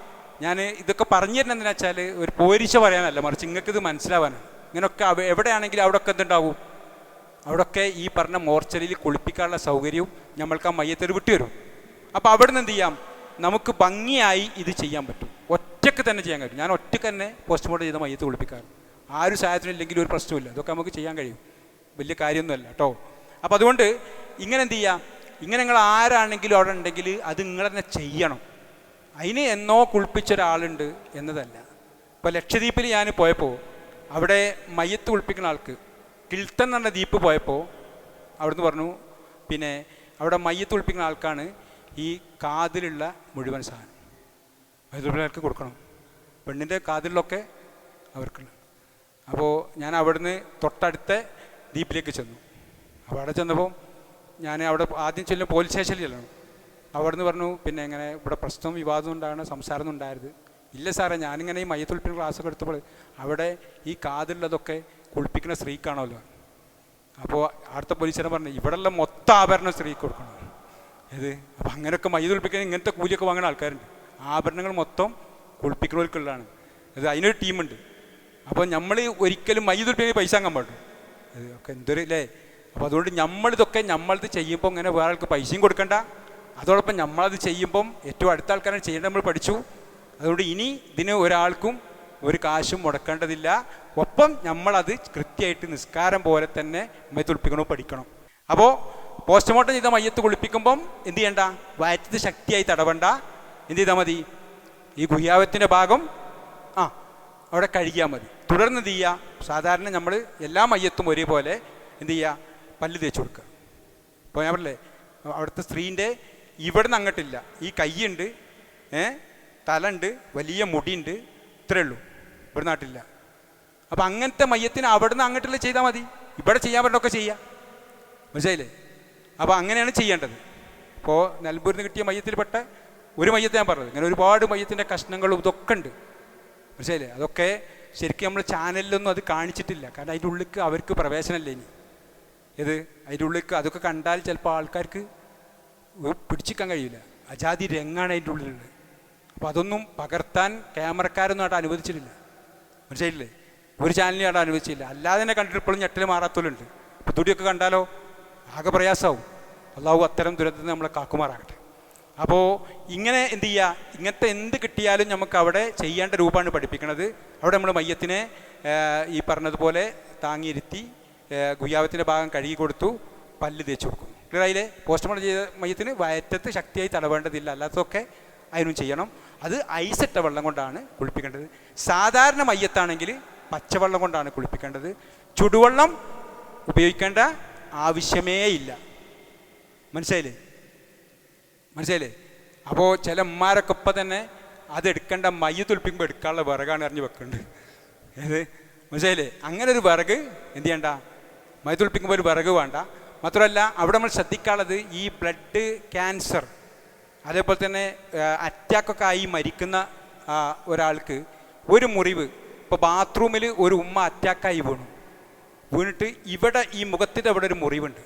ഞാൻ ഇതൊക്കെ പറഞ്ഞു തരുന്നത് എന്താണെന്ന് വെച്ചാൽ ഒരു പോരിശ പറയാനല്ല, മറിച്ച് നിങ്ങൾക്ക് ഇത് മനസ്സിലാവാനാണ്. ഇങ്ങനെയൊക്കെ എവിടെയാണെങ്കിലും അവിടെയൊക്കെ എന്തുണ്ടാവും, അവിടെയൊക്കെ ഈ പറഞ്ഞ മോർച്ചറിയിൽ കുളിപ്പിക്കാനുള്ള സൗകര്യവും നമ്മൾക്ക് ആ മയ്യത്തൊരു വിട്ടുവരും. അപ്പോൾ അവിടെ നിന്ന് എന്ത് ചെയ്യാം, നമുക്ക് ഭംഗിയായി ഇത് ചെയ്യാൻ പറ്റും. ഒറ്റയ്ക്ക് തന്നെ ചെയ്യാൻ കഴിയും. ഞാൻ ഒറ്റയ്ക്ക് തന്നെ പോസ്റ്റ്മോർട്ടം ചെയ്ത മയ്യത്ത് കുളിപ്പിക്കാറ്. ആരും സഹായത്തിനും ഇല്ലെങ്കിൽ ഒരു പ്രശ്നമില്ല, ഇതൊക്കെ നമുക്ക് ചെയ്യാൻ കഴിയും, വലിയ കാര്യമൊന്നുമല്ല കേട്ടോ. അപ്പോൾ അതുകൊണ്ട് ഇങ്ങനെ എന്ത് ചെയ്യാം, ഇങ്ങനെ നിങ്ങൾ ആരാണെങ്കിലും അവിടെ ഉണ്ടെങ്കിൽ അത് നിങ്ങൾ തന്നെ ചെയ്യണം. അതിന് എന്നോ കുളിപ്പിച്ച ഒരാളുണ്ട് എന്നതല്ല. ഇപ്പോൾ ലക്ഷദ്വീപിൽ ഞാൻ പോയപ്പോൾ അവിടെ മയ്യത്ത് കുളിപ്പിക്കുന്ന ആൾക്ക് കിൽത്തൻ എന്ന് പറഞ്ഞ ദ്വീപ് പോയപ്പോൾ അവിടുന്ന് പറഞ്ഞു, പിന്നെ അവിടെ മയ്യത്ത് കുളിപ്പിക്കുന്ന ആൾക്കാണ് ഈ കാതിലുള്ള മുഴുവൻ സാധനം മയ്യത്തുൾക്ക് കൊടുക്കണം, പെണ്ണിൻ്റെ കാതിലൊക്കെ അവർക്കുള്ള. അപ്പോൾ ഞാൻ അവിടുന്ന് തൊട്ടടുത്ത ദ്വീപിലേക്ക് ചെന്നു. അപ്പോൾ അവിടെ ചെന്നപ്പോൾ ഞാൻ അവിടെ ആദ്യം ചെല്ലുന്ന പോലീസ് സ്റ്റേഷനിൽ ചെല്ലണം. അവിടുന്ന് പറഞ്ഞു, പിന്നെ ഇങ്ങനെ ഇവിടെ പ്രശ്നവും വിവാദവും ഉണ്ടാകണ സംസാരമൊന്നും ഉണ്ടായത് ഇല്ല സാറേ, ഞാനിങ്ങനെ ഈ മയ്യത്ത് കുളിപ്പിക്കുന്ന ക്ലാസ്സൊക്കെ എടുത്തപ്പോൾ അവിടെ ഈ കാതിലുള്ളതൊക്കെ കുളിപ്പിക്കുന്ന സ്ത്രീക്കാണല്ലോ. അപ്പോൾ അടുത്ത പോലീസുകാരൻ പറഞ്ഞു, ഇവിടെയുള്ള മൊത്തം ആഭരണം സ്ത്രീക്ക് കൊടുക്കണം. ഇത് അപ്പോൾ അങ്ങനെയൊക്കെ മയ്യത്ത് കുളിപ്പിക്കാൻ ഇങ്ങനത്തെ കൂലിയൊക്കെ വാങ്ങുന്ന ആൾക്കാരുണ്ട്. ആഭരണങ്ങൾ മൊത്തം കുളിപ്പിക്കുന്നവർക്കുള്ളതാണ്. ഇത് അതിനൊരു ടീമുണ്ട്. അപ്പോൾ നമ്മൾ ഒരിക്കലും മയ്യത്ത് കുളിപ്പിക്കാൻ പൈസ വാങ്ങാൻ പാടും. ഇത് ഒക്കെ എന്തൊരു അല്ലേ. അപ്പോൾ അതുകൊണ്ട് നമ്മളത് ചെയ്യുമ്പോൾ ഇങ്ങനെ വേറെ ആൾക്ക് പൈസയും കൊടുക്കണ്ട. അതോടൊപ്പം നമ്മളത് ചെയ്യുമ്പം ഏറ്റവും അടുത്ത ആൾക്കാരാണ് ചെയ്യേണ്ടത്, നമ്മൾ പഠിച്ചു. അതുകൊണ്ട് ഇനി ഇതിന് ഒരാൾക്കും ഒരു കാശും മുടക്കേണ്ടതില്ല. ഒപ്പം നമ്മളത് കൃത്യമായിട്ട് നിസ്കാരം പോലെ തന്നെ മയ്യത്ത് കുളിപ്പിക്കണോ പഠിക്കണം. അപ്പോൾ പോസ്റ്റ്മോർട്ടം ചെയ്ത മയ്യത്ത് കുളിപ്പിക്കുമ്പം എന്ത് ചെയ്യണ്ട, വയറ്റത്ത് ശക്തിയായി തടവണ്ട. എന്ത് ചെയ്താൽ മതി, ഈ ഗുഹ്യാവത്തിൻ്റെ ഭാഗം അവിടെ കഴുകിയാൽ മതി. തുടർന്ന് എന്ത് ചെയ്യുക, സാധാരണ നമ്മൾ എല്ലാ മയ്യത്തും ഒരേപോലെ എന്ത് ചെയ്യുക, പല്ല് തേച്ച് കൊടുക്കുക. ഇപ്പോൾ ഞാൻ പറഞ്ഞില്ലേ, അവിടുത്തെ സ്ത്രീൻ്റെ ഇവിടെ നിന്ന് അങ്ങോട്ടില്ല, ഈ കൈയുണ്ട്, തലണ്ട്, വലിയ മുടിയുണ്ട്, ഇത്രയേ ഉള്ളൂ, ഇവിടെ നാട്ടില്ല. അപ്പം അങ്ങനത്തെ മയ്യത്തിന് അവിടെ നിന്ന് അങ്ങോട്ടുള്ള ചെയ്താൽ മതി, ഇവിടെ ചെയ്യാൻ പറ്റൊക്കെ ചെയ്യാം. മനസ്സിലായില്ലേ? അപ്പോൾ അങ്ങനെയാണ് ചെയ്യേണ്ടത്. ഇപ്പോൾ നിലമ്പൂരിൽ നിന്ന് കിട്ടിയ മയ്യത്തിൽപ്പെട്ട ഒരു മയ്യത്ത് ഞാൻ പറഞ്ഞത്, ഇങ്ങനെ ഒരുപാട് മയ്യത്തിൻ്റെ കഷ്ണങ്ങളും ഇതൊക്കെ ഉണ്ട്. മനസ്സിലായില്ലേ? അതൊക്കെ ശരിക്കും നമ്മൾ ചാനലിലൊന്നും അത് കാണിച്ചിട്ടില്ല. കാരണം അതിൻ്റെ ഉള്ളിലേക്ക് അവർക്ക് പ്രവേശനമല്ലേ ഇനി. അതിൻ്റെ ഉള്ളിലേക്ക് അതൊക്കെ കണ്ടാൽ ചിലപ്പോൾ ആൾക്കാർക്ക് പിടിച്ചിക്കാൻ കഴിയില്ല. അജാതി രംഗാണ് അതിൻ്റെ ഉള്ളിലുള്ളത്. അപ്പോൾ അതൊന്നും പകർത്താൻ ക്യാമറക്കാരൊന്നും അവിടെ അനുവദിച്ചിട്ടില്ല. മനസ്സിലായില്ലേ? ഒരു ചാനലിനും അവിടെ അനുവദിച്ചില്ല. അല്ലാതെ തന്നെ കണ്ടിട്ട് ഇപ്പോഴും ഞെട്ടൽ മാറാത്തവരുണ്ട്. അപ്പോൾ തുടിയൊക്കെ കണ്ടാലോ ആകെ പ്രയാസമാവും. അള്ളാഹു അത്തരം ദുരന്തത്തിൽ നമ്മളെ കാക്കുമാറാകട്ടെ. അപ്പോൾ ഇങ്ങനെ എന്ത് ചെയ്യുക, ഇങ്ങനത്തെ എന്ത് കിട്ടിയാലും നമുക്ക് അവിടെ ചെയ്യേണ്ട രൂപമാണ് പഠിപ്പിക്കുന്നത്. അവിടെ നമ്മൾ മയ്യത്തിനെ ഈ പറഞ്ഞതുപോലെ താങ്ങിയിരുത്തി ഗുയ്യാവത്തിൻ്റെ ഭാഗം കഴുകി കൊടുത്തു, പല്ല് തേച്ച് കൊടുക്കും. ക്ലിയറായില്ലേ? പോസ്റ്റ്മോർട്ടം ചെയ്ത മയ്യത്തിന് വയറ്റത്ത് ശക്തിയായി തടവേണ്ടതില്ല, അല്ലാത്തതൊക്കെ അതിനും ചെയ്യണം. അത് ഐസിട്ട വെള്ളം കൊണ്ടാണ് കുളിപ്പിക്കേണ്ടത്. സാധാരണ മയ്യത്താണെങ്കിൽ പച്ചവെള്ളം കൊണ്ടാണ് കുളിപ്പിക്കേണ്ടത്. ചുടുവെള്ളം ഉപയോഗിക്കേണ്ട ആവശ്യമേ ഇല്ല. മനസ്സിലായില്ലേ? അപ്പോൾ ചില ഉമ്മാരൊക്കെ ഇപ്പം തന്നെ അതെടുക്കേണ്ട മയ്യത്ത് കുളിപ്പിക്കുമ്പോൾ എടുക്കാനുള്ള വിറകാണ് അറിഞ്ഞ് വെക്കുന്നുണ്ട്. മനസ്സിലായില്ലേ? അങ്ങനെ ഒരു വിറക് എന്ത് ചെയ്യണ്ട, മയ്യത്ത് കുളിപ്പിക്കുമ്പോൾ ഒരു വിറക് വേണ്ട. മാത്രമല്ല അവിടെ നമ്മൾ ശ്രദ്ധിക്കാനുള്ളത്, ഈ ബ്ലഡ് ക്യാൻസർ അതേപോലെ തന്നെ അറ്റാക്കൊക്കെ ആയി മരിക്കുന്ന ഒരാൾക്ക് ഒരു മുറിവ്, ഇപ്പോൾ ബാത്റൂമിൽ ഒരു ഉമ്മ അറ്റാക്കായി വീണിട്ട് ഇവിടെ ഈ മുഖത്തിൻ്റെ അവിടെ ഒരു മുറിവുണ്ട്.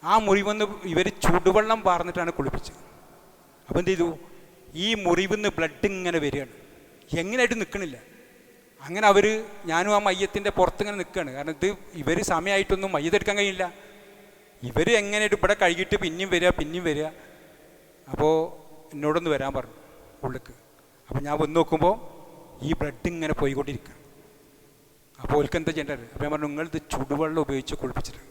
ആ മുറിവെന്ന് ഇവർ ചുടുവെള്ളം വാർന്നിട്ടാണ് കുളിപ്പിച്ചത്. അപ്പോൾ എന്ത് ചെയ്തു, ഈ മുറിവിന്ന് ബ്ലഡ് ഇങ്ങനെ വരികയാണ്, എങ്ങനെയായിട്ട് നിൽക്കണില്ല. അങ്ങനെ ഞാനും ആ മയ്യത്തിൻ്റെ പുറത്തിങ്ങനെ നിൽക്കുകയാണ്. കാരണം ഇവർ സമയമായിട്ടൊന്നും മയ്യത്തെടുക്കാൻ കഴിയില്ല. ഇവർ എങ്ങനെയായിട്ട് ഇവിടെ കഴുകിയിട്ട് പിന്നെയും വരിക. അപ്പോൾ എന്നോടൊന്ന് വരാൻ പറഞ്ഞു ഉള്ളിക്ക്. അപ്പോൾ ഞാൻ വന്ന് നോക്കുമ്പോൾ ഈ ബ്ലഡ് ഇങ്ങനെ പോയിക്കൊണ്ടിരിക്കുക. അപ്പോൾ ഓൽക്ക് എന്താ ചെയ്യേണ്ടത്? അപ്പോൾ ഞാൻ പറഞ്ഞു, നിങ്ങളിത് ചുടുവെള്ളം ഉപയോഗിച്ച് കുളിപ്പിച്ചിട്ടാണ്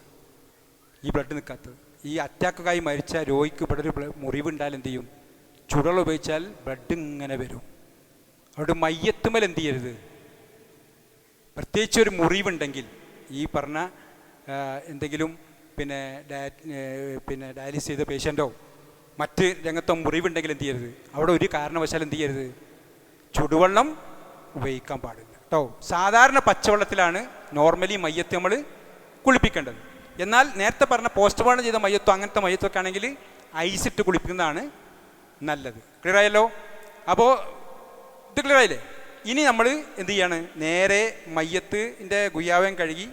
ഈ ബ്ലഡ് നിൽക്കാത്തത്. ഈ അറ്റാക്കായി മരിച്ച രോഗിക്ക് ഇവിടെ ഒരു മുറിവുണ്ടായാൽ എന്ത് ചെയ്യും? ചുടുവെള്ളം ഉപയോഗിച്ചാൽ ബ്ലഡ് ഇങ്ങനെ വരും. അവിടെ മയ്യത്തുമ്മൽ എന്ത് ചെയ്യരുത്? പ്രത്യേകിച്ച് ഒരു മുറിവുണ്ടെങ്കിൽ, ഈ പറഞ്ഞ എന്തെങ്കിലും പിന്നെ ഡയാലിസിസ് ചെയ്ത പേഷ്യൻറ്റോ മറ്റ് രംഗത്തോ മുറിവുണ്ടെങ്കിൽ എന്ത് ചെയ്യരുത്? അവിടെ ഒരു കാരണവശാലും എന്ത് ചെയ്യരുത്? ചുടുവെള്ളം ഉപയോഗിക്കാൻ പാടില്ല കേട്ടോ. സാധാരണ പച്ചവെള്ളത്തിലാണ് നോർമലി മയ്യത്ത് നമ്മൾ കുളിപ്പിക്കേണ്ടത്. എന്നാൽ നേരത്തെ പറഞ്ഞ പോസ്റ്റ്മോർട്ടം ചെയ്ത മയ്യത്തോ അങ്ങനത്തെ മയ്യത്തൊക്കെ ആണെങ്കിൽ ഐസിട്ട് കുളിപ്പിക്കുന്നതാണ് നല്ലത്. ക്ലിയർ ആയല്ലോ? അപ്പോൾ ഇത് ക്ലിയർ ആയില്ലേ? ഇനി നമ്മൾ എന്ത് ചെയ്യാണ്? നേരെ മയ്യത്തിൻ്റെ ഗുയ്യാവയം കഴുകി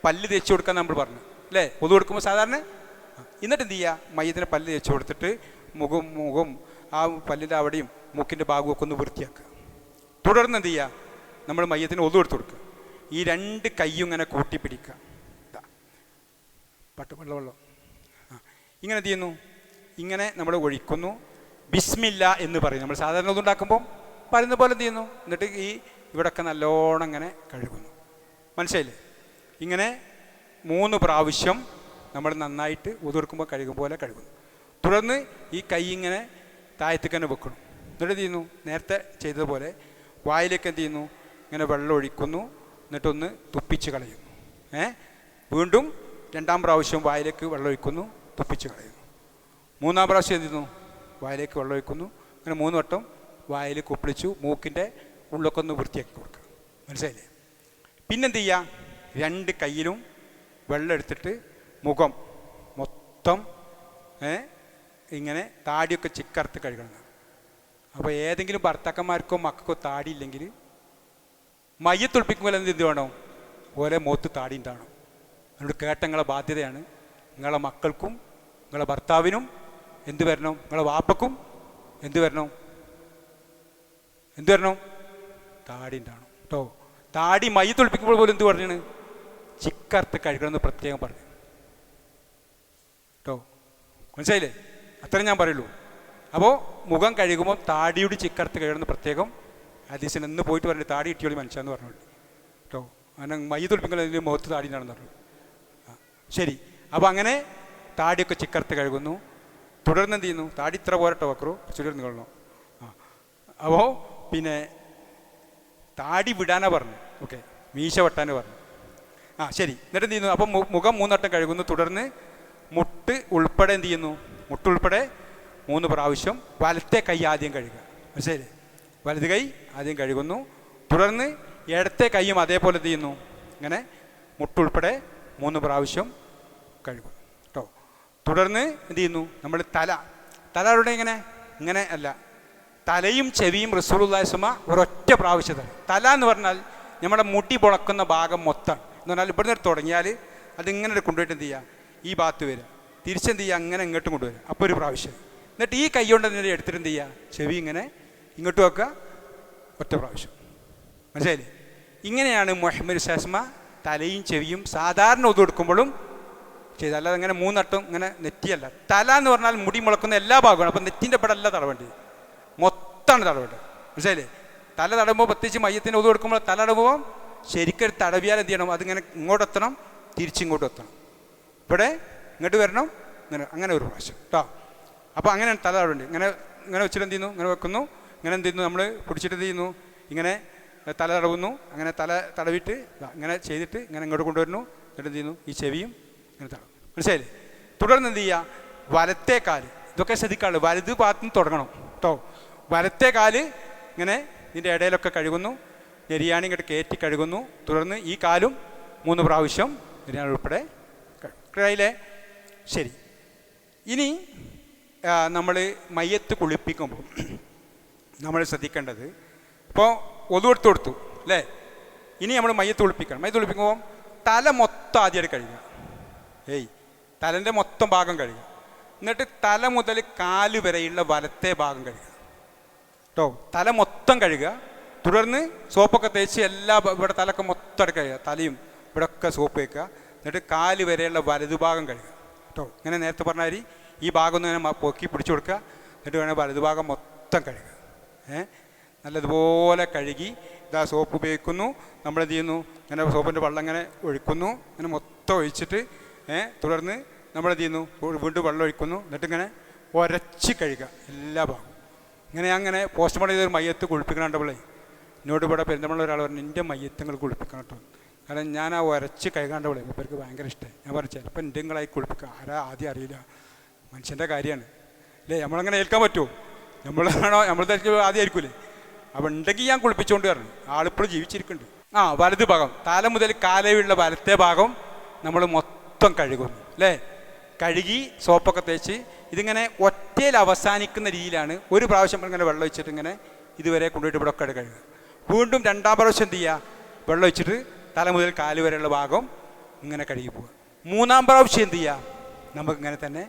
പല്ല് തേച്ച് കൊടുക്കാൻ നമ്മൾ പറഞ്ഞു അല്ലേ? പൊതു കൊടുക്കുമ്പോൾ സാധാരണ. എന്നിട്ട് എന്ത് ചെയ്യുക? മയ്യത്തിന് പല്ല് തേച്ച് കൊടുത്തിട്ട് മുഖം ആ പല്ലിൻ്റെ അവിടെയും മൂക്കിൻ്റെ ഭാഗമൊക്കെ ഒന്ന് വൃത്തിയാക്കുക. തുടർന്ന് എന്ത് ചെയ്യുക? നമ്മൾ മയ്യത്തിന് ഒതു എടുത്ത് കൊടുക്കുക. ഈ രണ്ട് കൈയും ഇങ്ങനെ കൂട്ടിപ്പിടിക്കുക. വെള്ളം ഇങ്ങനെ എന്ത് ചെയ്യുന്നു? ഇങ്ങനെ നമ്മൾ ഒഴിക്കുന്നു. ബിസ്മില്ല എന്ന് പറയും. നമ്മൾ സാധാരണ ഒതുണ്ടാക്കുമ്പോൾ പറയുന്ന പോലെ എന്ത് ചെയ്യുന്നു? എന്നിട്ട് ഈ ഇവിടെയൊക്കെ നല്ലോണം ഇങ്ങനെ കഴുകുന്നു. മനസ്സിലായില്ലേ? ഇങ്ങനെ 3 പ്രാവശ്യം നമ്മൾ നന്നായിട്ട് ഒതുകൊടുക്കുമ്പോൾ കഴുകും പോലെ കഴുകുന്നു. തുടർന്ന് ഈ കൈ ഇങ്ങനെ താഴത്തേക്ക് തന്നെ വെക്കണം. എന്നിട്ട് എന്ത് ചെയ്യുന്നു? നേരത്തെ ചെയ്തതുപോലെ വായിലേക്ക് എന്ത് ചെയ്യുന്നു? ഇങ്ങനെ വെള്ളം ഒഴിക്കുന്നു. എന്നിട്ടൊന്ന് തുപ്പിച്ച് കളയുന്നു. വീണ്ടും 2ാം പ്രാവശ്യം വായിലേക്ക് വെള്ളം ഒഴിക്കുന്നു, തുപ്പിച്ച് കളയുന്നു. 3ാം പ്രാവശ്യം എന്ത് ചെയ്യുന്നു? വായിലേക്ക് വെള്ളം ഒഴിക്കുന്നു. അങ്ങനെ 3 വട്ടം വായിൽ കുപ്പിളിച്ചു മൂക്കിൻ്റെ ഉള്ളൊക്കെ ഒന്ന് വൃത്തിയാക്കി കൊടുക്കുക. മനസ്സിലായില്ലേ? പിന്നെന്ത് ചെയ്യുക? 2 കൈയിലും വെള്ളം എടുത്തിട്ട് മുഖം മൊത്തം ഇങ്ങനെ താടിയൊക്കെ ചിക്കറുത്ത് കഴുകണം. അപ്പോൾ ഏതെങ്കിലും ഭർത്താക്കന്മാർക്കോ മക്കൾക്കോ താടി ഇല്ലെങ്കിൽ മയ്യത്തൊളിപ്പിക്കുമ്പോൾ എന്ത് വേണം? ഓരോ മുഖത്ത് താടി ഉണ്ടാവണം. അതുകൊണ്ട് കേട്ട നിങ്ങളെ ബാധ്യതയാണ്. നിങ്ങളെ മക്കൾക്കും നിങ്ങളെ ഭർത്താവിനും എന്ത് വരണം? നിങ്ങളെ വാപ്പക്കും എന്ത് വരണം? താടി ഉണ്ടാവണം കേട്ടോ. താടി മയ്യത്തൊളിപ്പിക്കുമ്പോൾ പോലും എന്ത് പറഞ്ഞാണ്? ചിക്കറുത്ത് കഴുകണമെന്ന് പ്രത്യേകം പറഞ്ഞു കേട്ടോ. മനസ്സിലായില്ലേ? അത്രയും ഞാൻ പറയുള്ളൂ. അപ്പോൾ മുഖം കഴുകുമ്പോൾ താടിയോട് ചിക്കറുത്ത് കഴുകണമെന്ന് പ്രത്യേകം ഹദീസിന് എന്ന് പോയിട്ട് പറഞ്ഞു. താടി കിട്ടിയോളി മനുഷ്യന്ന് പറഞ്ഞോളൂ കേട്ടോ. അങ്ങനെ മയ്യത്തൊളിപ്പിക്കുമ്പോൾ അതിൻ്റെ മുഖത്ത് താടി ഉണ്ടാണെന്ന് പറഞ്ഞു. ശരി. അപ്പോൾ അങ്ങനെ താടിയൊക്കെ ചിക്കറുത്ത് കഴുകുന്നു. തുടർന്ന് എന്ത് ചെയ്യുന്നു? താടി ഇത്ര പോരട്ടോ വെക്കറോ, കുറച്ചുകൂടി നിങ്ങളോ. അപ്പോൾ പിന്നെ താടി വിടാനാ പറഞ്ഞു. ഓക്കെ, മീശ വെട്ടാനാ പറഞ്ഞു. ശരി. എന്നിട്ട് എന്ത് ചെയ്യുന്നു? അപ്പം മുഖം 3 വട്ടം കഴുകുന്നു. തുടർന്ന് മുട്ട് ഉൾപ്പെടെ എന്ത് ചെയ്യുന്നു? മുട്ടുൾപ്പെടെ 3 പ്രാവശ്യം വലത്തെ കൈ ആദ്യം കഴുകുക. മനസ്സിലായില്ലേ? വലത് കൈ ആദ്യം കഴുകുന്നു. തുടർന്ന് ഇടത്തെ കൈയും അതേപോലെ എന്ത് ചെയ്യുന്നു? ഇങ്ങനെ മുട്ടുൾപ്പെടെ 3 പ്രാവശ്യം കഴുകും കേട്ടോ. തുടർന്ന് എന്ത് ചെയ്യുന്നു? നമ്മൾ തല അവിടെ ഇങ്ങനെ അല്ല, തലയും ചെവിയും റസൂലുള്ളാഹി സ്വല്ലല്ലാഹു അലൈഹി വസല്ലം ഒരൊറ്റ പ്രാവശ്യത്തിൽ. തല എന്ന് പറഞ്ഞാൽ നമ്മുടെ മുടി പൊളക്കുന്ന ഭാഗം മൊത്തം എന്ന് പറഞ്ഞാൽ ഇവിടുന്ന് തുടങ്ങിയാൽ അതിങ്ങനെ കൊണ്ടുപോയിട്ട് എന്ത് ചെയ്യുക? ഈ ഭാഗത്ത് വരിക, തിരിച്ചെന്ത് ചെയ്യുക? അങ്ങനെ ഇങ്ങോട്ടും കൊണ്ടുവരിക. അപ്പോൾ ഒരു പ്രാവശ്യം. എന്നിട്ട് ഈ കൈ കൊണ്ട് തന്നെ എടുത്തിട്ട് എന്ത് ചെയ്യുക? ചെവി ഇങ്ങനെ ഇങ്ങോട്ട് വെക്കുക, ഒറ്റ പ്രാവശ്യം. മനസ്സിലായില്ലേ? ഇങ്ങനെയാണ് മുഹമ്മദ് സസ്മ തലയും ചെവിയും സാധാരണ ഒതു കൊടുക്കുമ്പോഴും ചെയ്ത്. അല്ലാതെ അങ്ങനെ 3 വട്ടം ഇങ്ങനെ നെറ്റിയല്ല. തല എന്ന് പറഞ്ഞാൽ മുടി മുളക്കുന്ന എല്ലാ ഭാഗമാണ്. അപ്പം നെറ്റിൻ്റെ പടമല്ല തടവേണ്ടത്, മൊത്തമാണ് തടവേണ്ടത്. മനസ്സിലായില്ലേ? തല തടവുമ്പോൾ, പ്രത്യേകിച്ച് മയ്യത്തിന് ഒതു കൊടുക്കുമ്പോൾ തല തടവുമ്പോൾ ശരിക്കും തടവിയാൽ എന്ത് ചെയ്യണം? അതിങ്ങനെ ഇങ്ങോട്ടെത്തണം, തിരിച്ചിങ്ങോട്ടും എത്തണം. ഇവിടെ ഇങ്ങോട്ട് വരണം, അങ്ങനെ ഒരു പ്രാവശ്യം കേട്ടോ. അപ്പോൾ അങ്ങനെയാണ് തല തടവേണ്ടത്. ഇങ്ങനെ വെച്ചിട്ട് എന്ത് ചെയ്യുന്നു? ഇങ്ങനെ വെക്കുന്നു. ഇങ്ങനെ എന്ത് ചെയ്യുന്നു? നമ്മൾ പിടിച്ചിട്ട് എന്ത് ചെയ്യുന്നു? ഇങ്ങനെ തല തടവുന്നു. അങ്ങനെ തല തടവിട്ട് ഇങ്ങനെ ചെയ്തിട്ട് ഇങ്ങനെ ഇങ്ങോട്ട് കൊണ്ടുവരുന്നു. എന്നിട്ട് എന്ത് ചെയ്യുന്നു? ഈ ചെവിയും ഇങ്ങനെ തടവും. മനസ്സിലായില്ലേ? തുടർന്ന് എന്ത് ചെയ്യുക? വലത്തെ കാല്, ഇതൊക്കെ ശ്രദ്ധിക്കാറുള്ളൂ, വലത് ഭാഗത്ത് നിന്ന് തുടങ്ങണം കേട്ടോ. വലത്തെ കാല് ഇങ്ങനെ ഇതിൻ്റെ ഇടയിലൊക്കെ കഴുകുന്നു. നെരിയാണി ഇങ്ങോട്ട് കയറ്റി കഴുകുന്നു. തുടർന്ന് ഈ കാലും 3 പ്രാവശ്യം നെരിയാണി ഉൾപ്പെടെ കഴുകില്ലേ? ശരി. ഇനി നമ്മൾ മയ്യത്ത് കുളിപ്പിക്കുമ്പോൾ നമ്മൾ ശ്രദ്ധിക്കേണ്ടത്, ഇപ്പോൾ ഒതു കൊടുത്തു അല്ലേ? ഇനി നമ്മൾ മയ്യത്ത് കുളിപ്പിക്കണം. മയ്യത്ത് കുളിപ്പിക്കുമ്പോൾ തല മൊത്തം ആദ്യമായിട്ട് കഴുകുക. തലൻ്റെ മൊത്തം ഭാഗം കഴുകുക. എന്നിട്ട് തല മുതൽ കാല് വരെയുള്ള വലത്തെ ഭാഗം കഴുകുക കേട്ടോ. തല മൊത്തം കഴുകുക. തുടർന്ന് സോപ്പൊക്കെ തേച്ച് ഇവിടെ തലൊക്കെ മൊത്തം കഴുകുക. തലയും ഇവിടെ ഒക്കെ സോപ്പ് വയ്ക്കുക. എന്നിട്ട് കാല് വരെയുള്ള വലതുഭാഗം കഴുകുക കേട്ടോ. ഇങ്ങനെ നേരത്തെ പറഞ്ഞാൽ ഈ ഭാഗം ഒന്ന് ഇങ്ങനെ പൊക്കി പിടിച്ചു കൊടുക്കുക. എന്നിട്ട് വേണേൽ വലതുഭാഗം മൊത്തം കഴുകുക. നല്ലതുപോലെ കഴുകി ഇതാ സോപ്പ് ഉപയോഗിക്കുന്നു. നമ്മളെന്ത് ചെയ്യുന്നു, ഇങ്ങനെ സോപ്പിൻ്റെ വെള്ളം ഇങ്ങനെ ഒഴിക്കുന്നു. ഇങ്ങനെ മൊത്തം ഒഴിച്ചിട്ട് തുടർന്ന് നമ്മളെന്ത് ചെയ്യുന്നു, വീണ്ടും വെള്ളം ഒഴിക്കുന്നു. എന്നിട്ട് ഇങ്ങനെ ഉരച്ച് കഴുകുക എല്ലാ ഭാഗവും. അങ്ങനെ പോസ്റ്റ്മോർട്ടം ചെയ്തൊരു മയ്യത്ത് കുളിപ്പിക്കണുണ്ടപ്പോളേ എന്നോട് ഇവിടെ പെരുന്തമണ്ണ ഒരാൾ പറഞ്ഞു, എൻ്റെ മയ്യത്തങ്ങൾ കുളിപ്പിക്കണം കേട്ടോ. കാരണം ഞാൻ ആ ഉരച്ച് കഴുകാണ്ടപ്പോളേ ഇവർക്ക് ഭയങ്കര ഇഷ്ടമായി. ഞാൻ പറഞ്ഞു ചിലപ്പോൾ എൻ്റെ നിങ്ങളായി കുളിപ്പിക്കുക, ആരാ ആദ്യം അറിയില്ല, മനുഷ്യൻ്റെ കാര്യമാണ് അല്ലേ, നമ്മളങ്ങനെ ഏൽക്കാൻ പറ്റുമോ? നമ്മളാണോ നമ്മൾ ആദ്യം ആയിരിക്കൂലേ? അപ്പോൾ ഉണ്ടെങ്കിൽ ഞാൻ കുളിപ്പിച്ചുകൊണ്ട് പറഞ്ഞു. ആളിപ്പോഴും ജീവിച്ചിരിക്കുന്നുണ്ട്. വലത് ഭാഗം തല മുതൽ കാലയുള്ള വലത്തെ ഭാഗം നമ്മൾ മൊത്തം കഴുകുന്നു അല്ലേ. കഴുകി സോപ്പൊക്കെ തേച്ച് ഇതിങ്ങനെ ഒറ്റയിൽ അവസാനിക്കുന്ന രീതിയിലാണ്. ഒരു പ്രാവശ്യം ഇങ്ങനെ വെള്ളം ഒഴിച്ചിട്ട് ഇങ്ങനെ ഇതുവരെ കൊണ്ടുപോയിട്ട് ഇവിടെ ഒക്കെ കഴുകുക. വീണ്ടും രണ്ടാം പ്രാവശ്യം എന്ത് ചെയ്യുക, വെള്ളം ഒഴിച്ചിട്ട് തല മുതൽ കാല് വരെയുള്ള ഭാഗം ഇങ്ങനെ കഴുകി പോവുക. മൂന്നാം പ്രാവശ്യം എന്ത് ചെയ്യുക, നമുക്കിങ്ങനെ തന്നെ.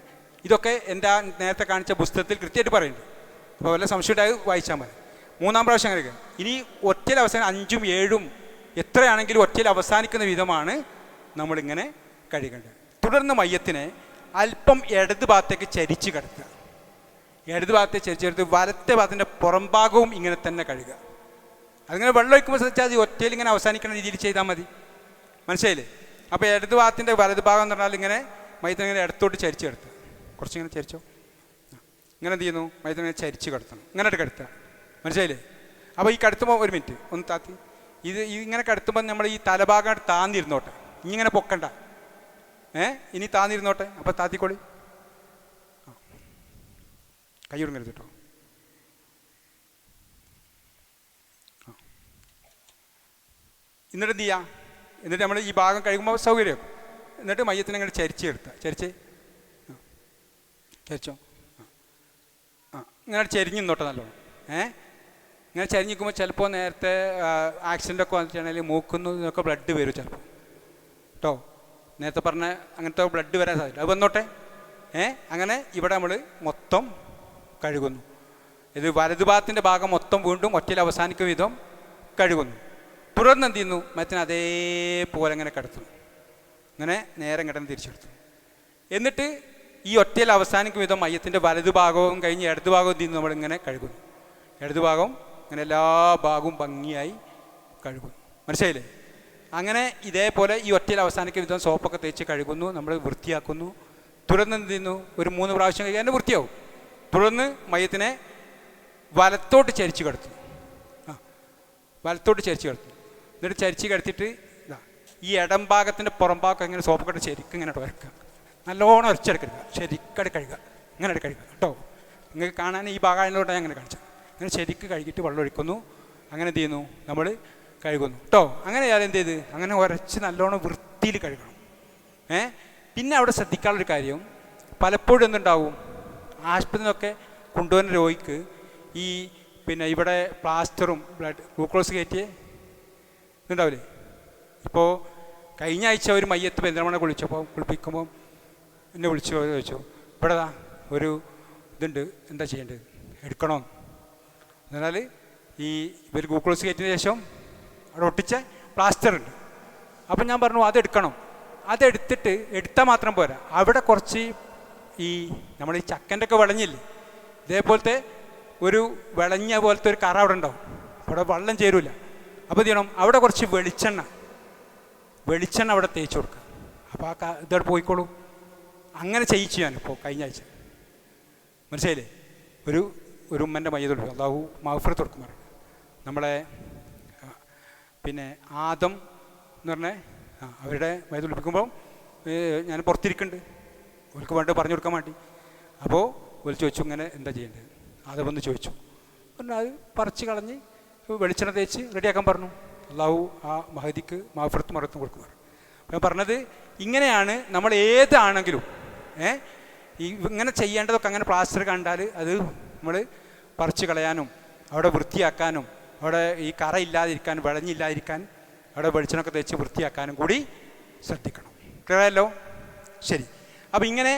ഇതൊക്കെ എൻ്റെ നേരത്തെ കാണിച്ച പുസ്തകത്തിൽ കൃത്യമായിട്ട് പറയുന്നുണ്ട്. അപ്പോൾ വല്ല സംശയം ഉണ്ടായി വായിച്ചാൽ മതി. മൂന്നാം പ്രാവശ്യം അങ്ങനെ കഴിക്കുക. ഇനി ഒറ്റയിൽ അവസാനം 5ഉം 7ഉം എത്രയാണെങ്കിലും ഒറ്റയിൽ അവസാനിക്കുന്ന വിധമാണ് നമ്മളിങ്ങനെ കഴുകേണ്ടത്. തുടർന്ന് മയ്യത്തിനെ അല്പം ഇടത് ഭാഗത്തേക്ക് ചരിച്ച് കിടത്തുക. ഇടത് ഭാഗത്തെ ചരിച്ചെടുത്ത് വലത്തെ ഭാഗത്തിൻ്റെ പുറം ഭാഗവും ഇങ്ങനെ തന്നെ കഴുകുക. അതിങ്ങനെ വെള്ളം ഒഴിക്കുമ്പോൾ ശ്രദ്ധിച്ചാൽ മതി, ഒറ്റയിൽ ഇങ്ങനെ അവസാനിക്കുന്ന രീതിയിൽ ചെയ്താൽ മതി. മനസ്സിലായില്ലേ? അപ്പോൾ ഇടത് ഭാഗത്തിൻ്റെ വലത് ഭാഗം എന്ന് പറഞ്ഞാൽ ഇങ്ങനെ മയ്യത്തിനെ ഇടത്തോട്ട് ചരിച്ച് കിടത്തുക. കുറച്ചിങ്ങനെ ചരിച്ചോ. ഇങ്ങനെ എന്ത് ചെയ്യുന്നു, മയ്യത്തിനെ ചരിച്ച് കിടത്തണം. ഇങ്ങനെ കിടത്തുക. മനസ്സിലായില്ലേ? അപ്പോൾ ഈ കടത്തുമ്പോൾ ഒരു മിനിറ്റ് ഒന്ന് താത്തി. ഇങ്ങനെ കടത്തുമ്പോൾ നമ്മൾ ഈ തലഭാഗം താന്നിരുന്നോട്ടെ, ഇങ്ങനെ പൊക്കണ്ട. ഇനി താന്നിരുന്നോട്ടെ. അപ്പോൾ താത്തിക്കോളി. കൈ ഒടുങ്ങരുത് കേട്ടോ. എന്നിട്ട് എന്ത് ചെയ്യുക, എന്നിട്ട് നമ്മൾ ഈ ഭാഗം കഴിയുമ്പോൾ സൗകര്യം. എന്നിട്ട് മയ്യത്തിനെ ഇങ്ങനെ ചരിച്ചെടുത്തുക. ചരിച്ചോ. ഇങ്ങനെ ചെരിഞ്ഞ് നിന്നോട്ടെ നല്ലോണം. ഇങ്ങനെ ചരിഞ്ഞ് നിൽക്കുമ്പോൾ ചിലപ്പോൾ നേരത്തെ ആക്സിഡൻ്റൊക്കെ വന്നിട്ടുണ്ടെങ്കിൽ മൂക്കുന്നു ഇതിനൊക്കെ ബ്ലഡ് വരും ചിലപ്പോൾ കേട്ടോ. നേരത്തെ പറഞ്ഞ അങ്ങനത്തെ ബ്ലഡ് വരാൻ സാധ്യത, അത് വന്നോട്ടെ. അങ്ങനെ ഇവിടെ നമ്മൾ മൊത്തം കഴുകുന്നു. ഇത് വലതുഭാഗത്തിൻ്റെ ഭാഗം മൊത്തം വീണ്ടും ഒറ്റയിൽ അവസാനിക്കുന്ന വിധം കഴുകുന്നു. തുടർന്ന് എന്ത് ചെയ്യുന്നു, മറ്റേ അതേപോലെ ഇങ്ങനെ കിടത്തുന്നു. ഇങ്ങനെ നേരെ കിടന്ന് തിരിച്ചെടുത്തു. എന്നിട്ട് ഈ ഒറ്റയിൽ അവസാനിക്കുന്ന വിധം മയ്യത്തിൻ്റെ വലതു ഭാഗവും കഴിഞ്ഞ് ഇടതു ഭാഗവും എന്ത് ചെയ്യുന്നു, നമ്മളിങ്ങനെ കഴുകുന്നു. ഇടതു ഭാഗം ഇങ്ങനെ എല്ലാ ഭാഗവും ഭംഗിയായി കഴുകുന്നു. മനസ്സിലായില്ലേ? അങ്ങനെ ഇതേപോലെ ഈ ഒറ്റയിൽ അവസാനിക്കുന്ന വിധം സോപ്പൊക്കെ തേച്ച് കഴുകുന്നു, നമ്മൾ വൃത്തിയാക്കുന്നു. തുടർന്ന് എന്ത് ചെയ്യുന്നു, ഒരു 3 പ്രാവശ്യം കഴിക്കാൻ തന്നെ വൃത്തിയാവും. തുടർന്ന് മയ്യത്തിനെ വലത്തോട്ട് ചരിച്ച് കിടത്തുന്നു. വലത്തോട്ട് ചരിച്ച് കിടത്തുന്നു. എന്നിട്ട് ചരിച്ച് കിടത്തിയിട്ട് ഈ ഇടം ഭാഗത്തിൻ്റെ പുറം ഭാഗം ഇങ്ങനെ സോപ്പൊക്കെ ശരിക്കും ഇങ്ങനെ വരക്കുക. നല്ലോണം ഉരച്ചെടുക്കരുത്, ശരിക്കടെ കഴുകുക. ഇങ്ങനെ കഴുകുക കേട്ടോ. നിങ്ങൾക്ക് കാണാൻ ഈ ഭാഗമായതുകൊണ്ടാണ് അങ്ങനെ കാണിച്ചത്. അങ്ങനെ ശരിക്ക് കഴുകിയിട്ട് വെള്ളം ഒഴിക്കുന്നു. അങ്ങനെ എന്ത് ചെയ്യുന്നു, നമ്മൾ കഴുകുന്നു കേട്ടോ. അങ്ങനെ ഞാൻ എന്ത് ചെയ്ത് അങ്ങനെ ഉരച്ച് നല്ലോണം വൃത്തിയിൽ കഴുകണം. പിന്നെ അവിടെ ശ്രദ്ധിക്കാനുള്ളൊരു കാര്യം, പലപ്പോഴും എന്തുണ്ടാവും, ആശുപത്രിയിലൊക്കെ കൊണ്ടുവരുന്ന രോഗിക്ക് ഈ ഇവിടെ പ്ലാസ്റ്ററും ഗ്ലൂക്കോസ് കയറ്റിയ ഇതുണ്ടാവില്ലേ. ഇപ്പോൾ കഴിഞ്ഞ ആഴ്ച ഒരു മയ്യത്ത് പെരുന്തൽമണ്ണ കുളിപ്പിക്കുമ്പോൾ എന്നെ വിളിച്ചു ചോദിച്ചു, ഇവിടെ ഒരു ഇതുണ്ട്, എന്താ ചെയ്യേണ്ടത്, എടുക്കണോ? എന്നാൽ ഇവർ ഗ്ലൂക്കോസ് കയറ്റിയതിന് ശേഷം അവിടെ ഒട്ടിച്ച പ്ലാസ്റ്റർ ഉണ്ട്. അപ്പം ഞാൻ പറഞ്ഞു അതെടുക്കണം. അതെടുത്തിട്ട് എടുത്താൽ മാത്രം പോരാ, അവിടെ കുറച്ച് നമ്മൾ ഈ ചക്കൻ്റെ ഒക്കെ വിളഞ്ഞില്ലേ, ഇതേപോലത്തെ ഒരു വിളഞ്ഞ പോലത്തെ ഒരു കറ അവിടെ ഉണ്ടാവും. അവിടെ വെള്ളം ചേരൂല. അപ്പോൾ എന്ത് ചെയ്യണം, അവിടെ കുറച്ച് വെളിച്ചെണ്ണ അവിടെ തേച്ച് കൊടുക്കുക. അപ്പോൾ ഇതോടെ പോയിക്കോളൂ. അങ്ങനെ ചെയ്യിച്ചു ഞാനിപ്പോൾ കഴിഞ്ഞ ആഴ്ച. മനസ്സിലായില്ലേ? ഒരു ഉമ്മൻ്റെ മയ്യത്തുള്ളൂ, അള്ളാഹു മഗ്ഫിറത്ത് കൊടുക്കും. നമ്മളെ ആദം എന്ന് പറഞ്ഞ അവരുടെ മയ്യത്തുള്ളിപ്പിക്കുമ്പോൾ ഞാൻ പുറത്തിരിക്കുന്നുണ്ട്, അവർക്ക് വേണ്ട പറഞ്ഞു കൊടുക്കാൻ വേണ്ടി. അപ്പോൾ ഒരു ചോദിച്ചു, ഇങ്ങനെ എന്താ ചെയ്യേണ്ടത്? ആദം വന്ന് ചോദിച്ചു. പറഞ്ഞാൽ അത് പറിച്ച് കളഞ്ഞ് വെളിച്ചെണ്ണ തേച്ച് റെഡിയാക്കാൻ പറഞ്ഞു. അള്ളാഹു ആ മഹദിക്ക് മഗ്ഫിറത്തും മറത്തും കൊടുക്കുക. ഞാൻ പറഞ്ഞത് ഇങ്ങനെയാണ്. നമ്മൾ ഏതാണെങ്കിലും ഇങ്ങനെ ചെയ്യേണ്ടതൊക്കെ അങ്ങനെ പ്ലാസ്റ്റർ കണ്ടാൽ അത് നമ്മൾ പറിച്ച് കളയാനും അവിടെ വൃത്തിയാക്കാനും അവിടെ ഈ കറ ഇല്ലാതിരിക്കാനും വിളഞ്ഞില്ലാതിരിക്കാൻ അവിടെ വെളിച്ചെണ്ണൊക്കെ തേച്ച് വൃത്തിയാക്കാനും കൂടി ശ്രദ്ധിക്കണം. ക്ലിയറല്ലോ? ശരി. അപ്പോൾ ഇങ്ങനെ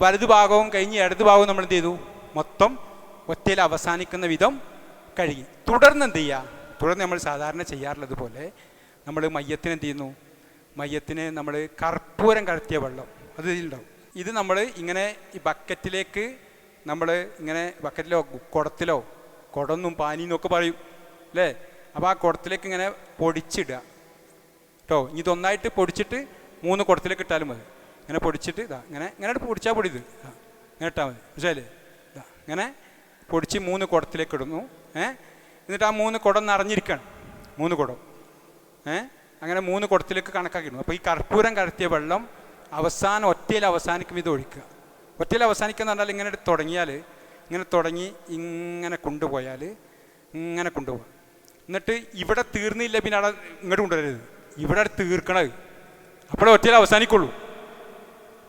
വലതുഭാഗവും കഴിഞ്ഞ് ഇടതുഭാഗവും നമ്മൾ എന്ത് ചെയ്തു, മൊത്തം ഒറ്റയിൽ അവസാനിക്കുന്ന വിധം കഴുകി. തുടർന്ന് എന്ത് ചെയ്യുക, തുടർന്ന് നമ്മൾ സാധാരണ ചെയ്യാറുള്ളത് പോലെ നമ്മൾ മയ്യത്തിന് എന്ത് ചെയ്യുന്നു, മയ്യത്തിന് നമ്മൾ കർപ്പൂരം കലർത്തിയ വെള്ളം അത് ഇതിലുണ്ടാവും. ഇത് നമ്മൾ ഇങ്ങനെ ഈ ബക്കറ്റിലേക്ക് നമ്മൾ ഇങ്ങനെ ബക്കറ്റിലോ കുടത്തിലോ, കുടന്നും പാനിന്നൊക്കെ പറയും അല്ലേ, അപ്പോൾ ആ കുടത്തിലേക്ക് ഇങ്ങനെ പൊടിച്ചിടുക കേട്ടോ. ഇനി ഇതൊന്നായിട്ട് പൊടിച്ചിട്ട് 3 കുടത്തിലേക്ക് ഇട്ടാലും മതി. ഇങ്ങനെ പൊടിച്ചിട്ട് ഇതാ ഇങ്ങനെ ഇങ്ങനെ പൊടിച്ചാൽ പൊടി ഇത് ഇങ്ങനെ ഇട്ടാൽ മതി. മനസ്സിലായില്ലേ? ഇതാ ഇങ്ങനെ പൊടിച്ച് 3 കുടത്തിലേക്ക് ഇടുന്നു. എന്നിട്ട് ആ 3 കുടം നിറഞ്ഞിരിക്കുകയാണ്. 3 കുടം അങ്ങനെ 3 കുടത്തിലേക്ക് കണക്കാക്കിയിടുന്നു. അപ്പോൾ ഈ കർപ്പൂരം കലർത്തിയ വെള്ളം അവസാനം ഒറ്റയിൽ അവസാനിക്കും. ഇത് ഒഴിക്കുക. ഒറ്റയിൽ അവസാനിക്കുക എന്ന് പറഞ്ഞാൽ ഇങ്ങനെ തുടങ്ങിയാൽ ഇങ്ങനെ തുടങ്ങി ഇങ്ങനെ കൊണ്ടുപോയാൽ ഇങ്ങനെ കൊണ്ടുപോകാം. എന്നിട്ട് ഇവിടെ തീർന്നില്ല പിന്നെ അവിടെ ഇങ്ങോട്ട് കൊണ്ടുവരരുത്. ഇവിടെ തീർക്കണത് അപ്പോഴേ ഒറ്റയിൽ അവസാനിക്കുള്ളൂ.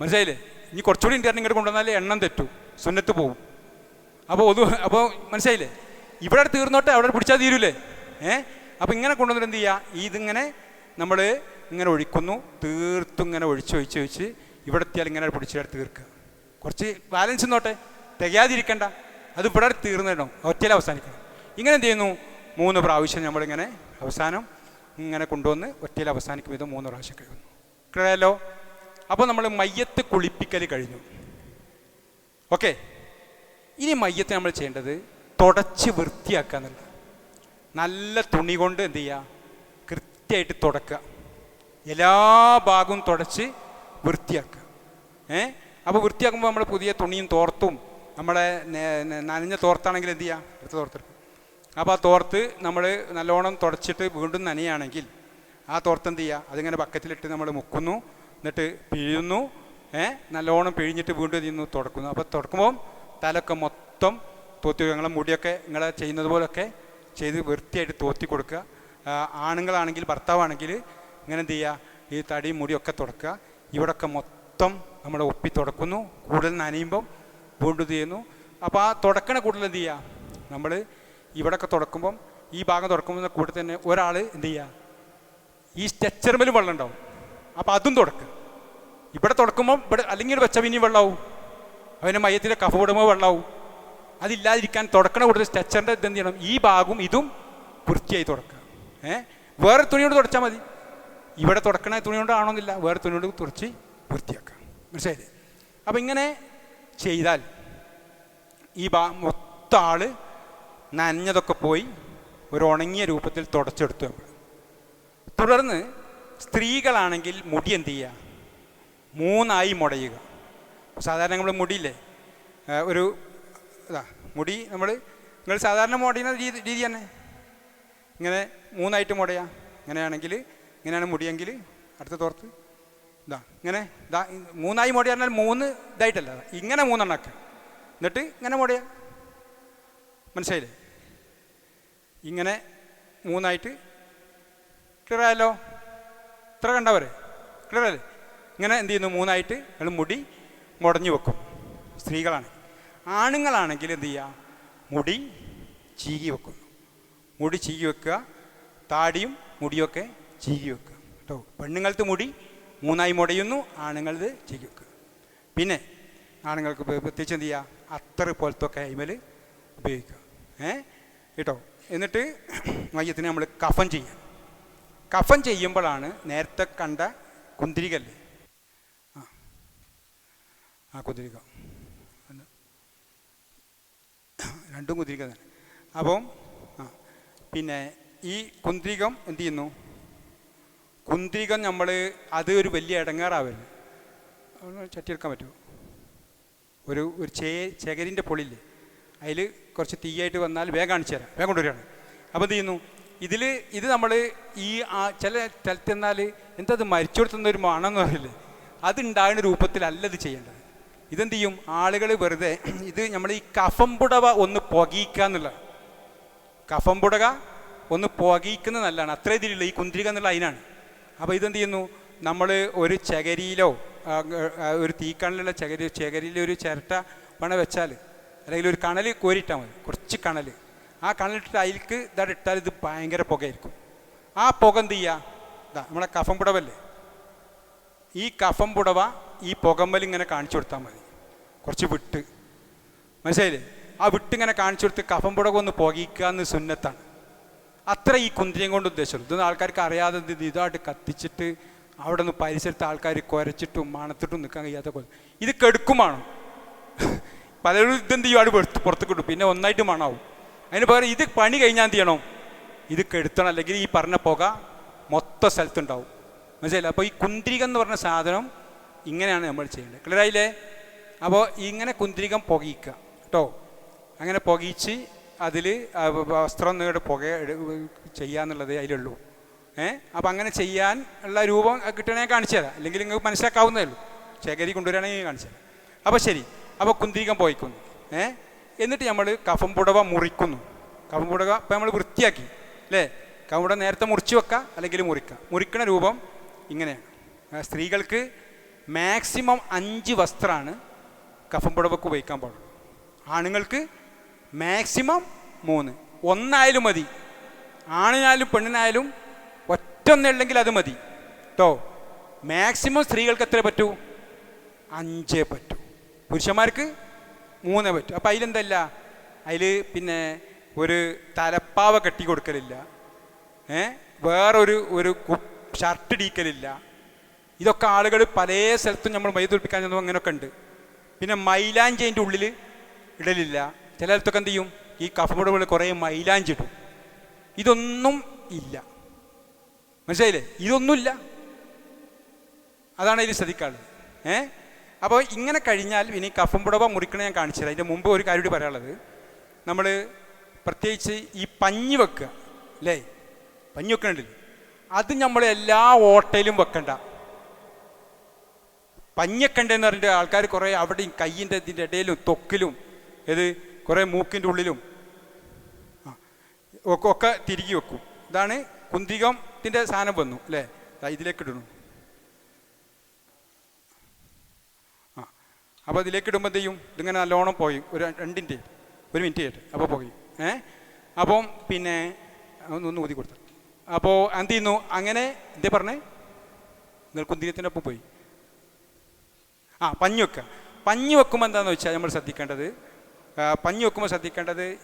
മനസ്സിലായില്ലേ? ഇനി കുറച്ചുകൂടി ഇന്ത്യയിൽ ഇങ്ങോട്ട് കൊണ്ടുവന്നാൽ എണ്ണം തെറ്റും, സുന്നത്ത് പോവും. അപ്പോൾ മനസ്സിലായില്ലേ? ഇവിടെ തീർന്നോട്ടെ, അവിടെ പിടിച്ചാൽ തീരൂലേ? അപ്പോൾ ഇങ്ങനെ കൊണ്ടുവന്നിട്ട് എന്ത് ചെയ്യുക? ഇതിങ്ങനെ നമ്മൾ ഇങ്ങനെ ഒഴിക്കുന്നു. തീർത്തും ഇങ്ങനെ ഒഴിച്ച് ഇവിടെ എത്തിയാൽ ഇങ്ങനെ പിടിച്ചിട്ട് തീർക്കുക. കുറച്ച് ബാലൻസ് നോട്ടെ, തികയാതിരിക്കണ്ട. അത് ഇവിടെ തീർന്നിടണോ, ഒറ്റയിൽ അവസാനിക്കണം. ഇങ്ങനെ എന്ത് ചെയ്യുന്നു? 3 പ്രാവശ്യം നമ്മളിങ്ങനെ അവസാനം ഇങ്ങനെ കൊണ്ടുവന്ന് ഒറ്റയിൽ അവസാനിക്കും. ഇത് 3 പ്രാവശ്യം കഴിയുന്നു. ക്ലിയറല്ലോ? അപ്പോൾ നമ്മൾ മയ്യത്ത് കുളിപ്പിക്കൽ കഴിഞ്ഞു. ഓക്കെ. ഇനി മയ്യത്ത് നമ്മൾ ചെയ്യേണ്ടത് തുടച്ച് വൃത്തിയാക്കുക എന്നുള്ള. നല്ല തുണി കൊണ്ട് എന്ത് ചെയ്യുക? കൃത്യമായിട്ട് തുടക്കുക. എല്ലാ ഭാഗവും തുടച്ച് വൃത്തിയാക്കുക. അപ്പോൾ വൃത്തിയാക്കുമ്പോൾ നമ്മൾ പുതിയ തുണിയും തോർത്തും, നമ്മളെ നനഞ്ഞ തോർത്താണെങ്കിൽ എന്ത് ചെയ്യുക? അടുത്ത തോർത്തെടുക്കും. അപ്പോൾ ആ തോർത്ത് നമ്മൾ നല്ലോണം തുടച്ചിട്ട് വീണ്ടും നനയാണെങ്കിൽ ആ തോർത്ത് എന്ത് ചെയ്യുക? അതിങ്ങനെ ബക്കറ്റിലിട്ട് നമ്മൾ മുക്കുന്നു. എന്നിട്ട് പിഴിയുന്നു. നല്ലോണം പിഴിഞ്ഞിട്ട് വീണ്ടും ചെയ്യുന്നു, തുടക്കുന്നു. അപ്പോൾ തുടക്കുമ്പോൾ തലൊക്കെ മൊത്തം തോത്തി, നിങ്ങളെ മുടിയൊക്കെ നിങ്ങളെ ചെയ്യുന്നത് പോലൊക്കെ ചെയ്ത് വൃത്തിയായിട്ട് തോത്തി കൊടുക്കുക. ആണുങ്ങളാണെങ്കിൽ, ഭർത്താവാണെങ്കിൽ ഇങ്ങനെ എന്ത് ചെയ്യുക? ഈ തടിയും മുടിയൊക്കെ തുടക്കുക. ഇവിടെയൊക്കെ മൊത്തം നമ്മൾ ഒപ്പി തുടക്കുന്നു. കൂടുതൽ നനയുമ്പം വീണ്ടും ചെയ്യുന്നു. അപ്പോൾ ആ തുടക്കണ കൂടുതൽ എന്ത് ചെയ്യുക? നമ്മൾ ഇവിടെയൊക്കെ തുടക്കുമ്പം, ഈ ഭാഗം തുടക്കുമ്പോൾ കൂടെ തന്നെ ഒരാൾ എന്ത് ചെയ്യുക? ഈ സ്ട്രെച്ചർമേലും വെള്ളം ഉണ്ടാവും. അപ്പോൾ അതും തുടക്കുക. ഇവിടെ തുടക്കുമ്പം ഇവിടെ അല്ലെങ്കിൽ വെച്ച പിന്നെയും വെള്ളമാവും. അതിന് മയത്തിൻ്റെ കഫവിടുമ്പോൾ വെള്ളമാവും. അതില്ലാതിരിക്കാൻ തുടക്കണ കൂടുതൽ സ്ട്രെച്ചറിൻ്റെ ഇത് എന്ത് ചെയ്യണം? ഈ ഭാഗവും ഇതും വൃത്തിയായി തുടക്കുക. വേറെ തുണിയോട് തുടച്ചാൽ മതി. ഇവിടെ തുടക്കണ തുണിയോട് ആവണമെന്നില്ല, വേറെ തുണിയോട് തുറച്ച് വൃത്തിയാക്കുക. മനസ്സിലായില്ലേ? അപ്പം ഇങ്ങനെ ചെയ്താൽ ഈ മൊത്തം ആൾ നനഞ്ഞതൊക്കെ പോയി ഒരു ഉണങ്ങിയ രൂപത്തിൽ തുടച്ചെടുത്തു. തുടർന്ന് സ്ത്രീകളാണെങ്കിൽ മുടി എന്ത് ചെയ്യുക? 3 മുടയുക. സാധാരണ നമ്മൾ മുടിയില്ലേ, ഒരു മുടി നിങ്ങൾ സാധാരണ മുടയുന്ന രീതി തന്നെ ഇങ്ങനെ 3 മുടയാ. ഇങ്ങനെയാണെങ്കിൽ, ഇങ്ങനെയാണ് മുടിയെങ്കിൽ അടുത്ത തോർത്ത് ഇങ്ങനെ 3 മുട പറഞ്ഞാൽ 3 ഇതായിട്ടല്ല, ഇങ്ങനെ 3 എണ്ണാക്കുക. എന്നിട്ട് ഇങ്ങനെ മുടയാ. മനസ്സിലായില്ലേ? ഇങ്ങനെ 3 ക്ലിയർ ആയല്ലോ? ഇത്ര കണ്ടവരെ ക്ലിയർ അല്ലേ? ഇങ്ങനെ എന്ത് ചെയ്യുന്നു? 3 നിങ്ങൾ മുടി മുടഞ്ഞു വെക്കും. സ്ത്രീകളാണ്. ആണുങ്ങളാണെങ്കിൽ എന്ത് ചെയ്യുക? മുടി ചീകി വെക്കുന്നു. മുടി ചീകി വെക്കുക. താടിയും മുടിയൊക്കെ ചീകി വെക്കുക കേട്ടോ. പെണ്ണുങ്ങൾക്ക് മുടി 3 മുടയുന്നു, ആണുങ്ങളത് ചീകി വെക്കുക. പിന്നെ ആണുങ്ങൾക്ക് പ്രത്യേകിച്ച് എന്ത് ചെയ്യുക? അത്തറ് പോലത്തെ കൈമൽ ഉപയോഗിക്കുക കേട്ടോ. എന്നിട്ട് മയ്യത്തിന് നമ്മൾ കഫൻ ചെയ്യുക. കഫൻ ചെയ്യുമ്പോഴാണ് നേരത്തെ കണ്ട കുന്തിരികല്ലേ, ആ കുന്തിരിക, രണ്ടും കുന്തിരിക തന്നെ. അപ്പം പിന്നെ ഈ കുന്തിരികം എന്ത് ചെയ്യുന്നു? കുന്തിരികം നമ്മൾ അത് ഒരു വലിയ ഇടങ്ങാറാവരുത്. ചട്ടിയെടുക്കാൻ പറ്റുമോ? ഒരു ചകരിൻ്റെ പൊളിയില്ലേ, അതിൽ കുറച്ച് തീയായിട്ട് വന്നാൽ വേഗം കാണിച്ചു തരാം, വേഗം കൊണ്ടുവരികയാണ്. അപ്പോൾ എന്ത് ചെയ്യുന്നു? ഇത് നമ്മൾ ഈ ചില സ്ഥലത്ത് എന്നാൽ എന്തത് മരിച്ചു കൊടുത്തുന്ന ഒരു മണം എന്ന് പറയില്ലേ, അതുണ്ടാകുന്ന രൂപത്തിലല്ല ഇത് ചെയ്യേണ്ടത്. ഇതെന്ത് ചെയ്യും? ആളുകൾ വെറുതെ ഇത് നമ്മൾ ഈ കഫം പുടവ ഒന്ന് പുകയിക്കുക എന്നുള്ളതാണ്. കഫം പുടക ഒന്ന് പുകയിക്കുന്നത് നല്ലതാണ്. അത്ര ഇതിലുള്ള ഈ കുന്തിരിക എന്നുള്ള അതിനാണ്. അപ്പോൾ ഇതെന്ത് ചെയ്യുന്നു? നമ്മൾ ഒരു ചകരിയിലോ ഒരു തീക്കണലുള്ള ചകരിയിൽ ഒരു ചിരട്ട പണ വെച്ചാൽ, അല്ലെങ്കിൽ ഒരു കണൽ കോരിയിട്ടാൽ മതി, കുറച്ച് കണൽ. ആ കണലിട്ടിട്ട് അതിലേക്ക് ഇതായിട്ടാൽ ഇത് ഭയങ്കര പുകയായിരിക്കും. ആ പുക എന്ത് ചെയ്യുക? നമ്മളെ കഫം പുടവല്ലേ, ഈ കഫം പുടവ ഈ പുകമ്പൽ ഇങ്ങനെ കാണിച്ചു കൊടുത്താൽ മതി, കുറച്ച് വിട്ട്. മനസ്സിലായില്ലേ? ആ വിട്ടിങ്ങനെ കാണിച്ചു കൊടുത്ത് കഫം പുടക ഒന്ന് പുകയിക്കുക എന്ന് സുന്നത്താണ്. അത്ര ഈ കുന്തിരിയം കൊണ്ട് ഉദ്ദേശം. ഇതൊന്നും ആൾക്കാർക്ക് അറിയാതെ ഇതായിട്ട് കത്തിച്ചിട്ട് അവിടെ നിന്ന് പരിസരത്ത് ആൾക്കാർ കുരച്ചിട്ടും മണത്തിട്ടും നിൽക്കാൻ കഴിയാത്ത പോലെ ഇത് കെടുക്കുമാണ്. പലരും ഇതെന്ത് ചെയ്യും? അവിടെ പുറത്ത് കിട്ടും, പിന്നെ ഒന്നായിട്ട് മണാവും. അതിന് പകരം ഇത് പണി കഴിഞ്ഞാൽ എന്ത് ചെയ്യണം? ഇത് കെടുത്തണം, അല്ലെങ്കിൽ ഈ പറഞ്ഞ പുക മൊത്തം സ്ഥലത്തുണ്ടാവും. മനസ്സിലായില്ല? അപ്പോൾ ഈ കുന്തിരികം എന്ന് പറഞ്ഞ സാധനം ഇങ്ങനെയാണ് നമ്മൾ ചെയ്യേണ്ടത്. ക്ലിയറായില്ലേ? അപ്പോൾ ഇങ്ങനെ കുന്തിരികം പുകയിക്കുക കേട്ടോ. അങ്ങനെ പുകയിച്ച് അതിൽ വസ്ത്രം നേട് പുക ചെയ്യാന്നുള്ളത് അതിലുള്ളൂ. അപ്പോൾ അങ്ങനെ ചെയ്യാൻ ഉള്ള രൂപം കിട്ടണേ കാണിച്ചു തരാം, അല്ലെങ്കിൽ നിങ്ങൾക്ക് മനസ്സിലാക്കാവുന്നതേ ഉള്ളൂ. ശേഖരി കൊണ്ടുവരികയാണെങ്കിൽ കാണിച്ചു തരാം. അപ്പോൾ ശരി, അപ്പോൾ കുന്തിരികം പുകയ്ക്കുന്നു. എന്നിട്ട് നമ്മൾ കഫം പുടവ മുറിക്കുന്നു. കഫം പുടവ ഇപ്പം നമ്മൾ വൃത്തിയാക്കി അല്ലേ? കഫം പുടവ നേരത്തെ മുറിച്ച് വെക്കുക, അല്ലെങ്കിൽ മുറിക്കണ രൂപം ഇങ്ങനെയാണ്. സ്ത്രീകൾക്ക് മാക്സിമം 5 വസ്ത്രമാണ് കഫം പുടവക്ക് ഉപയോഗിക്കാൻ പാടുള്ളൂ. ആണുങ്ങൾക്ക് മാക്സിമം 3, 1 മതി. ആണിനായാലും പെണ്ണിനായാലും ഒറ്റൊന്നുണ്ടെങ്കിൽ അത് മതി കേട്ടോ. മാക്സിമം സ്ത്രീകൾക്ക് എത്ര പറ്റൂ? 5 പറ്റൂ. പുരുഷന്മാർക്ക് 3 പറ്റും. അപ്പം അതിലെന്തല്ല, അതിൽ പിന്നെ ഒരു തലപ്പാവ കെട്ടി കൊടുക്കലില്ല, വേറൊരു ഷർട്ട് ഇടിക്കലില്ല. ഇതൊക്കെ ആളുകൾ പല സ്ഥലത്തും നമ്മൾ മൈതുൽപ്പിക്കാൻ ചെന്നു അങ്ങനെയൊക്കെ ഉണ്ട്. പിന്നെ മൈലാഞ്ചി അതിൻ്റെ ഉള്ളിൽ ഇടലില്ല. ചില സ്ഥലത്തൊക്കെ എന്ത് ചെയ്യും, ഈ കഫമുടെ ഉള്ളിൽ കുറേ മൈലാഞ്ചി ഇടും. ഇതൊന്നും ഇല്ല. മനസ്സിലായില്ലേ? ഇതൊന്നുമില്ല. അതാണ് അതിൽ ശ്രദ്ധിക്കാനുള്ളത്. അപ്പോൾ ഇങ്ങനെ കഴിഞ്ഞാൽ ഇനി കഫം പുടവ മുറിക്കണ ഞാൻ കാണിച്ചു തരാം. അതിൻ്റെ മുമ്പ് ഒരു കാര്യം കൂടി പറയാനുള്ളത്, നമ്മൾ പ്രത്യേകിച്ച് ഈ പഞ്ഞി വെക്കുക അല്ലേ, പഞ്ഞി വെക്കണില്ല, അത് നമ്മൾ എല്ലാ ഓട്ടയിലും വെക്കണ്ട. പഞ്ഞി വെക്കണ്ടെന്ന് പറഞ്ഞിട്ട് ആൾക്കാർ കുറേ അവിടെയും കയ്യിൻ്റെ ഇതിൻ്റെ ഇടയിലും തൊക്കിലും കുറേ മൂക്കിൻ്റെ ഉള്ളിലും ഒക്കെ തിരികെ വെക്കും. ഇതാണ് കുന്തികത്തിൻ്റെ സാധനം വന്നു അല്ലേ, ഇതിലേക്ക് ഇടണു. അപ്പോൾ ഇതിലേക്ക് ഇടുമ്പോൾ എന്ത് ചെയ്യും, ഇതിങ്ങനെ നല്ലോണം പോയി ഒരു 1 മിനിറ്റ് ചെയ്യട്ടെ. അപ്പോൾ പോയി അപ്പം പിന്നെ ഒന്ന് ഊതി കൊടുത്തു. അപ്പോൾ എന്ത് ചെയ്യുന്നു, അങ്ങനെ എന്തേ പറഞ്ഞേ, കുന്തികത്തിൻ്റെ ഒപ്പം പോയി. പഞ്ഞി വെക്കുക. പഞ്ഞി വെക്കുമ്പോൾ എന്താണെന്ന് വെച്ചാൽ നമ്മൾ ശ്രദ്ധിക്കേണ്ടത്,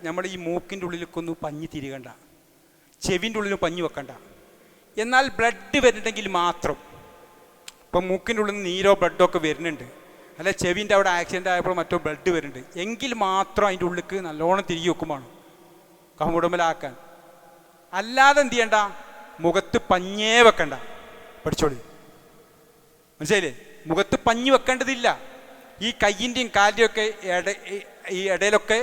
നമ്മൾ ഈ മൂക്കിൻ്റെ ഉള്ളിലേക്കൊന്നും പഞ്ഞി തിരികണ്ട, ചെവിൻ്റെ ഉള്ളിലും പഞ്ഞി വെക്കണ്ട. എന്നാൽ ബ്ലഡ് വരുന്നുണ്ടെങ്കിൽ മാത്രം, ഇപ്പം മൂക്കിൻ്റെ ഉള്ളിൽ നിന്ന് നീരോ ബ്ലഡോ ഒക്കെ വരുന്നുണ്ട്, അല്ല ചെവിൻ്റെ അവിടെ ആക്സിഡൻ്റ് ആയപ്പോൾ മറ്റോ ബ്ലഡ് വരുന്നുണ്ട് എങ്കിൽ മാത്രം അതിൻ്റെ ഉള്ളിലേക്ക് നല്ലോണം തിരികെ വെക്കുമാണ് കഫമുടമ്പലാക്കാൻ. അല്ലാതെ എന്ത് ചെയ്യണ്ട, മുഖത്ത് പഞ്ഞേ വെക്കണ്ട. പഠിച്ചോളി, മനസ്സിലായില്ലേ? മുഖത്ത് പഞ്ഞി വെക്കേണ്ടതില്ല. ഈ കയ്യിൻ്റെയും കാലിൻ്റെയും ഒക്കെ ഈ ഇടയിലൊക്കെ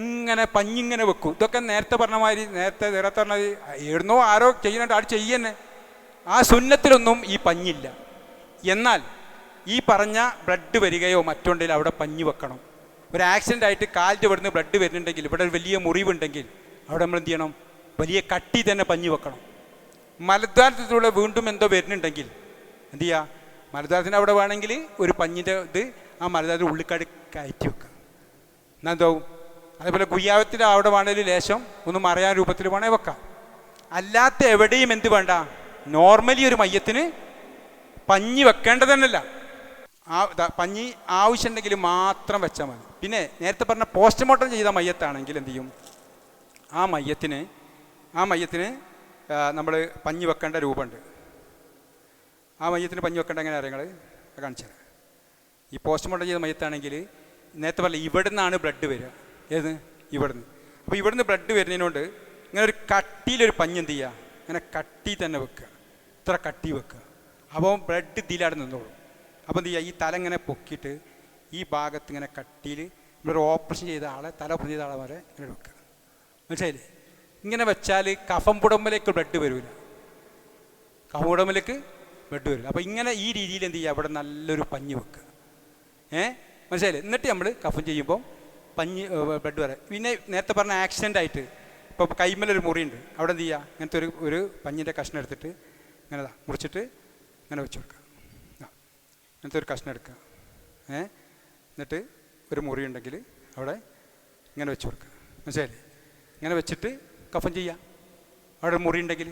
ഇങ്ങനെ പഞ്ഞിങ്ങനെ വെക്കും. ഇതൊക്കെ നേരത്തെ പറഞ്ഞ മാതിരി, നേരത്തെ പറഞ്ഞത് എവിടുന്നോ ആരോ ചെയ്യുന്നുണ്ട്, ആട് ചെയ്യുന്നേ. ആ സുന്നത്തിലൊന്നും ഈ പഞ്ഞില്ല. എന്നാൽ ഈ പറഞ്ഞ ബ്ലഡ് വരികയോ മറ്റുണ്ടെങ്കിൽ അവിടെ പഞ്ഞി വെക്കണം. ഒരു ആക്സിഡൻ്റ് ആയിട്ട് കാലിൻ്റെ ഇവിടുന്ന് ബ്ലഡ് വരുന്നുണ്ടെങ്കിൽ, ഇവിടെ ഒരു വലിയ മുറിവുണ്ടെങ്കിൽ അവിടെ നമ്മൾ എന്ത് ചെയ്യണം, വലിയ കട്ടി തന്നെ പഞ്ഞി വെക്കണം. മലദ്വാരത്തിലൂടെ വീണ്ടും എന്തോ വരുന്നുണ്ടെങ്കിൽ എന്ത് ചെയ്യുക, മലദ്വാരത്തിൻ്റെ അവിടെ വേണമെങ്കിൽ ഒരു പഞ്ഞിൻ്റെ ഇത് ആ മലദ്വാരത്തിൻ്റെ ഉള്ളിക്കാട് കയറ്റി വെക്കുക. എന്നാൽ എന്താവും. അതേപോലെ കുയ്യാവത്തിൻ്റെ അവിടെ വേണമെങ്കിൽ ലേശം ഒന്ന് മറയാൻ രൂപത്തിൽ വേണേൽ വെക്കാം. അല്ലാത്ത എവിടെയും എന്ത് വേണ്ട, നോർമലി ഒരു മയ്യത്തിന് പഞ്ഞി വെക്കേണ്ടതന്നല്ല. പഞ്ഞി ആവശ്യമുണ്ടെങ്കിൽ മാത്രം വെച്ചാൽ മതി. പിന്നെ നേരത്തെ പറഞ്ഞ പോസ്റ്റ്മോർട്ടം ചെയ്ത മയ്യത്താണെങ്കിൽ എന്ത് ചെയ്യും, ആ മയ്യത്തിന് നമ്മൾ പഞ്ഞി വെക്കേണ്ട രൂപമുണ്ട്. ആ മയ്യത്തിന് പഞ്ഞി വെക്കേണ്ട എങ്ങനെ അറിയങ്ങൾ കാണിച്ചു തരാം. ഈ പോസ്റ്റ്മോർട്ടം ചെയ്ത മയ്യത്താണെങ്കിൽ നേരത്തെ പറഞ്ഞ ഇവിടെ നിന്നാണ് ബ്ലഡ് വരിക. ഏത്? ഇവിടുന്ന്. അപ്പോൾ ഇവിടുന്ന് ബ്ലഡ് വരുന്നതിനോണ്ട് ഇങ്ങനെ ഒരു കട്ടിയിലൊരു പഞ്ഞി എന്ത് ചെയ്യുക, ഇങ്ങനെ കട്ടി തന്നെ വെക്കുക, ഇത്ര കട്ടി വെക്കുക. അപ്പോൾ ബ്ലഡ് ഇതിലാടെ നിന്നോളും. അപ്പോൾ എന്ത് ചെയ്യുക, ഈ തല ഇങ്ങനെ പൊക്കിയിട്ട് ഈ ഭാഗത്ത് ഇങ്ങനെ കട്ടിയിൽ നമ്മളൊരു ഓപ്പറേഷൻ ചെയ്ത ആളെ, തല ഓപ്പറേഷൻ ചെയ്ത ആളെ വരെ ഇങ്ങനെ വെക്കുക. മനസ്സിലായില്ലേ? ഇങ്ങനെ വെച്ചാൽ കഫം പുടമ്പലേക്ക് ബ്ലഡ് വരില്ല, കഫം പുടമ്പലേക്ക് ബ്ലഡ് വരില്ല. അപ്പോൾ ഇങ്ങനെ ഈ രീതിയിൽ എന്ത് ചെയ്യുക, അവിടെ നല്ലൊരു പഞ്ഞി വെക്കുക. മനസ്സിലായില്ലേ? എന്നിട്ട് നമ്മൾ കഫം ചെയ്യുമ്പോൾ പഞ്ഞി ബ്ലഡ് വരെ. പിന്നെ നേരത്തെ പറഞ്ഞ ആക്സിഡൻ്റ് ആയിട്ട് ഇപ്പോൾ കൈമേലൊരു മുറിയുണ്ട്, അവിടെ എന്ത് ചെയ്യുക, ഇങ്ങനത്തെ ഒരു പഞ്ഞിൻ്റെ കഷ്ണം എടുത്തിട്ട് ഇങ്ങനെ മുറിച്ചിട്ട് ഇങ്ങനെ വെച്ച് കൊടുക്കുക. ഇങ്ങനത്തെ ഒരു കഷ്ണം എടുക്കുക. എന്നിട്ട് ഒരു മുറി ഉണ്ടെങ്കിൽ അവിടെ ഇങ്ങനെ വെച്ച് കൊടുക്കുക. മനസ്സിലായില്ലേ? ഇങ്ങനെ വെച്ചിട്ട് കഫം ചെയ്യുക. അവിടെ ഒരു മുറി ഉണ്ടെങ്കിൽ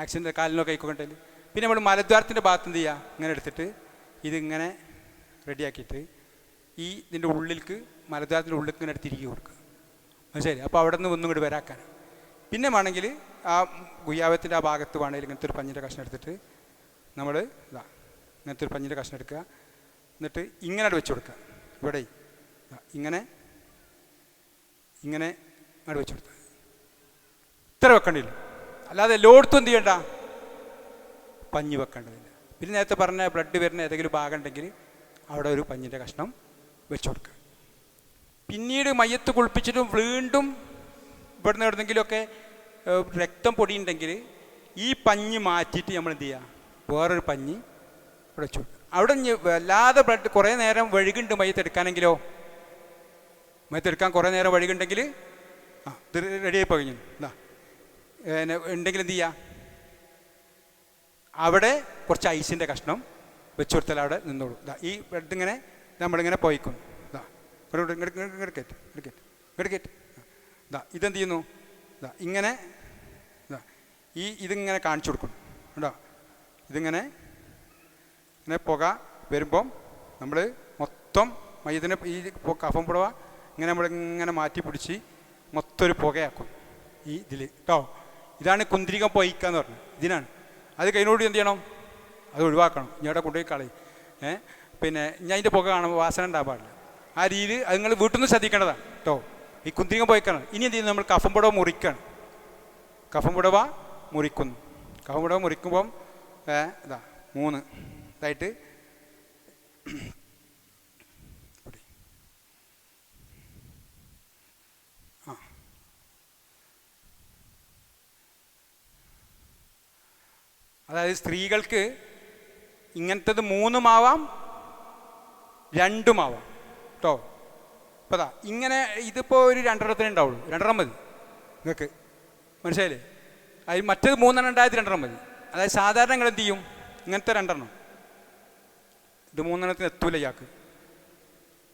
ആക്സിഡൻ്റ് കാലിനോ കൈക്കോ ഉണ്ടെങ്കിൽ. പിന്നെ നമ്മൾ മലദ്വാരത്തിൻ്റെ ഭാഗത്ത് എന്ത് ചെയ്യുക, ഇങ്ങനെ എടുത്തിട്ട് ഇതിങ്ങനെ റെഡിയാക്കിയിട്ട് ഇതിൻ്റെ ഉള്ളിലേക്ക്, മലദ്വാരത്തിൻ്റെ ഉള്ളിലേക്ക് ഇങ്ങനെ തിരികെ കൊടുക്കുക. മനസ്സിലായി? അപ്പോൾ അവിടെ നിന്ന് ഒന്നും ഇങ്ങോട്ട് വരാക്കാൻ. പിന്നെ വേണമെങ്കിൽ ആ ഗുയ്യാവത്തിൻ്റെ ആ ഭാഗത്ത് വേണമെങ്കിൽ ഇങ്ങനത്തെ ഒരു പഞ്ഞിൻ്റെ കഷ്ണം എടുത്തിട്ട് നമ്മൾ ഇങ്ങനത്തെ ഒരു പഞ്ഞിൻ്റെ കഷ്ണം എടുക്കുക. എന്നിട്ട് ഇങ്ങനെ വെച്ച് കൊടുക്കുക. ഇവിടെ ഇങ്ങനെ അങ്ങോട്ട് വെച്ച് കൊടുക്കുക. ഇത്ര വെക്കേണ്ടില്ല. അല്ലാതെ എല്ലായിടത്തും എന്ത് ചെയ്യണ്ട, പഞ്ഞി വെക്കേണ്ടതില്ല. പിന്നെ നേരത്തെ പറഞ്ഞ ബ്ലഡ് വരുന്ന ഏതെങ്കിലും ഭാഗം ഉണ്ടെങ്കിൽ അവിടെ ഒരു പഞ്ഞിൻ്റെ കഷ്ണം വെച്ച് കൊടുക്കുക. പിന്നീട് മയ്യത്ത് കുളിപ്പിച്ചിട്ടും വീണ്ടും ഇവിടുന്ന് എവിടെന്നെങ്കിലുമൊക്കെ രക്തം പൊടിയുണ്ടെങ്കിൽ ഈ പഞ്ഞി മാറ്റിയിട്ട് നമ്മൾ എന്ത് ചെയ്യുക, വേറൊരു പഞ്ഞി ഇവിടെ വെച്ച് കൊടുക്കുക. അവിടെ വല്ലാതെ ബ്ലഡ് കുറേ നേരം വഴുകുണ്ട് മയ്യത്തെടുക്കാനെങ്കിലോ, മയ്യത്തെടുക്കാൻ കുറേ നേരം വഴുകുണ്ടെങ്കിൽ ഇത് റെഡിയായി കഴിഞ്ഞു ഉണ്ടെങ്കിൽ എന്ത് ചെയ്യുക, അവിടെ കുറച്ച് ഐസിൻ്റെ കഷ്ണം വെച്ച് കൊടുത്താൽ അവിടെ നിന്നോളൂ. ഈ ബ്ലഡ് ഇങ്ങനെ നമ്മളിങ്ങനെ പോയിക്കുന്നു. ഇങ്ങോട്ട് ഇതെന്ത് ചെയ്യുന്നു, ഇങ്ങനെ ഇതിങ്ങനെ കാണിച്ചു കൊടുക്കുന്നു കേട്ടോ. ഇതിങ്ങനെ ഇങ്ങനെ പുക വരുമ്പം നമ്മൾ മൊത്തം മയ്യത്തിനെ ഈ കഫം പുടവ ഇങ്ങനെ നമ്മളിങ്ങനെ മാറ്റി പിടിച്ച് മൊത്തം ഒരു പുകയാക്കും ഈ ഇതിൽ കേട്ടോ. ഇതാണ് കുന്തിരികം പൊയ്ക്കുക എന്ന് പറഞ്ഞത്, ഇതിനാണ്. അത് കഴിഞ്ഞോട് എന്ത് ചെയ്യണം, അത് ഒഴിവാക്കണം, ഞാൻ അവിടെ കൊണ്ടുപോയി കളയും. പിന്നെ ഞാൻ അതിൻ്റെ പുക കാണുമ്പോൾ വാസന ഉണ്ടാകാൻ പാടില്ല. ആ രീതിയിൽ അത് നിങ്ങൾ വീട്ടിൽ നിന്ന് ശ്രദ്ധിക്കേണ്ടതാണ് കേട്ടോ. ഈ കുന്തിരികം പോയിക്കാണ്. ഇനി എന്ത് ചെയ്യുന്നു, നമ്മൾ കഫം പുടവ മുറിക്കുകയാണ്. കഫം പുടവ മുറിക്കുന്നു. കഫം പുടവ മുറിക്കുമ്പം ഇതാ 3 ഇതായിട്ട് അതായത് സ്ത്രീകൾക്ക് ഇങ്ങനത്തത് 3 2 കേട്ടോ. അപ്പോൾ അതാ ഇങ്ങനെ ഇതിപ്പോൾ ഒരു 2 ഉണ്ടാവുള്ളൂ, 2 മതി നിങ്ങൾക്ക്, മനസ്സിലായില്ലേ? അത് മറ്റേത് 3 ഉണ്ടായത് 2 മതി. അതായത് സാധാരണ നിങ്ങൾ എന്ത് ചെയ്യും, ഇങ്ങനത്തെ 2 ഇത് 3 എത്തൂല ഇയാൾക്ക്,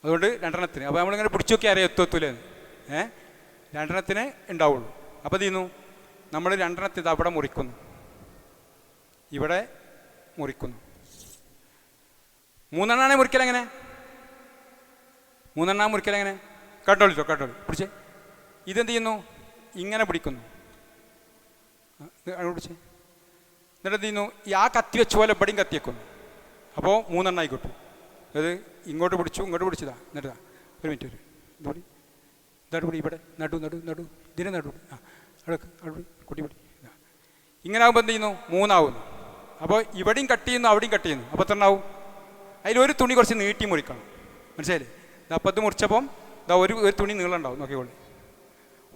അതുകൊണ്ട് 2. അപ്പോൾ നമ്മളിങ്ങനെ പിടിച്ചു നോക്കി അറിയാം എത്തൂലെന്ന്. 2 ഉണ്ടാവുള്ളൂ. അപ്പോൾ എന്ത് ചെയ്യുന്നു, നമ്മൾ 2 ഇത് അവിടെ മുറിക്കുന്നു, ഇവിടെ മുറിക്കുന്നു. 3 മുറിക്കലെങ്ങനെ, 3 മുറിക്കലെങ്ങനെ, കേട്ടോളിച്ചോ പിടിച്ചേ. ഇതെന്ത് ചെയ്യുന്നു, ഇങ്ങനെ പിടിക്കുന്നു, പിടിച്ചേ. എന്നിട്ട് എന്ത് ചെയ്യുന്നു, ആ കത്തി വെച്ച പോലെ ഇവിടെയും കത്തി വെക്കുന്നു. അപ്പോൾ 3 ആയിക്കോട്ടു. അത് ഇങ്ങോട്ട് പിടിച്ചു, ഇങ്ങോട്ട് പിടിച്ചതാ. എന്നിട്ടാ ഒരു മിനിറ്റ്, ഇതോടി നടുപടി, ഇവിടെ നടു ഇതിനെ നടുപടി, അവിടെ കുട്ടി പിടി. ഇങ്ങനെ ആകുമ്പോൾ എന്ത് ചെയ്യുന്നു, 3 ആവുന്നു. അപ്പോൾ ഇവിടെയും കട്ട് ചെയ്യുന്നു, അവിടെയും കട്ട് ചെയ്യുന്നു. അപ്പോൾ 3 ആവും. അതിലൊരു തുണി കുറച്ച് നീട്ടി മുറിക്കണം, മനസ്സിലായില്ലേ? അപ്പോൾ ഇത് മുറിച്ചപ്പം ഇതാ ഒരു തുണി നീളം ഉണ്ടാവും, നോക്കിക്കോളി.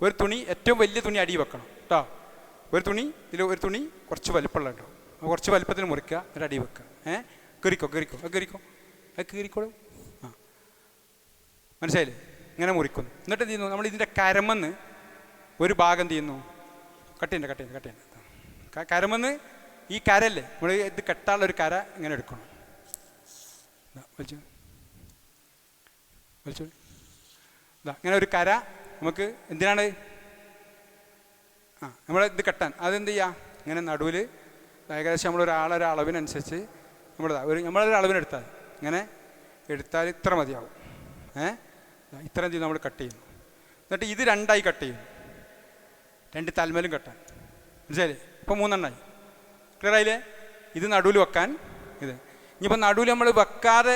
ഒരു തുണി, ഏറ്റവും വലിയ തുണി അടി വെക്കണം കേട്ടോ. ഒരു തുണി, ഇതിൽ ഒരു തുണി കുറച്ച് വലിപ്പമുള്ള ഉണ്ടാവും. അപ്പോൾ കുറച്ച് വലിപ്പത്തിൽ മുറിക്കുക, എന്നിട്ട് അടി വെക്കുക. കീറിക്കോ അത് കീറിക്കോളും. മനസ്സിലായില്ലേ? ഇങ്ങനെ മുറിക്കുന്നു. എന്നിട്ട് എന്ത് ചെയ്യുന്നു, നമ്മൾ ഇതിൻ്റെ കരമെന്ന് ഒരു ഭാഗം എന്ത് ചെയ്യുന്നു, കട്ട് ചെയ്യണ്ട. കരമെന്ന് ഈ കരല്ലേ, നമ്മൾ ഇത് കെട്ടാനുള്ള ഒരു കര ഇങ്ങനെ എടുക്കണം. വലിച്ചു ഇങ്ങനെ ഒരു കര നമുക്ക് എന്തിനാണ്, നമ്മൾ ഇത് കെട്ടാൻ. അതെന്ത് ചെയ്യുക, ഇങ്ങനെ നടുവിൽ ഏകദേശം നമ്മളൊരാളൊരു അളവിനനുസരിച്ച് നമ്മളൊരു അളവിനെടുത്താൽ ഇങ്ങനെ എടുത്താൽ ഇത്ര മതിയാവും. ഇത്ര എന്ത് ചെയ്യും, നമ്മൾ കട്ട് ചെയ്യുന്നു. എന്നിട്ട് ഇത് 2 കട്ട് ചെയ്യും, 2 തലമേലും കെട്ടാൻ, മനസ്സിലായില്ലേ? ഇപ്പോൾ 3 ക്ലിയർ ആയില്ലേ? ഇത് നടുവിൽ വെക്കാൻ. ഇത് ഇനിയിപ്പോൾ നടുവിൽ നമ്മൾ വെക്കാതെ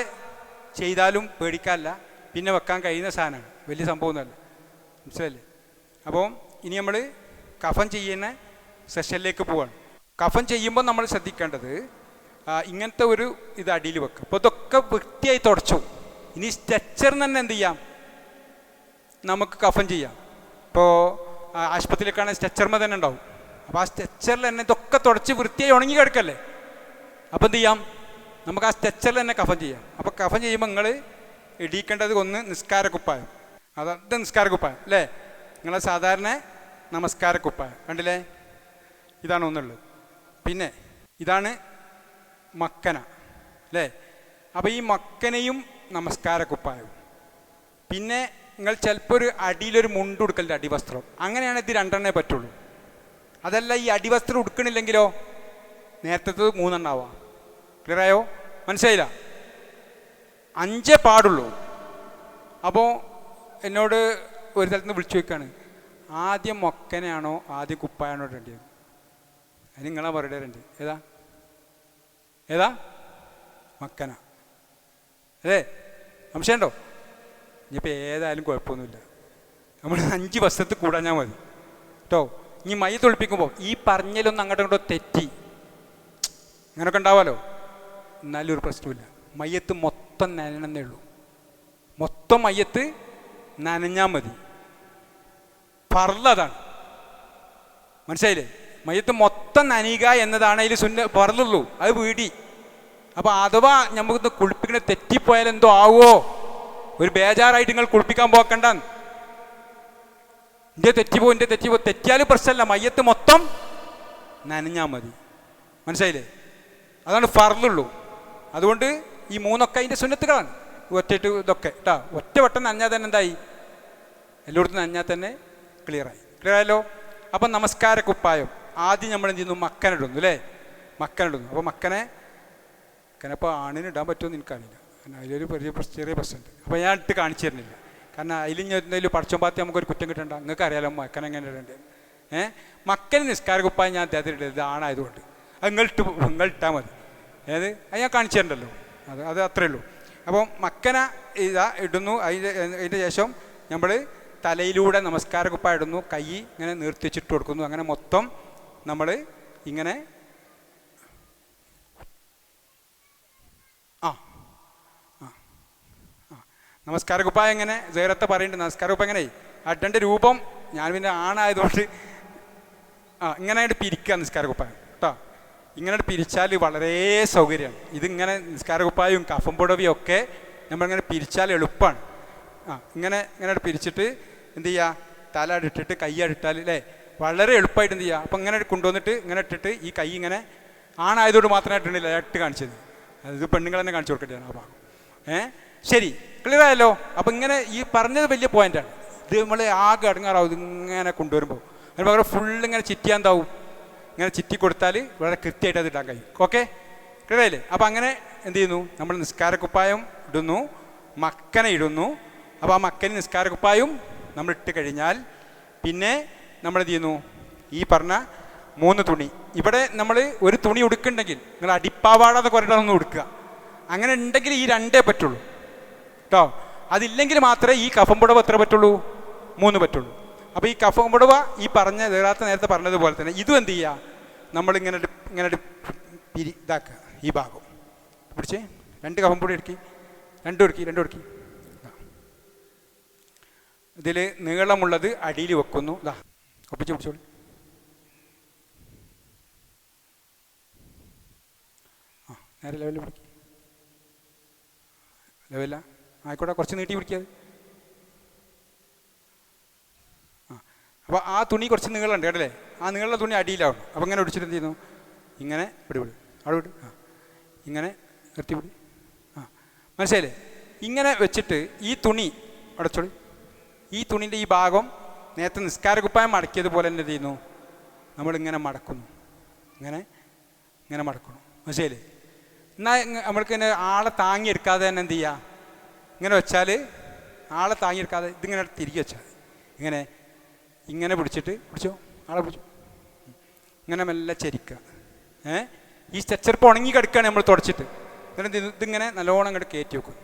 ചെയ്താലും പേടിക്കാനില്ല, പിന്നെ വെക്കാൻ കഴിയുന്ന സാധനമാണ്, വലിയ സംഭവമൊന്നുമല്ല, മനസ്സിലായില്ലേ? അപ്പോൾ ഇനി നമ്മൾ കഫൻ ചെയ്യുന്ന സെഷനിലേക്ക് പോവാണ്. കഫൻ ചെയ്യുമ്പോൾ നമ്മൾ ശ്രദ്ധിക്കേണ്ടത് ഇങ്ങനത്തെ ഒരു ഇത് അടിയിൽ വെക്കുക. അപ്പോൾ ഇതൊക്കെ വൃത്തിയായി തുടച്ചു. ഇനി സ്ട്രെച്ചറിന് തന്നെ എന്ത് ചെയ്യാം, നമുക്ക് കഫൻ ചെയ്യാം. ഇപ്പോൾ ആശുപത്രിയിലേക്കാണെങ്കിൽ സ്ട്രെച്ചർമ തന്നെ ഉണ്ടാവും. അപ്പോൾ ആ സ്ട്രെച്ചറിൽ തന്നെ ഇതൊക്കെ തുടച്ച് വൃത്തിയായി ഉണങ്ങി കിടക്കല്ലേ. അപ്പോൾ എന്ത് ചെയ്യാം, നമുക്ക് ആ സ്ട്രെച്ചറിൽ തന്നെ കഫൻ ചെയ്യാം. അപ്പോൾ കഫൻ ചെയ്യുമ്പോൾ നിങ്ങൾ ഇടിക്കേണ്ടത് ഒന്ന് നിസ്കാരക്കുപ്പായം. അത് നിസ്കാരക്കുപ്പായം അല്ലേ, നിങ്ങളെ സാധാരണ നമസ്കാരക്കുപ്പായം കണ്ടില്ലേ, ഇതാണ് ഒന്നുള്ളത്. പിന്നെ ഇതാണ് മക്കന അല്ലേ. അപ്പോൾ ഈ മക്കനയും നമസ്കാരക്കുപ്പായവും. പിന്നെ നിങ്ങൾ ചിലപ്പോൾ ഒരു അടിയിലൊരു മുണ്ട് ഉടുക്കലിൻ്റെ അടിവസ്ത്രം, അങ്ങനെയാണ് ഇത് 2 പറ്റുള്ളൂ. അതല്ല ഈ അടിവസ്ത്രം ഉടുക്കണില്ലെങ്കിലോ നേരത്തെ 3 ആവാം. ക്ലിയറായോ, മനസ്സിലായില്ല? 5 പാടുള്ളൂ. അപ്പോൾ എന്നോട് ഒരു സ്ഥലത്ത് നിന്ന് വിളിച്ചു ചോദിക്കുകയാണ്, ആദ്യം മൊക്കനാണോ ആദ്യം കുപ്പായാണോ ഇടേണ്ടത്? അതിന് നിങ്ങളാ പറയേണ്ടത്. ഏതാ മക്കന അല്ലേ? സംശയമുണ്ടോ? ഇനിയിപ്പോൾ ഏതായാലും കുഴപ്പമൊന്നുമില്ല, നമ്മൾ 5 വസ്ത്രത്തിൽ കൂടാഞ്ഞാൽ മതി കേട്ടോ. ഇനി മയ്യത്ത് ഒളിപ്പിക്കുമ്പോൾ ഈ പറഞ്ഞതിലൊന്നും അങ്ങോട്ടും ഇങ്ങോട്ടോ തെറ്റി അങ്ങനെയൊക്കെ ഉണ്ടാവാമല്ലോ. എന്നാലും ഒരു പ്രശ്നമില്ല, മയ്യത്ത് മൊത്തം നനയണമെന്നേ ഉള്ളൂ. മൊത്തം മയ്യത്ത് നനഞ്ഞാൽ മതി. ഫർളതാണ്, മനസ്സിലായില്ലേ? മയ്യത്ത് മൊത്തം നനയുക എന്നതാണ് അതിൽ ഫർളുള്ളൂ, അത് വീടി. അപ്പോൾ അഥവാ നമുക്ക് കുളിപ്പിക്കണ തെറ്റിപ്പോയാൽ എന്തോ ആവുമോ, ഒരു ബേജാറായിട്ട് നിങ്ങൾ കുളിപ്പിക്കാൻ പോക്കണ്ട. എൻ്റെ തെറ്റിപ്പോ തെറ്റിയാലും പ്രശ്നമല്ല, മയ്യത്ത് മൊത്തം നനഞ്ഞാൽ മതി. മനസ്സിലായില്ലേ? അതാണ് ഫർളുള്ളൂ. അതുകൊണ്ട് ഈ മൂന്നൊക്കെ അതിൻ്റെ സുന്നത്തുകളാണ്. ഒറ്റയിട്ട് ഇതൊക്കെ കേട്ടോ, ഒറ്റ വട്ടം നനഞ്ഞാൽ തന്നെ എന്തായി, എല്ലായിടത്തും നനഞ്ഞാൽ തന്നെ ക്ലിയറായി. ക്ലിയറായല്ലോ? അപ്പം നമസ്കാര കുപ്പായം ആദ്യം നമ്മൾ എന്ത് ചെയ്യുന്നു, മക്കനിടുന്നു അല്ലേ? മക്കനിടുന്നു. അപ്പോൾ മക്കനിപ്പോൾ ആണിനിടാൻ പറ്റുമെന്ന് എനിക്കറിയില്ല, കാരണം അതിലൊരു ചെറിയ പ്രശ്നമുണ്ട്. അപ്പോൾ ഞാൻ ഇട്ട് കാണിച്ചു തരുന്നില്ല, കാരണം അതിൽ എന്തെങ്കിലും പടച്ചോമ്പാത്തി നമുക്കൊരു കുറ്റം കിട്ടണ്ട. നിങ്ങൾക്ക് അറിയാലോ മക്കൻ എങ്ങനെ ഇടേണ്ടത്. മക്കന് നിസ്കാര കുപ്പായം ഞാൻ അദ്ദേഹത്തിന് ഇടരുത്, ഇത് ആണായതുകൊണ്ട്. അത് നിങ്ങൾ ഇട്ടാൽ മതി. അത് ഞാൻ കാണിച്ചു തരണ്ടല്ലോ, അത് അത്രയേ ഉള്ളൂ. അപ്പോൾ മക്കന ഇടുന്നു. അതിൻ്റെ ശേഷം നമ്മൾ തലയിലൂടെ നമസ്കാര കുപ്പായം ഇടുന്നു, കൈ ഇങ്ങനെ നിർത്തിച്ചിട്ട് കൊടുക്കുന്നു. അങ്ങനെ മൊത്തം നമ്മൾ ഇങ്ങനെ നമസ്കാര കുപ്പായം എങ്ങനെ സേറത്തെ പറയുന്നുണ്ട്. നമസ്കാര കുപ്പായം എങ്ങനെ അഡൻ്റെ രൂപം, ഞാൻ പിന്നെ ആണായതുകൊണ്ട് ഇങ്ങനെ പിരിക്കുക നിസ്കാര കുപ്പായം കേട്ടോ. ഇങ്ങനെ പിരിച്ചാൽ വളരെ സൗകര്യമാണ്. ഇതിങ്ങനെ നിസ്കാര കുപ്പായും കഫം പുടവിയും ഒക്കെ നമ്മളിങ്ങനെ പിരിച്ചാൽ എളുപ്പമാണ്. ഇങ്ങനെ പിരിച്ചിട്ട് എന്ത് ചെയ്യുക, തല ഇട്ടിട്ട് കൈ ഇട്ടാൽ അല്ലേ വളരെ എളുപ്പമായിട്ട് എന്ത് ചെയ്യുക. അപ്പം ഇങ്ങനെ കൊണ്ടുവന്നിട്ട് ഇങ്ങനെ ഇട്ടിട്ട് ഈ കൈ ഇങ്ങനെ ആണായതുകൊണ്ട് മാത്രമായിട്ടുണ്ടല്ല ഇട്ട് കാണിച്ചത്, അത് പെണ്ണുങ്ങൾ തന്നെ കാണിച്ചു കൊടുക്കട്ടെ ആ ഭാഗം. ശരി, ക്ലിയർ ആയല്ലോ? അപ്പം ഇങ്ങനെ ഈ പറഞ്ഞത് വലിയ പോയിൻ്റാണ്. ഇത് നമ്മൾ ആകെ അടങ്ങാറാവും ഇതിങ്ങനെ കൊണ്ടുവരുമ്പോൾ. അതിന് പകരം ഫുള്ളിങ്ങനെ ചിറ്റിയാന്താവും, ഇങ്ങനെ ചിറ്റി കൊടുത്താൽ വളരെ കൃത്യമായിട്ട് അത് ഇടാൻ കഴിയും. ഓക്കെ, ക്ലിയർ ആയില്ലേ? അപ്പം അങ്ങനെ എന്ത് ചെയ്യുന്നു, നമ്മൾ നിസ്കാര കുപ്പായം ഇടുന്നു, മക്കനെ ഇടുന്നു. അപ്പോൾ ആ മക്കന് നിസ്കാര കുപ്പായും നമ്മൾ ഇട്ട് കഴിഞ്ഞാൽ പിന്നെ നമ്മൾ എന്ത് ചെയ്യുന്നു, ഈ പറഞ്ഞ 3 തുണി. ഇവിടെ നമ്മൾ ഒരു തുണി ഉടുക്കുന്നുണ്ടെങ്കിൽ നിങ്ങൾ അടിപ്പാവാടാതെ കുറേട്ടൊന്നും ഉടുക്കുക. അങ്ങനെ ഉണ്ടെങ്കിൽ ഈ 2 പറ്റുള്ളൂ കേട്ടോ. അതില്ലെങ്കിൽ മാത്രമേ ഈ കഫം പുടവ എത്ര പറ്റുള്ളൂ, 3 പറ്റുള്ളൂ. അപ്പോൾ ഈ കഫം പുടവ ഈ പറഞ്ഞ നേരത്തെ പറഞ്ഞതുപോലെ തന്നെ ഇതും എന്ത് ചെയ്യുക, നമ്മളിങ്ങനെ ഇതാക്കുക. ഈ ഭാഗം പിടിച്ച് 2 കഫം പൊടി എടുക്കി, 2 എടുക്കി. ഇതിൽ നീളമുള്ളത് അടിയിൽ വെക്കുന്നു. ഇതാ ഒപ്പിച്ച് പിടിച്ചോളൂ. നേരെ ലെവലിൽ പിടിക്കും. ലെവലില്ല ആയിക്കോട്ടെ, കുറച്ച് നീട്ടി പിടിക്കാതെ. അപ്പോൾ ആ തുണി കുറച്ച് നീളമുണ്ട് കേട്ടല്ലേ, ആ നീളമുള്ള തുണി അടിയിലാവണം. അപ്പോൾ ഇങ്ങനെ പിടിച്ചിട്ട് എന്ത് ചെയ്യുന്നു, ഇങ്ങനെ വിട് അവിടെ വിട്, ഇങ്ങനെ നിർത്തി വിട്. മനസ്സിലായില്ലേ? ഇങ്ങനെ വെച്ചിട്ട് ഈ തുണി അടച്ചോളി. ഈ തുണിൻ്റെ ഈ ഭാഗം നേരത്തെ നിസ്കാര കുപ്പായം മടക്കിയതുപോലെ തന്നെ എന്ത് ചെയ്യുന്നു, നമ്മളിങ്ങനെ മടക്കുന്നു. ഇങ്ങനെ മടക്കണം. മനസ്സിലായില്ലേ? എന്നാൽ നമ്മൾക്ക് ഇങ്ങനെ ആളെ താങ്ങിയെടുക്കാതെ തന്നെ എന്ത് ചെയ്യുക, ഇങ്ങനെ വെച്ചാൽ ആളെ താങ്ങിയെടുക്കാതെ ഇതിങ്ങനെ തിരികെ വെച്ചാൽ ഇങ്ങനെ പിടിച്ചോ, ആളെ പിടിച്ചു, ഇങ്ങനെ മെല്ലെ ചരിക്കുക. ഈ സ്ട്രെച്ചറിപ്പോൾ ഉണങ്ങി കിടക്കുകയാണ് നമ്മൾ തുടച്ചിട്ട്. എന്നിട്ട് ഇതിങ്ങനെ നല്ലോണം അങ്ങോട്ട് കയറ്റി വെക്കും.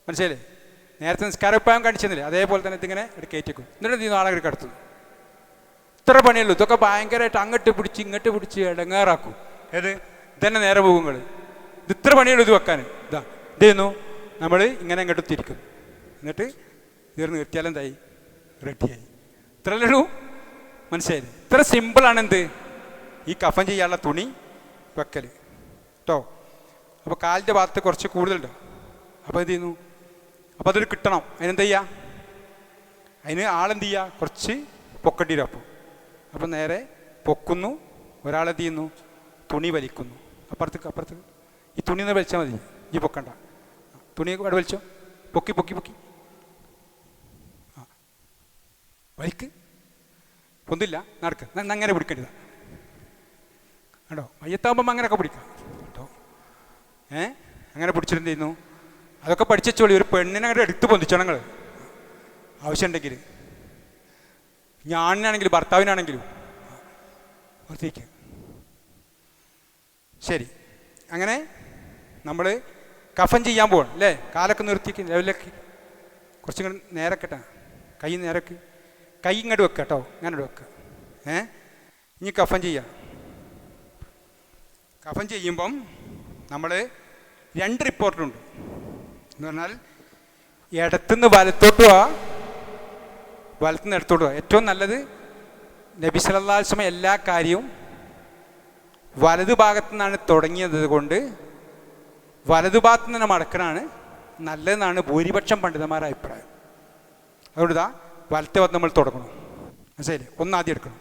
മനസ്സിലായില്ലേ? നേരത്തെ നിസ്കാരപ്പായം കാണിച്ചെന്നില്ലേ, അതേപോലെ തന്നെ ഇതിങ്ങനെ കയറ്റി വെക്കും. എന്നിട്ട് എന്ത് ചെയ്യുന്നു, ആളെ കിടത്തുന്നു. ഇത്ര പണിയുള്ളൂ. ഇതൊക്കെ ഭയങ്കരമായിട്ട് അങ്ങോട്ട് പിടിച്ച് ഇങ്ങോട്ട് പിടിച്ച് ഇടങ്ങാറാക്കും. ഇതന്നെ നേരെ പോകുങ്ങൾ. ഇത് ഇത്ര പണിയുള്ളൂ ഇത് വെക്കാൻ. ഇത് ചെയ്യുന്നു, നമ്മൾ ഇങ്ങനെ അങ്ങോട്ട് തിരിക്കും. എന്നിട്ട് തീർന്ന് നിർത്തിയാൽ എന്തായി, റെഡിയായി. ഇത്രയല്ലേ ഉള്ളൂ. മനസ്സിലായി? ഇത്ര സിമ്പിളാണ് എന്ത്, ഈ കഫൻ ചെയ്യാനുള്ള തുണി വെക്കൽ കേട്ടോ. അപ്പോൾ കാലിൻ്റെ ഭാഗത്ത് കുറച്ച് കൂടുതലുണ്ടോ, അപ്പോൾ എന്ത് ചെയ്യുന്നു, അപ്പോൾ അതൊരു കിട്ടണം. അതിനെന്താ ചെയ്യുക, അതിന് ആളെന്ത് ചെയ്യുക, കുറച്ച് പൊക്കട്ടി വരും. അപ്പോൾ നേരെ പൊക്കുന്നു. ഒരാളെന്ത് ചെയ്യുന്നു, തുണി വലിക്കുന്നു. അപ്പുറത്ത് ഈ തുണി ഒന്ന് വലിച്ചാൽ മതി, ഈ പൊക്കണ്ട. തുണി അവിടെ വലിച്ചോ, പൊക്കി വലിക്ക്, പൊന്തില്ല, നടക്ക്. അങ്ങനെ പിടിക്കേണ്ടതാണ് കേട്ടോ. മയ്യത്താകുമ്പം അങ്ങനെയൊക്കെ പിടിക്കാം കേട്ടോ. അങ്ങനെ പിടിച്ചിട്ട് എന്ത് ചെയ്യുന്നു, അതൊക്കെ പഠിച്ചോളി. ഒരു പെണ്ണിനെ അങ്ങോട്ട് എടുത്ത് പൊന്തിച്ചോണം നിങ്ങൾ, ആവശ്യമുണ്ടെങ്കിൽ. ഞാനാണെങ്കിലും ഭർത്താവിനാണെങ്കിലും പുറത്തേക്ക്. ശരി, അങ്ങനെ നമ്മൾ കഫൻ ചെയ്യാൻ പോകണം അല്ലേ. കാലൊക്കെ നിർത്തിക്ക്, ലെവലിലേക്ക് കുറച്ചും കൂടെ നേരക്കെട്ടാ, കൈ നേരക്ക്, കൈ ഇങ്ങോട്ട് വെക്കുക കേട്ടോ. ഇങ്ങനെ വെക്കുക. ഇനി കഫൻ ചെയ്യാം. കഫൻ ചെയ്യുമ്പം നമ്മൾ 2 റിപ്പോർട്ടുണ്ട്. എന്ന് പറഞ്ഞാൽ ഇടത്തുനിന്ന് വലത്തോട്ട് പോവാ, വലത്തുനിന്ന് ഇടത്തോട്ട് പോവാ. ഏറ്റവും നല്ലത് നബി സല്ലല്ലാഹു അലൈഹി വസല്ലം എല്ലാ കാര്യവും വലതു ഭാഗത്തു നിന്നാണ് തുടങ്ങിയത് കൊണ്ട് വലതു ഭാഗത്തു നിന്ന് മടക്കണാണ് നല്ലതെന്നാണ് ഭൂരിപക്ഷം പണ്ഡിതന്മാരുടെ അഭിപ്രായം. അതുകൊണ്ട് ഇതാ വലത്തെ ഭാഗത്ത് നമ്മൾ തുടങ്ങണം. മനസ്സിലായില്ലേ? ഒന്നാദ്യം എടുക്കണം.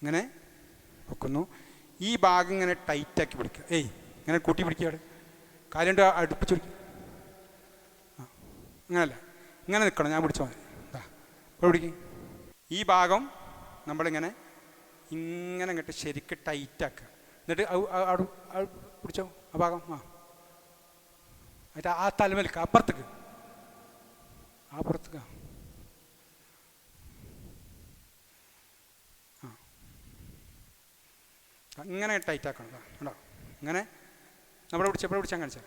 ഇങ്ങനെ വെക്കുന്നു. ഈ ഭാഗം ഇങ്ങനെ ടൈറ്റാക്കി പിടിക്കുക. ഇങ്ങനെ കൂട്ടി പിടിക്കുക. കാര്യം കൊണ്ട് അടുപ്പിച്ച് പിടിക്കുക. അങ്ങനല്ല, ഇങ്ങനെ നിൽക്കണം. ഞാൻ പിടിച്ചോ ഇപ്പോൾ പിടിക്കും. ഈ ഭാഗം നമ്മളിങ്ങനെ ഇങ്ങനെ ഇങ്ങോട്ട് ശരിക്ക് ടൈറ്റാക്കുക. എന്നിട്ട് അവിടെ പിടിച്ചോ ആ ഭാഗം. എന്നിട്ട് ആ തലമേൽക്ക് അപ്പുറത്തേക്ക് ഇങ്ങനെ ടൈറ്റാക്കണം. കേട്ടോ ഇങ്ങനെ നമ്മളെ പിടിച്ചാൽ കാണിച്ചാൽ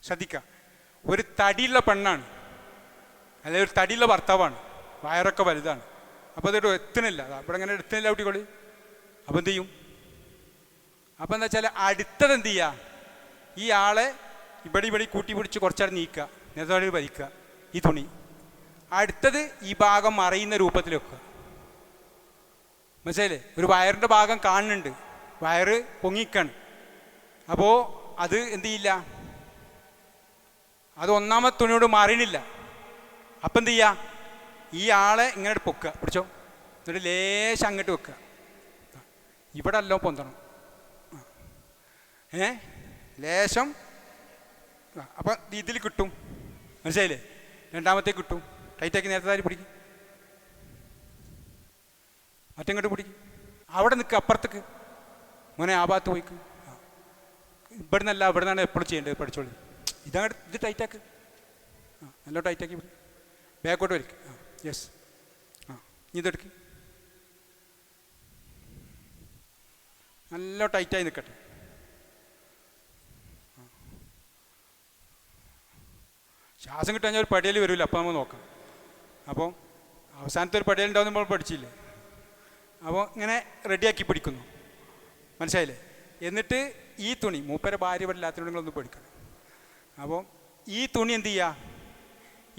ശ്രദ്ധിക്കുക. ഒരു തടിയുള്ള പെണ്ണാണ്, അല്ലെങ്കിൽ ഒരു തടിയുള്ള ഭർത്താവാണ്, വയറൊക്കെ വലുതാണ്. അപ്പോൾ അതൊരു എത്തണില്ല, ഇവിടെ ഇങ്ങനെ എത്തുന്നില്ല കുട്ടികളി. അപ്പോൾ എന്ത് ചെയ്യും? അപ്പോൾ എന്താ വെച്ചാൽ അടുത്തത് എന്ത് ചെയ്യുക? ഈ ആളെ ഇവിടെ കൂട്ടി പിടിച്ച് കുറച്ചവിടെ നീക്കുക, നേരത്തെ വലിക്കുക ഈ തുണി. അടുത്തത് ഈ ഭാഗം മറയുന്ന രൂപത്തിൽ വെക്കുക. മനസ്സിലായില്ലേ? ഒരു വയറിൻ്റെ ഭാഗം കാണുന്നുണ്ട്, വയറ് പൊങ്ങിക്കാണ്. അപ്പോൾ അത് എന്ത് ചെയ്യില്ല, അത് ഒന്നാമത്തെ തുണിയോട് മറിയണില്ല. അപ്പം എന്ത് ചെയ്യുക? ഈ ആളെ ഇങ്ങനെ പൊക്കുക, പിടിച്ചോ. എന്നിട്ട് ലേശം അങ്ങോട്ട് വെക്കുക. ഇവിടെ എല്ലാം പൊന്തണം. ലേശം. അപ്പം ഇതിൽ കിട്ടും. മനസ്സിലായില്ലേ? രണ്ടാമത്തേക്ക് കിട്ടും. ടൈറ്റാക്കി നേരത്തെ താരി പിടിക്കും, മറ്റങ്ങോട്ട് പിടിക്കും. അവിടെ നിൽക്കുക, അപ്പുറത്തേക്ക് മോനെ ആ ഭാഗത്ത് പോയിക്കും. ഇവിടെ നിന്നല്ല, ഇവിടെ നിന്നാണ് എപ്പോഴും ചെയ്യേണ്ടത്. പഠിച്ചോളി. ഇത് ടൈറ്റാക്ക്. നല്ല ടൈറ്റാക്കി പിടി. ബാക്കോട്ട് വലിക്കും. യെസ്. ഇതെടുക്ക്. നല്ല ടൈറ്റായി നിൽക്കട്ടെ. ശ്വാസം കിട്ടാൻ ഒരു പടിയൽ വരില്ല. അപ്പം നമ്മൾ നോക്കാം. അപ്പോൾ അവസാനത്തെ ഒരു പടിയൽ ഉണ്ടാവും, നമ്മൾ പഠിച്ചില്ലേ? അപ്പോൾ ഇങ്ങനെ റെഡിയാക്കി പിടിക്കുന്നു. മനസ്സിലായില്ലേ? എന്നിട്ട് ഈ തുണി മൂപ്പരെ ഭാര്യ വല്ലാത്ത നിങ്ങളൊന്ന് പഠിക്കണം. അപ്പോൾ ഈ തുണി എന്ത് ചെയ്യുക?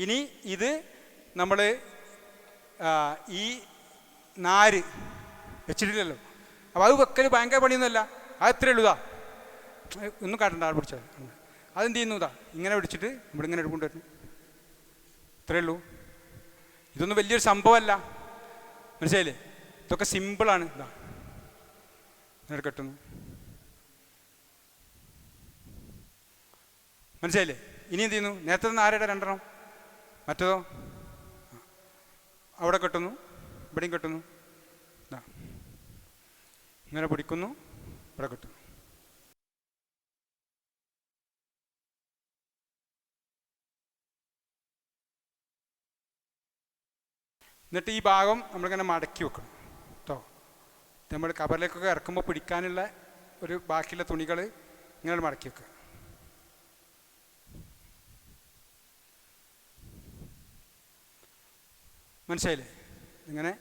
ഇനി ഇത് നമ്മൾ ഈ നാര് വെച്ചിട്ടില്ലല്ലോ. അപ്പോൾ അത് വെക്കൽ ഭയങ്കര പണിയൊന്നുമല്ല. അത് എത്രയേ ഉള്ളൂ. ഒന്നും കാട്ടണ്ട, ആൾ പിടിച്ചാൽ. അതെന്ത് ചെയ്യുന്നു? ഇങ്ങനെ പിടിച്ചിട്ട് നമ്മളിങ്ങനെ എടുക്കൊണ്ടുവരുന്നു. ഇത്രയേ ഉള്ളൂ. ഇതൊന്നും വലിയൊരു സംഭവമല്ല. മനസ്സിലായില്ലേ? ഇതൊക്കെ സിമ്പിളാണ്. ഇങ്ങനെ കെട്ടുന്നു. മനസ്സിലായില്ലേ? ഇനി എന്ത് ചെയ്യുന്നു? നേരത്തെ നാരയുടെ 2 മറ്റേതോ അവിടെ കെട്ടുന്നു, ഇവിടെയും കെട്ടുന്നു. ഇങ്ങനെ പിടിക്കുന്നു, ഇവിടെ കെട്ടുന്നു. എന്നിട്ട് ഈ ഭാഗം നമ്മളിങ്ങനെ മടക്കി വെക്കണം കേട്ടോ. നമ്മൾ കബറിലേക്കൊക്കെ ഇറക്കുമ്പോൾ പിടിക്കാനുള്ള ഒരു ബാക്കിയുള്ള തുണികൾ ഇങ്ങനെ മടക്കി വെക്കുക. മനസ്സിലായില്ലേ? ഇങ്ങനെ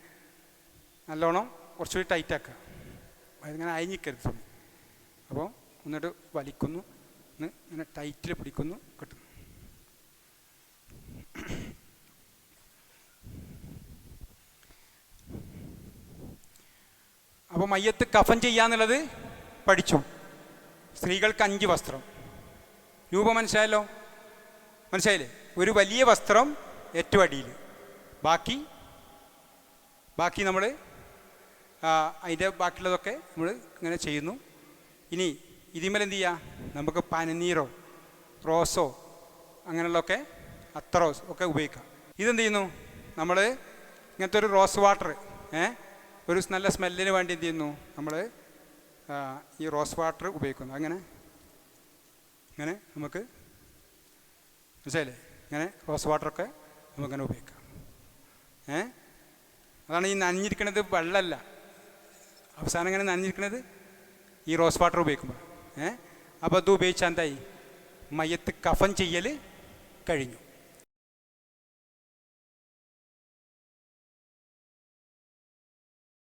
നല്ലോണം കുറച്ചുകൂടി ടൈറ്റാക്കുക. അതിങ്ങനെ അയഞ്ഞിക്കരുത് തുണി. അപ്പോൾ എന്നിട്ട് വലിക്കുന്നു, ഇങ്ങനെ ടൈറ്റിൽ പിടിക്കുന്നു, കിട്ടുന്നു. അപ്പോൾ മയ്യത്ത് കഫൻ ചെയ്യാന്നുള്ളത് പഠിച്ചു. സ്ത്രീകൾക്ക് 5 വസ്ത്രം. രൂപം മനസ്സിലായല്ലോ? മനസ്സിലായില്ലേ? ഒരു വലിയ വസ്ത്രം ഏറ്റവും അടിയിൽ, ബാക്കി നമ്മൾ അതിൻ്റെ ബാക്കിയുള്ളതൊക്കെ നമ്മൾ ഇങ്ങനെ ചെയ്യുന്നു. ഇനി ഇതിന്മേൽ എന്ത് ചെയ്യുക? നമുക്ക് പനിനീരോ റോസോ അങ്ങനെയുള്ളതൊക്കെ, അത്തറോസ് ഒക്കെ ഉപയോഗിക്കാം. ഇതെന്ത് ചെയ്യുന്നു? നമ്മൾ ഇങ്ങനത്തെ ഒരു റോസ് വാട്ടർ, ഒരു നല്ല സ്മെല്ലിന് വേണ്ടി എന്ത് ചെയ്യുന്നു? നമ്മൾ ഈ റോസ് വാട്ടർ ഉപയോഗിക്കുന്നു. അങ്ങനെ നമുക്ക് മനസ്സിലായില്ലേ? ഇങ്ങനെ റോസ് വാട്ടറൊക്കെ നമുക്കങ്ങനെ ഉപയോഗിക്കാം. അതാണ് ഈ നനഞ്ഞിരിക്കണത് വെള്ളമല്ല. അവസാനം ഇങ്ങനെ നനഞ്ഞിരിക്കണത് ഈ റോസ് വാട്ടർ ഉപയോഗിക്കുമ്പോൾ. അപ്പോൾ അത് ഉപയോഗിച്ചാൽ എന്തായി, മയ്യത്ത് കഫൻ ചെയ്യൽ കഴിഞ്ഞു.